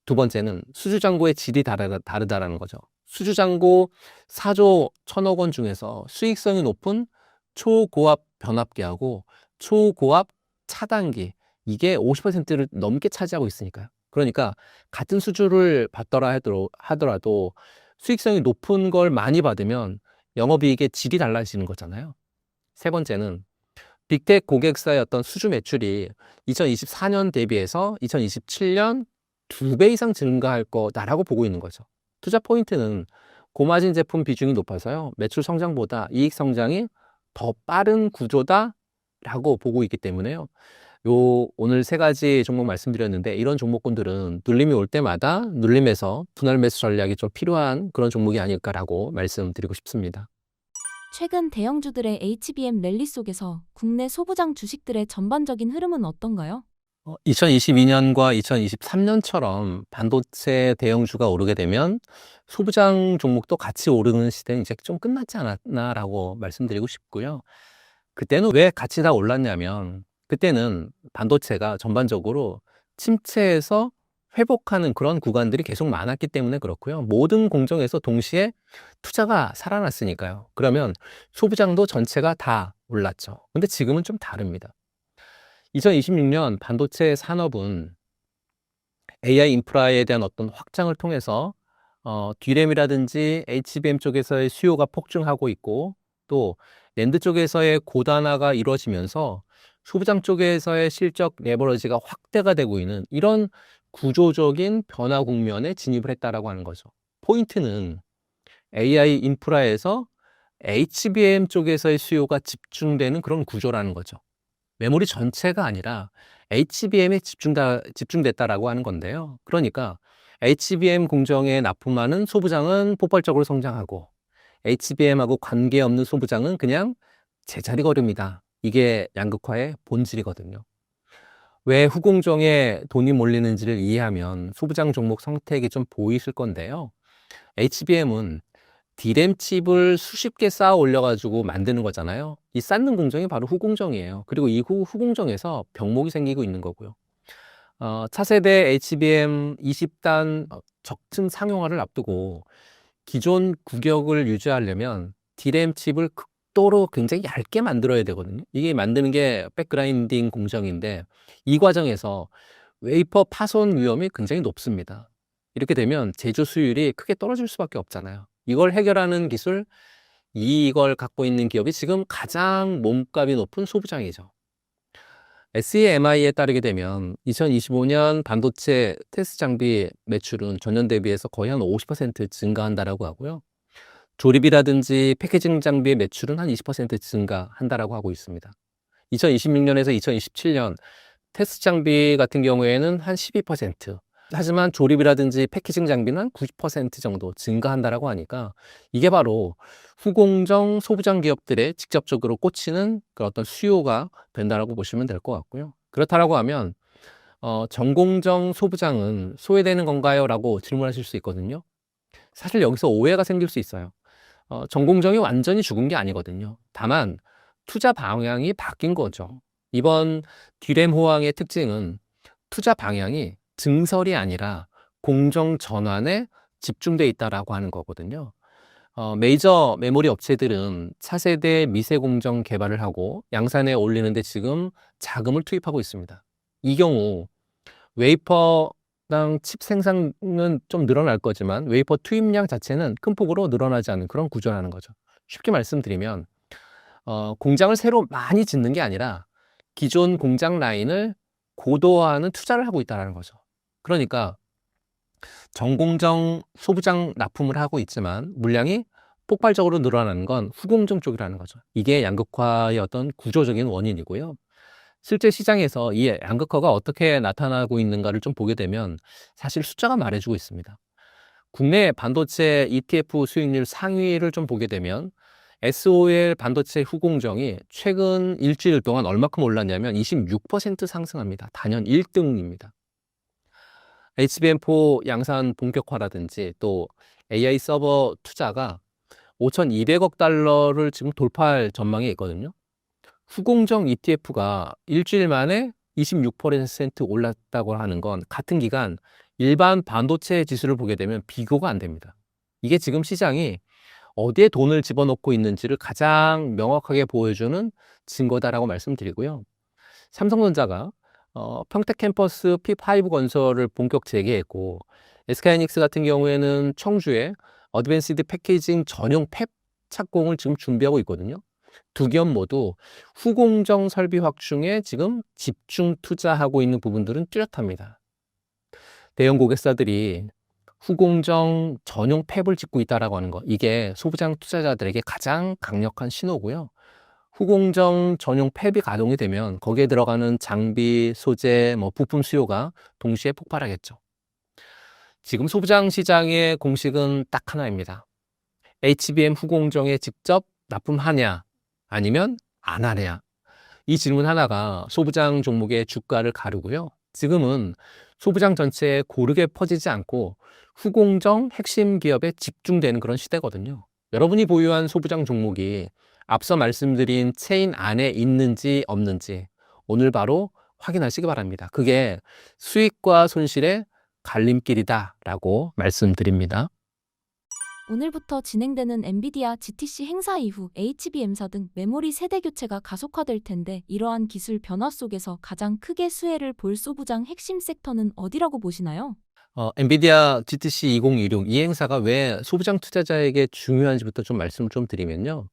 두 번째는 수주잔고의 질이 다르다라는 거죠. 수주잔고 4조 1천억 원 중에서 수익성이 높은 초고압 변압기하고 초고압 차단기, 이게 50%를 넘게 차지하고 있으니까요. 그러니까 같은 수주를 받더라 하더라도 수익성이 높은 걸 많이 받으면 영업이익의 질이 달라지는 거잖아요. 세 번째는 빅텍 고객사의 어떤 수주 매출이 2024년 대비해서 2027년 2배 이상 증가할 거다라고 보고 있는 거죠. 투자 포인트는 고마진 제품 비중이 높아서요, 매출 성장보다 이익 성장이 더 빠른 구조다라고 보고 있기 때문에요. 오늘 세 가지 종목 말씀드렸는데, 이런 종목군들은 눌림이 올 때마다 눌림에서 분할 매수 전략이 좀 필요한 그런 종목이 아닐까라고 말씀드리고 싶습니다. 최근 대형주들의 HBM 랠리 속에서 국내 소부장 주식들의 전반적인 흐름은 어떤가요? 2022년과 2023년처럼 반도체 대형주가 오르게 되면 소부장 종목도 같이 오르는 시대는 이제 좀 끝났지 않았나라고 말씀드리고 싶고요. 그때는 왜 같이 다 올랐냐면, 그때는 반도체가 전반적으로 침체에서 회복하는 그런 구간들이 계속 많았기 때문에 그렇고요. 모든 공정에서 동시에 투자가 살아났으니까요. 그러면 소부장도 전체가 다 올랐죠. 근데 지금은 좀 다릅니다. 2026년 반도체 산업은 AI 인프라에 대한 어떤 확장을 통해서 D램이라든지 HBM 쪽에서의 수요가 폭증하고 있고, 또 낸드 쪽에서의 고단화가 이루어지면서 소부장 쪽에서의 실적 레버러지가 확대가 되고 있는 이런 구조적인 변화 국면에 진입을 했다라고 하는 거죠. 포인트는 AI 인프라에서 HBM 쪽에서의 수요가 집중되는 그런 구조라는 거죠. 메모리 전체가 아니라 HBM에 집중됐다라고 하는 건데요. 그러니까 HBM 공정에 납품하는 소부장은 폭발적으로 성장하고, HBM하고 관계없는 소부장은 그냥 제자리 걸음이다 이게 양극화의 본질이거든요. 왜 후공정에 돈이 몰리는지를 이해하면 소부장 종목 선택이 좀 보이실 건데요. HBM은 D램 칩을 수십 개 쌓아 올려가지고 만드는 거잖아요. 이 쌓는 공정이 바로 후공정이에요. 그리고 이 후공정에서 병목이 생기고 있는 거고요. 차세대 HBM 20단 적층 상용화를 앞두고 기존 구격을 유지하려면 D램 칩을 극도로 굉장히 얇게 만들어야 되거든요. 이게 만드는 게 백그라인딩 공정인데 이 과정에서 웨이퍼 파손 위험이 굉장히 높습니다. 이렇게 되면 제조 수율이 크게 떨어질 수밖에 없잖아요. 이걸 해결하는 기술, 이걸 갖고 있는 기업이 지금 가장 몸값이 높은 소부장이죠. SEMI에 따르게 되면 2025년 반도체 테스트 장비 매출은 전년 대비해서 거의 한 50% 증가한다라고 하고요. 조립이라든지 패키징 장비의 매출은 한 20% 증가한다라고 하고 있습니다. 2026년에서 2027년 테스트 장비 같은 경우에는 한 12%, 하지만 조립이라든지 패키징 장비는 90% 정도 증가한다라고 하니까 이게 바로 후공정 소부장 기업들에 직접적으로 꽂히는 그런 어떤 수요가 된다라고 보시면 될 것 같고요. 그렇다라고 하면 전공정 소부장은 소외되는 건가요? 라고 질문하실 수 있거든요. 사실 여기서 오해가 생길 수 있어요. 전공정이 완전히 죽은 게 아니거든요. 다만 투자 방향이 바뀐 거죠. 이번 D램 호황의 특징은 투자 방향이 증설이 아니라 공정 전환에 집중돼 있다라고 하는 거거든요. 메이저 메모리 업체들은 차세대 미세 공정 개발을 하고 양산에 올리는데 지금 자금을 투입하고 있습니다. 이 경우 웨이퍼당 칩 생산은 좀 늘어날 거지만 웨이퍼 투입량 자체는 큰 폭으로 늘어나지 않는 그런 구조라는 거죠. 쉽게 말씀드리면 공장을 새로 많이 짓는 게 아니라 기존 공장 라인을 고도화하는 투자를 하고 있다는 거죠. 그러니까 전공정 소부장 납품을 하고 있지만 물량이 폭발적으로 늘어나는 건 후공정 쪽이라는 거죠. 이게 양극화의 어떤 구조적인 원인이고요. 실제 시장에서 이 양극화가 어떻게 나타나고 있는가를 좀 보게 되면 사실 숫자가 말해주고 있습니다. 국내 반도체 ETF 수익률 상위를 좀 보게 되면 SOL 반도체 후공정이 최근 일주일 동안 얼마큼 올랐냐면 26% 상승합니다. 단연 1등입니다. HBM4 양산 본격화라든지 또 AI 서버 투자가 5,200억 달러를 지금 돌파할 전망이 있거든요. 후공정 ETF가 일주일 만에 26% 올랐다고 하는 건 같은 기간 일반 반도체 지수를 보게 되면 비교가 안 됩니다. 이게 지금 시장이 어디에 돈을 집어넣고 있는지를 가장 명확하게 보여주는 증거다라고 말씀드리고요. 삼성전자가 평택 캠퍼스 P5 건설을 본격 재개했고 SK하이닉스 같은 경우에는 청주에 어드밴시드 패키징 전용 팹 착공을 지금 준비하고 있거든요. 두 기업 모두 후공정 설비 확충에 지금 집중 투자하고 있는 부분들은 뚜렷합니다. 대형 고객사들이 후공정 전용 팹을 짓고 있다라고 하는 거, 이게 소부장 투자자들에게 가장 강력한 신호고요. 후공정 전용 팹이 가동이 되면 거기에 들어가는 장비, 소재, 부품 수요가 동시에 폭발하겠죠. 지금 소부장 시장의 공식은 딱 하나입니다. HBM 후공정에 직접 납품하냐 아니면 안 하냐, 이 질문 하나가 소부장 종목의 주가를 가르고요. 지금은 소부장 전체에 고르게 퍼지지 않고 후공정 핵심 기업에 집중되는 그런 시대거든요. 여러분이 보유한 소부장 종목이 앞서 말씀드린 체인 안에 있는지 없는지 오늘 바로 확인하시기 바랍니다. 그게 수익과 손실의 갈림길이다라고 말씀드립니다. 오늘부터 진행되는 엔비디아 GTC 행사 이후 HBM사 등 메모리 세대 교체가 가속화될 텐데 이러한 기술 변화 속에서 가장 크게 수혜를 볼 소부장 핵심 섹터는 어디라고 보시나요? 엔비디아 GTC 2026 이 행사가 왜 소부장 투자자에게 중요한지부터 좀 말씀을 좀 드리면요.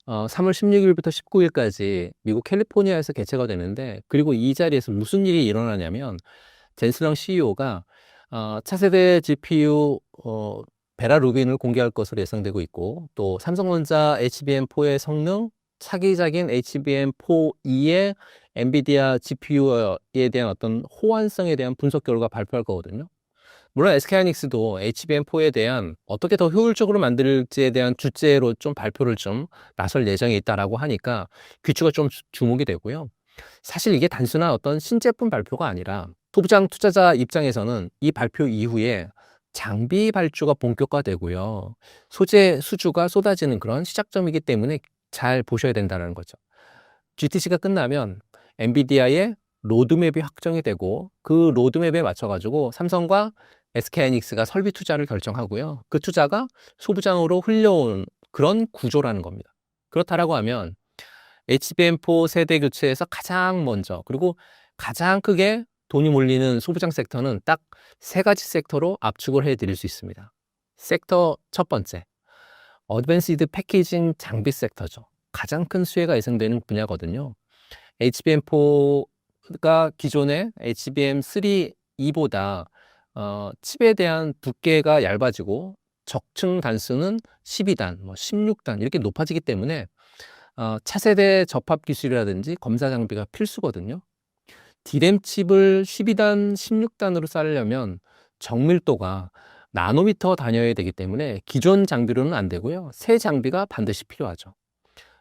3월 16일부터 19일까지 미국 캘리포니아에서 개최가 되는데, 그리고 이 자리에서 무슨 일이 일어나냐면 젠슨왕 CEO가 차세대 GPU 베라 루빈을 공개할 것으로 예상되고 있고, 또 삼성전자 HBM4의 성능, 차기작인 HBM4E의 엔비디아 GPU에 대한 어떤 호환성에 대한 분석 결과 발표할 거거든요. 물론 SK하이닉스도 HBM4에 대한 어떻게 더 효율적으로 만들지에 대한 주제로 좀 발표를 좀 나설 예정에 있다라고 하니까 귀추가 좀 주목이 되고요. 사실 이게 단순한 어떤 신제품 발표가 아니라 소부장 투자자 입장에서는 이 발표 이후에 장비 발주가 본격화되고요. 소재 수주가 쏟아지는 그런 시작점이기 때문에 잘 보셔야 된다는 거죠. GTC가 끝나면 엔비디아의 로드맵이 확정이 되고 그 로드맵에 맞춰가지고 삼성과 SK하이닉스가 설비 투자를 결정하고요. 그 투자가 소부장으로 흘려온 그런 구조라는 겁니다. 그렇다라고 하면 HBM4 세대 교체에서 가장 먼저 그리고 가장 크게 돈이 몰리는 소부장 섹터는 딱 세 가지 섹터로 압축을 해드릴 수 있습니다. 섹터 첫 번째, 어드밴시드 패키징 장비 섹터죠. 가장 큰 수혜가 예상되는 분야거든요. HBM4가 기존의 HBM3E보다 칩에 대한 두께가 얇아지고 적층 단수는 12단, 16단 이렇게 높아지기 때문에 차세대 접합 기술이라든지 검사 장비가 필수거든요. D램 칩을 12단, 16단으로 쌓으려면 정밀도가 나노미터 단위여야 되기 때문에 기존 장비로는 안 되고요. 새 장비가 반드시 필요하죠.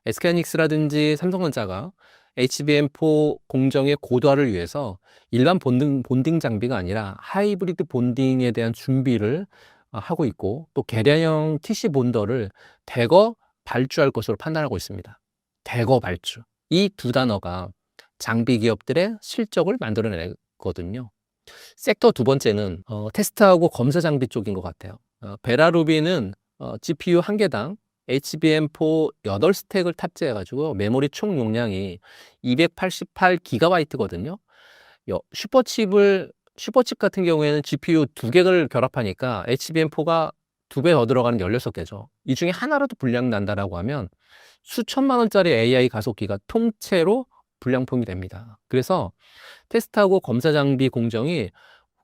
SK하이닉스라든지 삼성전자가 HBM4 공정의 고도화를 위해서 일반 본딩 장비가 아니라 하이브리드 본딩에 대한 준비를 하고 있고 또 계량형 TC 본더를 대거 발주할 것으로 판단하고 있습니다. 대거 발주. 이 두 단어가 장비 기업들의 실적을 만들어내거든요. 섹터 두 번째는 테스트하고 검사 장비 쪽인 것 같아요. 베라루비는 GPU 한 개당 HBM4 8스택을 탑재해가지고 메모리 총 용량이 288GB거든요. 슈퍼칩 같은 경우에는 GPU 두 개를 결합하니까 HBM4가 2배 더 들어가는 16개죠. 이 중에 하나라도 불량 난다라고 하면 수천만 원짜리 AI 가속기가 통째로 불량품이 됩니다. 그래서 테스트하고 검사 장비 공정이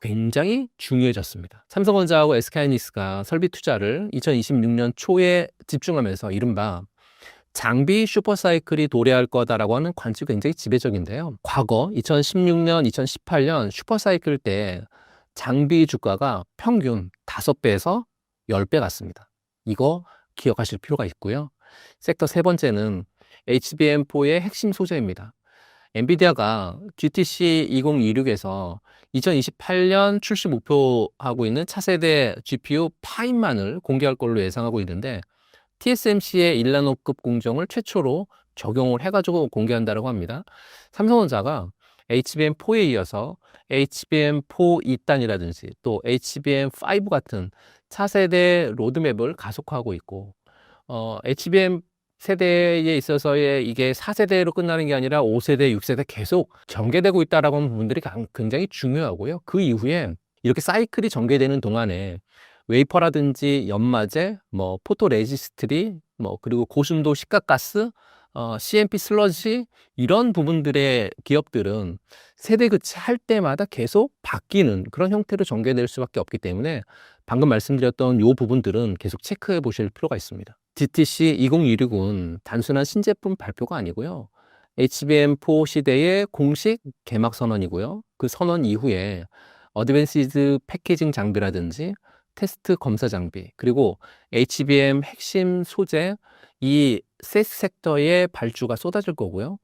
굉장히 중요해졌습니다. 삼성전자하고 SK하이닉스가 설비 투자를 2026년 초에 집중하면서 이른바 장비 슈퍼사이클이 도래할 거다라고 하는 관측이 굉장히 지배적인데요. 과거 2016년, 2018년 슈퍼사이클 때 장비 주가가 평균 5배에서 10배 같습니다. 이거 기억하실 필요가 있고요. 섹터 세 번째는 HBM4의 핵심 소재입니다. 엔비디아가 GTC 2026에서 2028년 출시 목표하고 있는 차세대 GPU 5만을 공개할 걸로 예상하고 있는데 TSMC의 1나노급 공정을 최초로 적용을 해가지고 공개한다고 합니다. 삼성전자가 HBM4에 이어서 HBM4 2단이라든지 또 HBM5 같은 차세대 로드맵을 가속화하고 있고 HBM 세대에 있어서의 이게 4세대로 끝나는 게 아니라 5세대, 6세대 계속 전개되고 있다라고 하는 부분들이 굉장히 중요하고요. 그 이후에 이렇게 사이클이 전개되는 동안에 웨이퍼라든지 연마제, 포토 레지스트리, 그리고 고순도 식각가스, CMP 슬러지 이런 부분들의 기업들은 세대 교체할 때마다 계속 바뀌는 그런 형태로 전개될 수밖에 없기 때문에 방금 말씀드렸던 이 부분들은 계속 체크해 보실 필요가 있습니다. GTC 2026은 단순한 신제품 발표가 아니고요. HBM4 시대의 공식 개막 선언이고요. 그 선언 이후에 어드밴시드 패키징 장비라든지 테스트 검사 장비, 그리고 HBM 핵심 소재 이 세스 섹터의 발주가 쏟아질 거고요.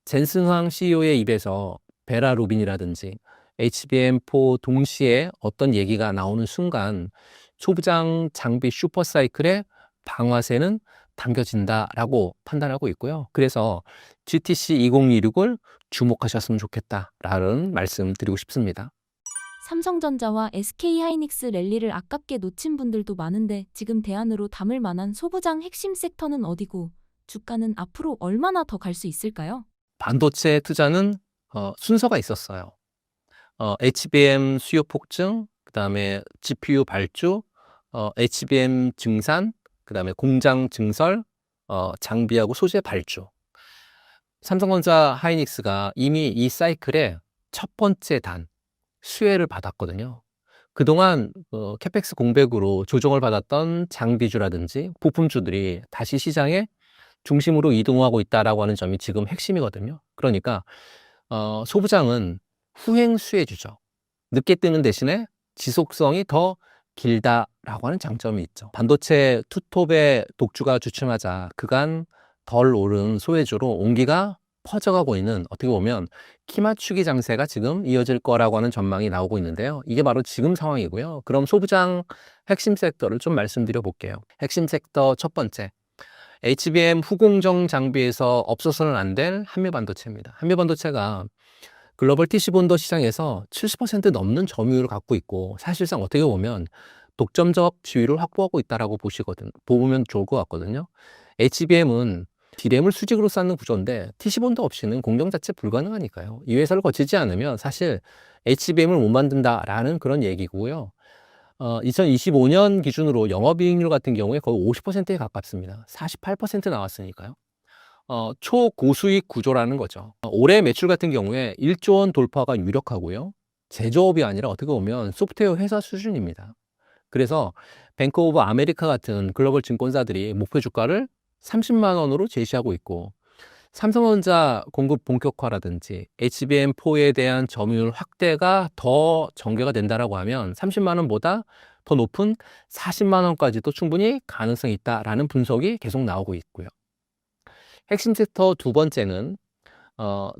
젠슨황 CEO의 입에서 베라 루빈이라든지 HBM4 동시에 어떤 얘기가 나오는 순간 소부장 장비 슈퍼사이클의 방아쇠는 당겨진다라고 판단하고 있고요. 그래서 GTC 2026을 주목하셨으면 좋겠다라는 말씀 드리고 싶습니다. 삼성전자와 SK하이닉스 랠리를 아깝게 놓친 분들도 많은데 지금 대안으로 담을 만한 소부장 핵심 섹터는 어디고 주가는 앞으로 얼마나 더 갈 수 있을까요? 반도체 투자는 순서가 있었어요. HBM 수요 폭증, 그 다음에 GPU 발주, HBM 증산, 그 다음에 공장 증설, 장비하고 소재 발주. 삼성전자 하이닉스가 이미 이 사이클의 첫 번째 단, 수혜를 받았거든요. 그동안 캐펙스 공백으로 조정을 받았던 장비주라든지 부품주들이 다시 시장의 중심으로 이동하고 있다라고 하는 점이 지금 핵심이거든요. 그러니까 소부장은 후행 수혜주죠. 늦게 뜨는 대신에 지속성이 더 길다라고 하는 장점이 있죠. 반도체 투톱의 독주가 주춤하자 그간 덜 오른 소외주로 온기가 퍼져가고 있는, 어떻게 보면 키 맞추기 장세가 지금 이어질 거라고 하는 전망이 나오고 있는데요. 이게 바로 지금 상황이고요. 그럼 소부장 핵심 섹터를 좀 말씀드려 볼게요. 핵심 섹터 첫 번째, HBM 후공정 장비에서 없어서는 안 될 한미반도체입니다. 한미반도체가 글로벌 TC본도 시장에서 70% 넘는 점유율을 갖고 있고, 사실상 어떻게 보면 독점적 지위를 확보하고 있다라고 보면 좋을 것 같거든요. HBM은 D램을 수직으로 쌓는 구조인데 TC본도 없이는 공정 자체 불가능하니까요. 이 회사를 거치지 않으면 사실 HBM을 못 만든다라는 그런 얘기고요. 2025년 기준으로 영업이익률 같은 경우에 거의 50%에 가깝습니다. 48% 나왔으니까요. 초고수익 구조라는 거죠. 올해 매출 같은 경우에 1조 원 돌파가 유력하고요. 제조업이 아니라 어떻게 보면 소프트웨어 회사 수준입니다. 그래서 뱅크 오브 아메리카 같은 글로벌 증권사들이 목표 주가를 30만 원으로 제시하고 있고, 삼성전자 공급 본격화라든지 HBM4에 대한 점유율 확대가 더 전개가 된다라고 하면 30만 원보다 더 높은 40만 원까지도 충분히 가능성이 있다라는 분석이 계속 나오고 있고요. 핵심 섹터 두 번째는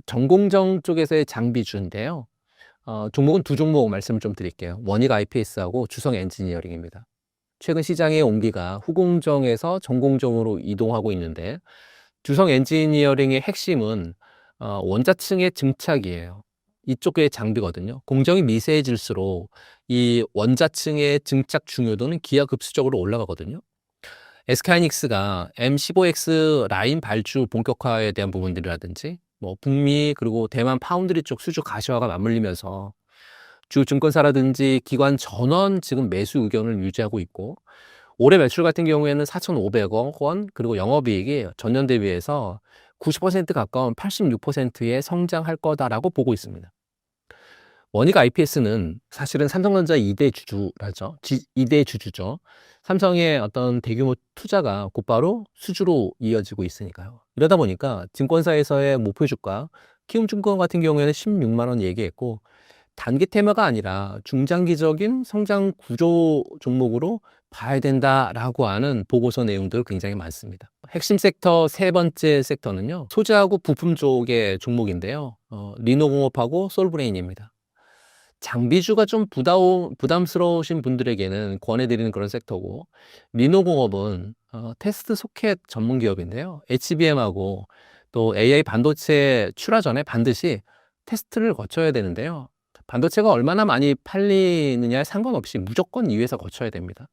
전공정 쪽에서의 장비주인데요. 종목은 두 종목 말씀을 좀 드릴게요. 원익 IPS하고 주성 엔지니어링입니다. 최근 시장의 온기가 후공정에서 전공정으로 이동하고 있는데, 주성 엔지니어링의 핵심은 원자층의 증착이에요. 이쪽의 장비거든요. 공정이 미세해질수록 이 원자층의 증착 중요도는 기하급수적으로 올라가거든요. SK하이닉스가 M15X 라인 발주 본격화에 대한 부분들이라든지 북미 그리고 대만 파운드리 쪽 수주 가시화가 맞물리면서 주 증권사라든지 기관 전원 지금 매수 의견을 유지하고 있고, 올해 매출 같은 경우에는 4,500억 원, 그리고 영업이익이 전년 대비해서 90% 가까운 86%의 성장할 거다라고 보고 있습니다. 원익 IPS는 사실은 삼성전자 2대 주주라죠. 2대 주주죠. 삼성의 어떤 대규모 투자가 곧바로 수주로 이어지고 있으니까요. 이러다 보니까 증권사에서의 목표 주가, 키움증권 같은 경우에는 16만 원 얘기했고, 단기 테마가 아니라 중장기적인 성장 구조 종목으로 봐야 된다라고 하는 보고서 내용들 굉장히 많습니다. 핵심 섹터 세 번째 섹터는요, 소재하고 부품 쪽의 종목인데요. 리노공업하고 솔브레인입니다. 장비주가 좀 부담스러우신 분들에게는 권해드리는 그런 섹터고, 리노공업은 테스트 소켓 전문 기업인데요. HBM하고 또 AI 반도체 출하 전에 반드시 테스트를 거쳐야 되는데요. 반도체가 얼마나 많이 팔리느냐에 상관없이 무조건 이 회사 거쳐야 됩니다.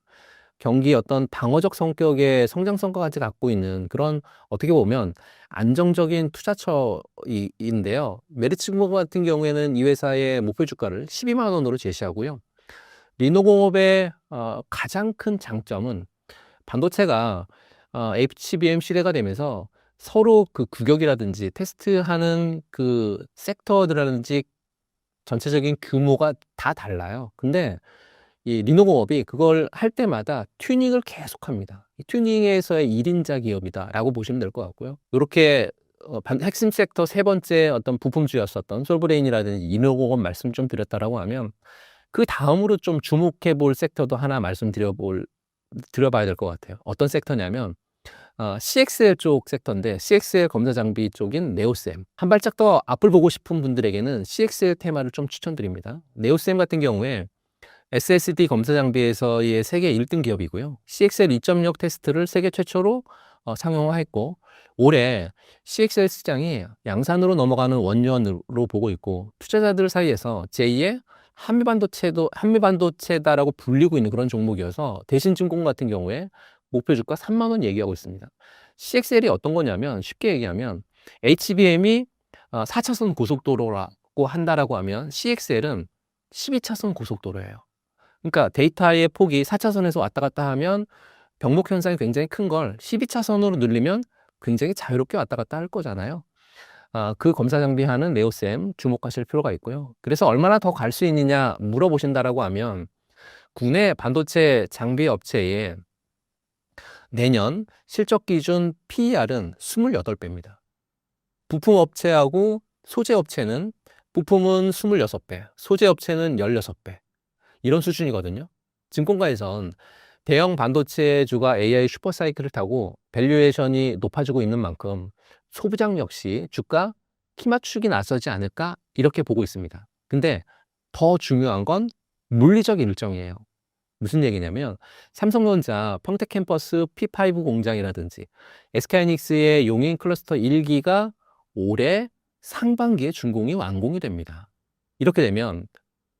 경기 어떤 방어적 성격의 성장성까지 갖고 있는 그런, 어떻게 보면 안정적인 투자처인데요. 메리츠금융 같은 경우에는 이 회사의 목표 주가를 12만 원으로 제시하고요. 리노공업의 가장 큰 장점은 반도체가 HBM 시대가 되면서 서로 그 규격이라든지 테스트하는 그 섹터들이라든지 전체적인 규모가 다 달라요. 근데 이 리노공업이 그걸 할 때마다 튜닝을 계속합니다. 이 튜닝에서의 1인자 기업이다라고 보시면 될 것 같고요. 이렇게 핵심 섹터 세 번째 어떤 부품주였었던 솔브레인이라든지 리노공업 말씀 좀 드렸다라고 하면, 그 다음으로 좀 주목해 볼 섹터도 하나 드려봐야 될 것 같아요. 어떤 섹터냐면 CXL 쪽 섹터인데, CXL 검사 장비 쪽인 네오셈. 한 발짝 더 앞을 보고 싶은 분들에게는 CXL 테마를 좀 추천드립니다. 네오셈 같은 경우에 SSD 검사 장비에서의 세계 1등 기업이고요. CXL 2.0 테스트를 세계 최초로 상용화했고, 올해 CXL 시장이 양산으로 넘어가는 원년으로 보고 있고, 투자자들 사이에서 제2의 한미반도체다라고 불리고 있는 그런 종목이어서, 대신증권 같은 경우에 목표 주가 3만 원 얘기하고 있습니다. CXL이 어떤 거냐면, 쉽게 얘기하면 HBM이 4차선 고속도로라고 한다라고 하면 CXL은 12차선 고속도로예요. 그러니까 데이터의 폭이 4차선에서 왔다 갔다 하면 병목 현상이 굉장히 큰 걸 12차선으로 늘리면 굉장히 자유롭게 왔다 갔다 할 거잖아요. 그 검사 장비하는 네오셈 주목하실 필요가 있고요. 그래서 얼마나 더 갈 수 있느냐 물어보신다라고 하면, 국내 반도체 장비 업체의 내년 실적 기준 PER은 28배입니다. 부품 업체하고 소재 업체는, 부품은 26배, 소재 업체는 16배. 이런 수준이거든요. 증권가에선 대형 반도체주가 AI 슈퍼사이클을 타고 밸류에이션이 높아지고 있는 만큼 소부장 역시 주가 키 맞추기 나서지 않을까 이렇게 보고 있습니다. 근데 더 중요한 건 물리적 일정이에요. 무슨 얘기냐면 삼성전자 평택캠퍼스 P5 공장이라든지 SK하이닉스의 용인 클러스터 1기가 올해 상반기에 준공이 완공이 됩니다. 이렇게 되면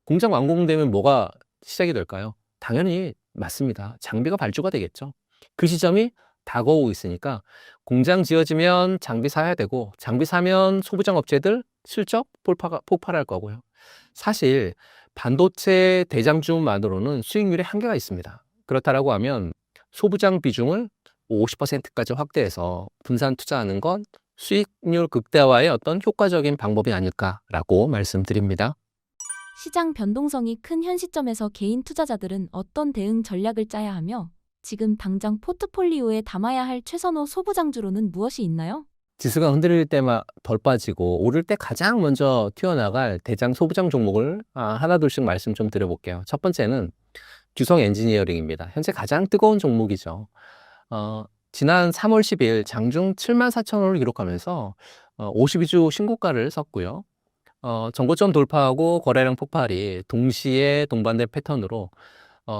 공장 완공되면 뭐가 시작이 될까요? 당연히 맞습니다. 장비가 발주가 되겠죠. 그 시점이 다가오고 있으니까 공장 지어지면 장비 사야 되고 장비 사면 소부장 업체들 실적 폭발할 거고요. 사실 반도체 대장주만으로는 수익률에 한계가 있습니다. 그렇다라고 하면 소부장 비중을 50%까지 확대해서 분산 투자하는 건 수익률 극대화의 어떤 효과적인 방법이 아닐까라고 말씀드립니다. 시장 변동성이 큰 현 시점에서 개인 투자자들은 어떤 대응 전략을 짜야 하며 지금 당장 포트폴리오에 담아야 할 최선호 소부장주로는 무엇이 있나요? 지수가 흔들릴 때만 덜 빠지고 오를 때 가장 먼저 튀어나갈 대장 소부장 종목을 하나둘씩 말씀 좀 드려볼게요. 첫 번째는 규성 엔지니어링입니다. 현재 가장 뜨거운 종목이죠. 지난 3월 10일 장중 74,000원을 기록하면서 52주 신고가를 썼고요. 정고점 돌파하고 거래량 폭발이 동시에 동반된 패턴으로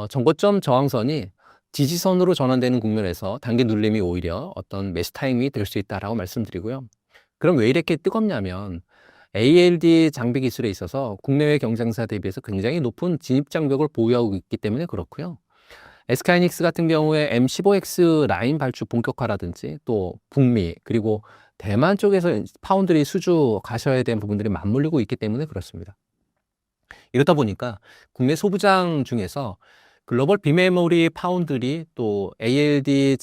정고점 저항선이 지지선으로 전환되는 국면에서 단기 눌림이 오히려 어떤 매수 타이밍이 될 수 있다라고 말씀드리고요. 그럼 왜 이렇게 뜨겁냐면 ALD 장비 기술에 있어서 국내외 경쟁사 대비해서 굉장히 높은 진입 장벽을 보유하고 있기 때문에 그렇고요. SK하이닉스 같은 경우에 M15X 라인 발주 본격화라든지 또 북미 그리고 대만 쪽에서 파운드리 수주 가셔야 되는 부분들이 맞물리고 있기 때문에 그렇습니다. 이렇다 보니까 국내 소부장 중에서 글로벌 비메모리 파운드리 또 ALD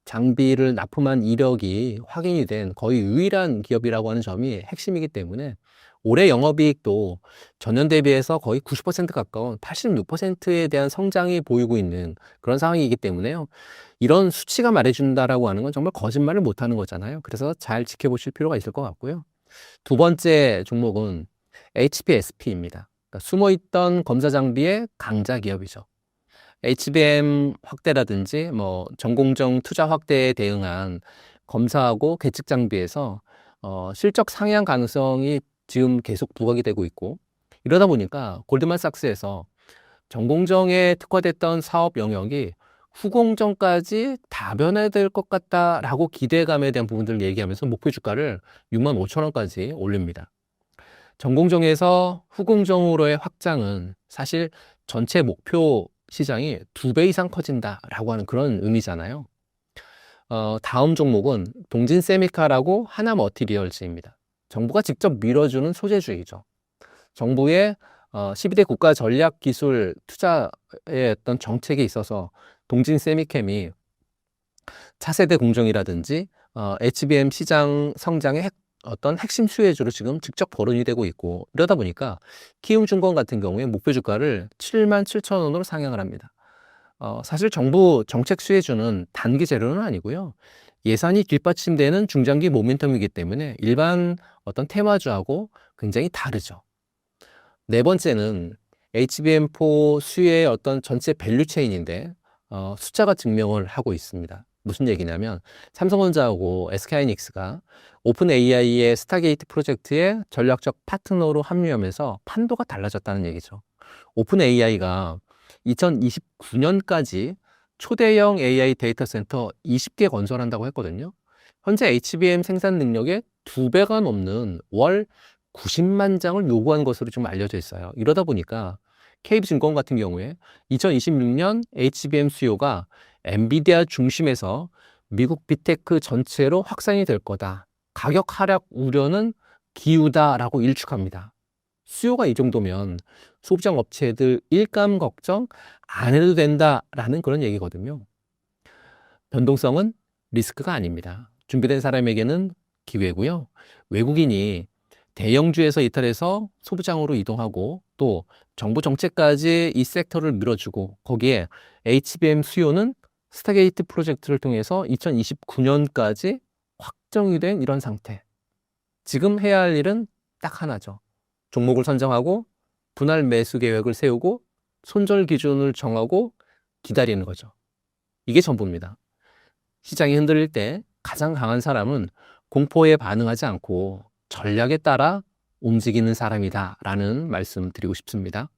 장비를 납품한 이력이 확인이 된 거의 유일한 기업이라고 하는 점이 핵심이기 때문에 올해 영업이익도 전년 대비해서 거의 90% 가까운 86%에 대한 성장이 보이고 있는 그런 상황이기 때문에요. 이런 수치가 말해준다라고 하는 건 정말 거짓말을 못하는 거잖아요. 그래서 잘 지켜보실 필요가 있을 것 같고요. 두 번째 종목은 HPSP입니다. 그러니까 숨어있던 검사 장비의 강자 기업이죠. HBM 확대라든지 전공정 투자 확대에 대응한 검사하고 계측 장비에서 실적 상향 가능성이 지금 계속 부각이 되고 있고 이러다 보니까 골드만삭스에서 전공정에 특화됐던 사업 영역이 후공정까지 다 변화될 것 같다라고 기대감에 대한 부분들을 얘기하면서 목표 주가를 65,000원까지 올립니다. 전공정에서 후공정으로의 확장은 사실 전체 목표 시장이 2배 이상 커진다라고 하는 그런 의미잖아요. 다음 종목은 동진세미카라고 하나머티리얼즈입니다. 정부가 직접 밀어주는 소재주이죠. 정부의 12대 국가 전략 기술 투자의 어떤 정책에 있어서 동진세미캠이 차세대 공정이라든지 HBM 시장 성장의 어떤 핵심 수혜주로 지금 직접 거론이 되고 있고 이러다 보니까 키움증권 같은 경우에 목표 주가를 77,000원으로 상향을 합니다. 사실 정부 정책 수혜주는 단기 재료는 아니고요. 예산이 뒷받침되는 중장기 모멘텀이기 때문에 일반 어떤 테마주하고 굉장히 다르죠. 네 번째는 HBM4 수혜의 어떤 전체 밸류체인인데 숫자가 증명을 하고 있습니다. 무슨 얘기냐면 삼성전자하고 SK하이닉스가 오픈 AI의 스타게이트 프로젝트에 전략적 파트너로 합류하면서 판도가 달라졌다는 얘기죠. 오픈 AI가 2029년까지 초대형 AI 데이터 센터 20개 건설한다고 했거든요. 현재 HBM 생산 능력의 2배가 넘는 월 90만 장을 요구한 것으로 좀 알려져 있어요. 이러다 보니까 KB증권 같은 경우에 2026년 HBM 수요가 엔비디아 중심에서 미국 빅테크 전체로 확산이 될 거다. 가격 하락 우려는 기우다라고 일축합니다. 수요가 이 정도면 소비장 업체들 일감 걱정 안 해도 된다라는 그런 얘기거든요. 변동성은 리스크가 아닙니다. 준비된 사람에게는 기회고요. 외국인이 대형주에서 이탈해서 소부장으로 이동하고 또 정부 정책까지 이 섹터를 밀어주고 거기에 HBM 수요는 스타게이트 프로젝트를 통해서 2029년까지 확정이 된 이런 상태. 지금 해야 할 일은 딱 하나죠. 종목을 선정하고 분할 매수 계획을 세우고 손절 기준을 정하고 기다리는 거죠. 이게 전부입니다. 시장이 흔들릴 때 가장 강한 사람은 공포에 반응하지 않고 전략에 따라 움직이는 사람이다라는 말씀 드리고 싶습니다.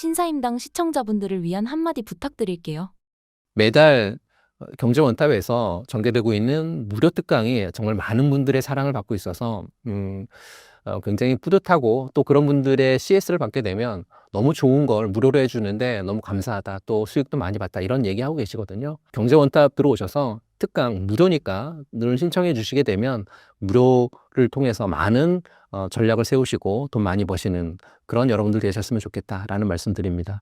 신사임당 시청자분들을 위한 한마디 부탁드릴게요. 매달 경제원탑에서 전개되고 있는 무료 특강이 정말 많은 분들의 사랑을 받고 있어서 굉장히 뿌듯하고, 또 그런 분들의 CS를 받게 되면 너무 좋은 걸 무료로 해주는데 너무 감사하다, 또 수익도 많이 받다, 이런 얘기하고 계시거든요. 경제원탑 들어오셔서 특강 무료니까 늘 신청해 주시게 되면 무료를 통해서 많은 전략을 세우시고 돈 많이 버시는 그런 여러분들 되셨으면 좋겠다라는 말씀 드립니다.